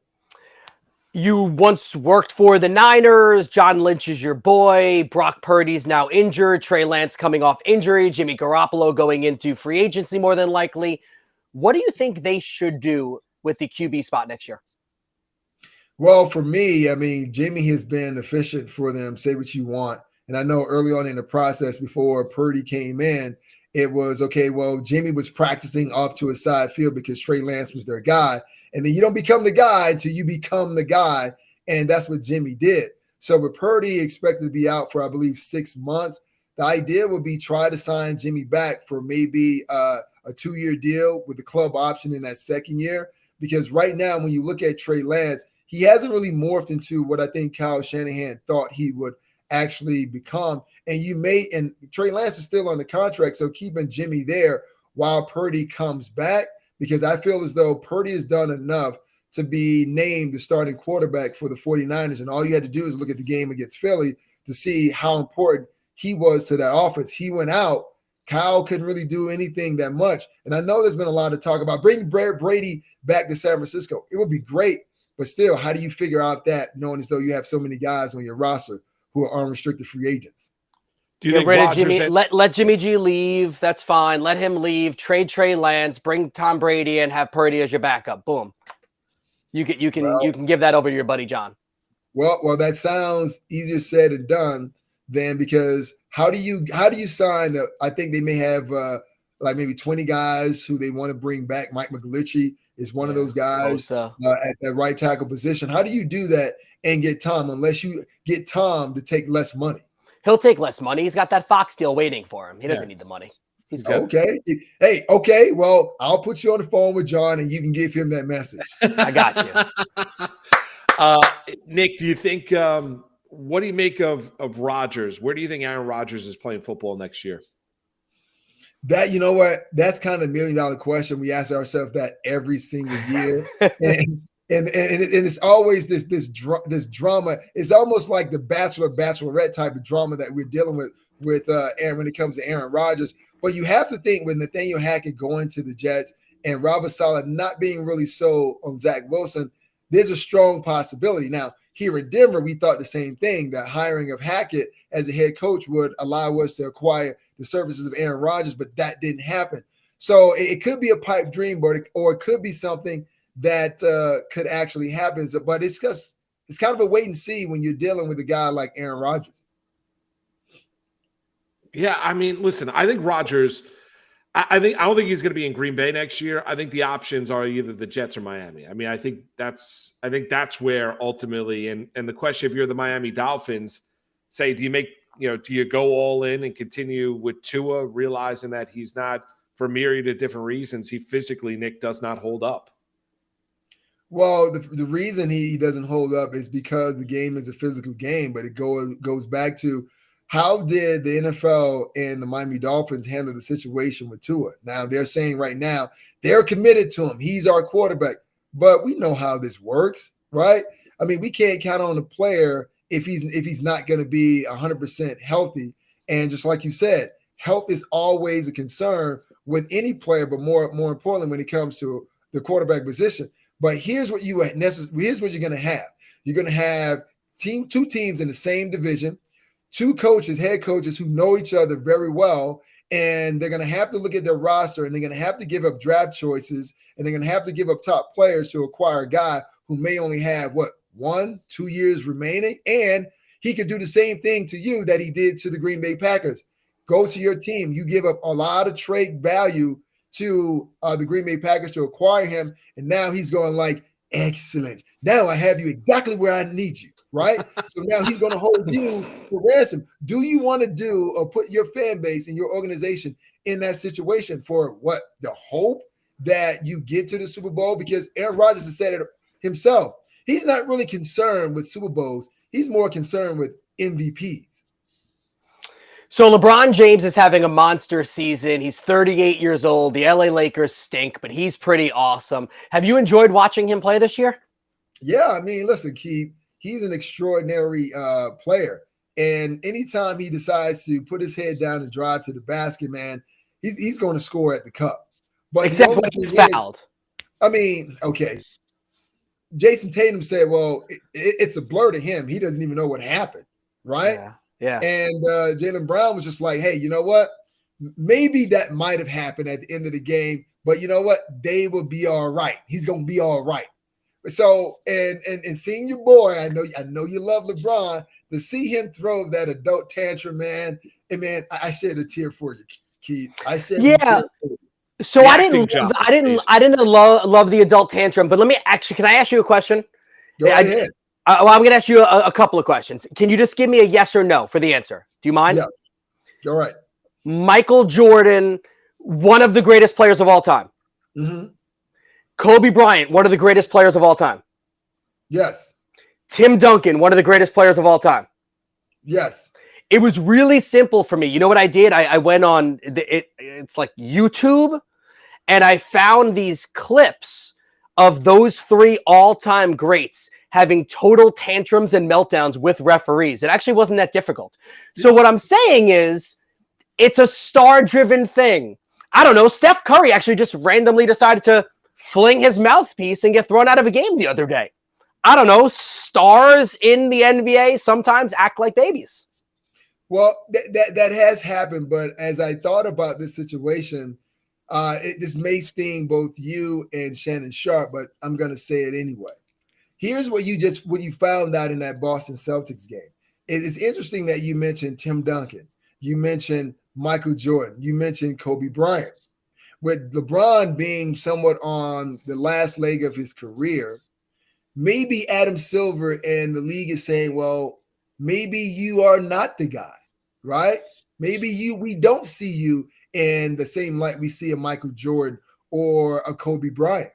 You once worked for the Niners. John Lynch is your boy. Brock Purdy's now injured. Trey Lance coming off injury. Jimmy Garoppolo going into free agency more than likely. What do you think they should do with the QB spot next year? Well, for me, Jimmy has been efficient for them. Say what you want. And I know early on in the process before Purdy came in, it was, okay, well, Jimmy was practicing off to a side field because Trey Lance was their guy. And then you don't become the guy until you become the guy. And that's what Jimmy did. So with Purdy expected to be out for, I believe, 6 months, the idea would be try to sign Jimmy back for maybe a 2-year deal with the club option in that second year. Because right now, when you look at Trey Lance, he hasn't really morphed into what I think Kyle Shanahan thought he would actually become. And Trey Lance is still on the contract, so keeping Jimmy there while Purdy comes back, because I feel as though Purdy has done enough to be named the starting quarterback for the 49ers. And all you had to do is look at the game against Philly to see how important he was to that offense. He went out. Kyle couldn't really do anything that much. And I know there's been a lot of talk about bringing Brady back to San Francisco. It would be great. But still, how do you figure out that knowing as though you have so many guys on your roster who are unrestricted free agents? Do you think Jimmy, let Jimmy G leave? That's fine. Let him leave. Trade Trey Lance. Bring Tom Brady and have Purdy as your backup. Boom. You can give that over to your buddy John. Well, that sounds easier said than done. Then because how do you sign? I think they may have maybe 20 guys who they want to bring back. Mike McGlinchey is one of those guys at that right tackle position. How do you do that and get Tom unless you get Tom to take less money? He'll take less money. He's got that Fox deal waiting for him. He doesn't need the money. He's good. Okay. Hey, okay. Well, I'll put you on the phone with John and you can give him that message. I got you. Nick, do you think what do you make of Rodgers? Where do you think Aaron Rodgers is playing football next year? That, you know what? That's kind of $1 million question. We ask ourselves that every single year. And it's always this drama. It's almost like the Bachelorette type of drama that we're dealing with Aaron when it comes to Aaron Rodgers. But you have to think with Nathaniel Hackett going to the Jets and Robert Saleh not being really sold on Zach Wilson, there's a strong possibility. Now, here in Denver, we thought the same thing, that hiring of Hackett as a head coach would allow us to acquire the services of Aaron Rodgers, but that didn't happen. So it could be a pipe dream, or it could be something that could actually happen. But it's kind of a wait and see when you're dealing with a guy like Aaron Rodgers. Yeah, I mean, listen, I think Rodgers, I don't think he's going to be in Green Bay next year. I think the options are either the Jets or Miami. I mean, I think that's where ultimately, and the question, if you're the Miami Dolphins, say, do you go all in and continue with Tua, realizing that he's not, for a myriad of different reasons, he physically, Nick, does not hold up? Well, the reason he doesn't hold up is because the game is a physical game, but it goes back to, how did the NFL and the Miami Dolphins handle the situation with Tua? Now, they're saying right now they're committed to him. He's our quarterback. But we know how this works, right? I mean, we can't count on a player if he's not going to be 100% healthy. And just like you said, health is always a concern with any player, but more importantly when it comes to the quarterback position. But here's what you're going to have. You're going to have two teams in the same division, two head coaches who know each other very well, and they're going to have to look at their roster, and they're going to have to give up draft choices, and they're going to have to give up top players to acquire a guy who may only have 1-2 years remaining. And he could do the same thing to you that he did to the Green Bay Packers. Go to your team. You give up a lot of trade value to the Green Bay Packers to acquire him, and now he's going like, excellent. Now I have you exactly where I need you, right? So now he's going to hold you for ransom. Do you want to do or put your fan base and your organization in that situation for what? The hope that you get to the Super Bowl? Because Aaron Rodgers has said it himself. He's not really concerned with Super Bowls. He's more concerned with MVPs. So LeBron James is having a monster season. He's 38 years old. The LA Lakers stink, but he's pretty awesome. Have you enjoyed watching him play this year? Yeah, I mean, listen, Keith, he's an extraordinary player. And anytime he decides to put his head down and drive to the basket, man, he's going to score at the cup. But except when he's fouled. I mean, okay. Jason Tatum said, well, it's a blur to him. He doesn't even know what happened, right? Yeah. And Jaylen Brown was just like, hey, you know what? Maybe that might have happened at the end of the game, but you know what? They will be all right. He's going to be all right. So, and seeing your boy, I know you love LeBron, to see him throw that adult tantrum, man. And man, I shed a tear for you, Keith. I shed a tear for you. So I didn't love the adult tantrum, but can I ask you a question? Go ahead. I'm going to ask you a couple of questions. Can you just give me a yes or no for the answer? Do you mind? Yeah. All right. Michael Jordan, one of the greatest players of all time. Mm-hmm. Kobe Bryant, one of the greatest players of all time. Yes. Tim Duncan, one of the greatest players of all time. Yes. It was really simple for me. You know what I did? I went on it's like YouTube, and I found these clips of those three all-time greats having total tantrums and meltdowns with referees. It actually wasn't that difficult. So what I'm saying is, it's a star-driven thing. I don't know. Steph Curry actually just randomly decided to fling his mouthpiece and get thrown out of a game the other day. I don't know. Stars in the NBA sometimes act like babies. Well, that has happened. But as I thought about this situation, this may sting both you and Shannon Sharp, but I'm going to say it anyway. Here's what you found out in that Boston Celtics game. It's interesting that you mentioned Tim Duncan. You mentioned Michael Jordan. You mentioned Kobe Bryant. With LeBron being somewhat on the last leg of his career, maybe Adam Silver and the league is saying, well, maybe you are not the guy, right? Maybe we don't see you in the same light we see a Michael Jordan or a Kobe Bryant.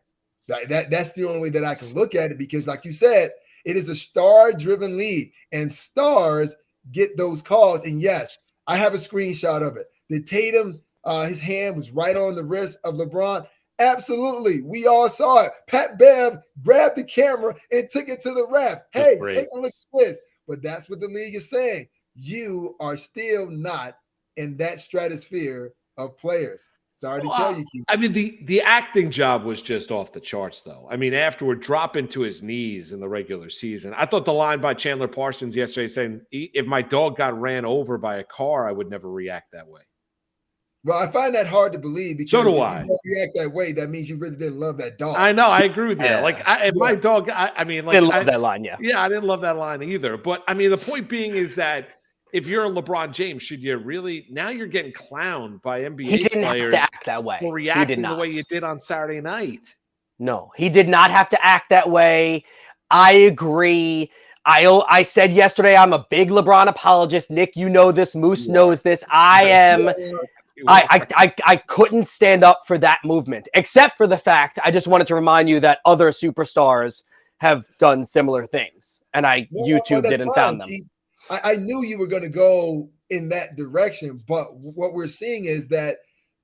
That's the only way that I can look at it, because like you said, it is a star-driven league, and stars get those calls. And yes, I have a screenshot of it. Did Tatum, his hand was right on the wrist of LeBron? Absolutely. We all saw it. Pat Bev grabbed the camera and took it to the ref. Hey, take a look at this. But that's what the league is saying. You are still not in that stratosphere of players. Sorry to tell you, Keith. I mean, the acting job was just off the charts, though. I mean, afterward, dropping to his knees in the regular season. I thought the line by Chandler Parsons yesterday saying, if my dog got ran over by a car, I would never react that way. Well, I find that hard to believe because so do if I. you don't react that way, that means you really didn't love that dog. I know. I agree with you. Like, if my dog, I mean, like, didn't love that line, yeah. Yeah, I didn't love that line either. But, I mean, the point being is that if you're a LeBron James, should you really – now you're getting clowned by NBA players have to act that way. for reacting the way you did on Saturday night. No, he did not have to act that way. I agree. I said yesterday I'm a big LeBron apologist. Nick, you know this. Moose knows this. I am – I couldn't stand up for that movement, except for the fact I just wanted to remind you that other superstars have done similar things, and YouTubed it and found them. I knew you were going to go in that direction, but what we're seeing is that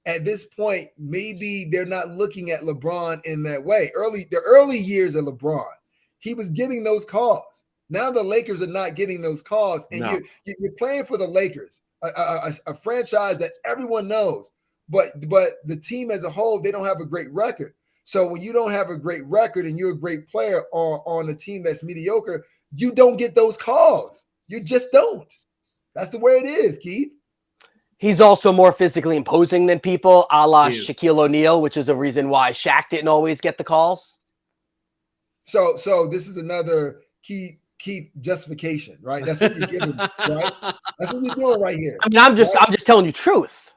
at this point, maybe they're not looking at LeBron in that way. The early years of LeBron, he was getting those calls. Now the Lakers are not getting those calls, and you're playing for the Lakers, a franchise that everyone knows, but the team as a whole, they don't have a great record. So when you don't have a great record and you're a great player on a team that's mediocre, you don't get those calls. You just don't. That's the way it is, Keith. He's also more physically imposing than people, a la Shaquille O'Neal, which is a reason why Shaq didn't always get the calls. So this is another key justification, right? That's what you're giving, right? That's what you're doing right here. I mean, I'm just telling you truth.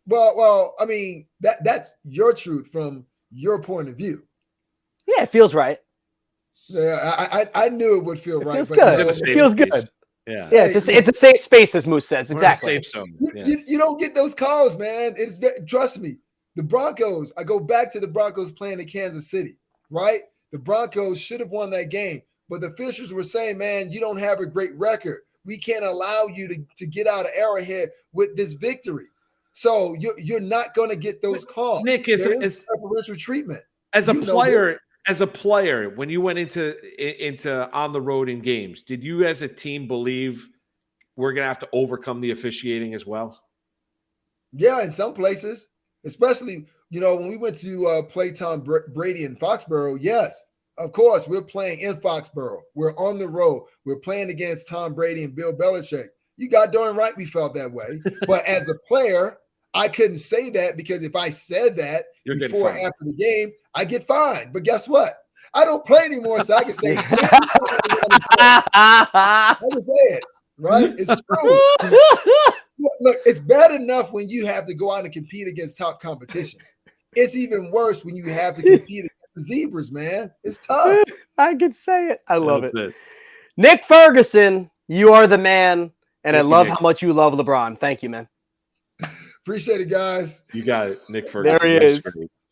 Well, I mean, that's your truth from your point of view. Yeah, it feels right. Yeah, I knew it would feel right. Feels good. It feels good. Yeah, it's a safe space, as Moose says. Exactly. Safe zone. You don't get those calls, man. Trust me. The Broncos. I go back to the Broncos playing in Kansas City, right? The Broncos should have won that game, but the officials were saying, "Man, you don't have a great record. We can't allow you to get out of Arrowhead with this victory." So you're not going to get those calls. Nick, is preferential treatment as a player. As a player, when you went into on the road in games, did you as a team believe we're going to have to overcome the officiating as well? Yeah, in some places, especially, when we went to play Tom Brady in Foxborough, yes, of course, we're playing in Foxborough. We're on the road. We're playing against Tom Brady and Bill Belichick. You got darn right we felt that way. But as a player, I couldn't say that because if I said that before or after the game, I get fined. But guess what? I don't play anymore, so I can say I can say it, right? It's true. Look, it's bad enough when you have to go out and compete against top competition. It's even worse when you have to compete against the Zebras, man. It's tough. I can say it. I love it. Nick Ferguson, you are the man, and I love how much you love LeBron. Thank you, man. Appreciate it, guys. You got it, Nick Ferguson. There he is.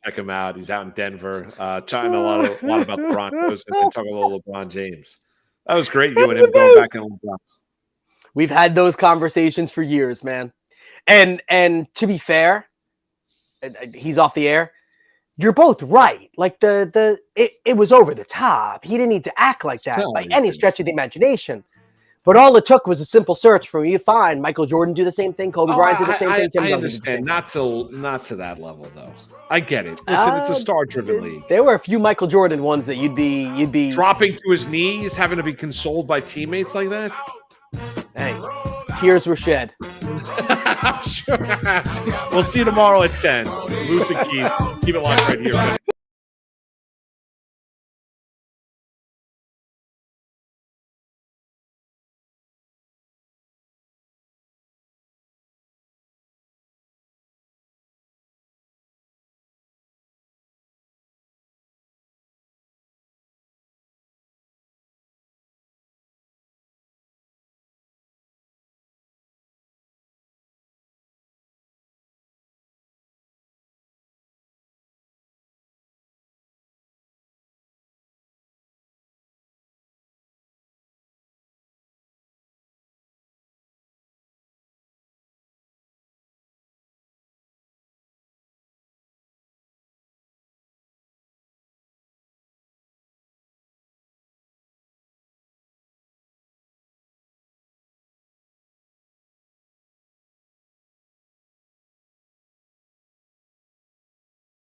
Check him out. He's out in Denver, chatting a lot about the Broncos and talking a little LeBron James. That was great. You and him going back on LeBron. We've had those conversations for years, man. And to be fair, he's off the air. You're both right. Like it was over the top. He didn't need to act like that by any stretch of the imagination. But all it took was a simple search for you to find Michael Jordan do the same thing, Kobe Bryant do the same thing. Tim I Duncan understand. Not to that level though. I get it. Listen, it's a star-driven league. There were a few Michael Jordan ones that you'd be dropping to his knees, having to be consoled by teammates like that. Hey, tears were shed. Sure. We'll see you tomorrow at 10. Moose and Keith. Keep it locked right here.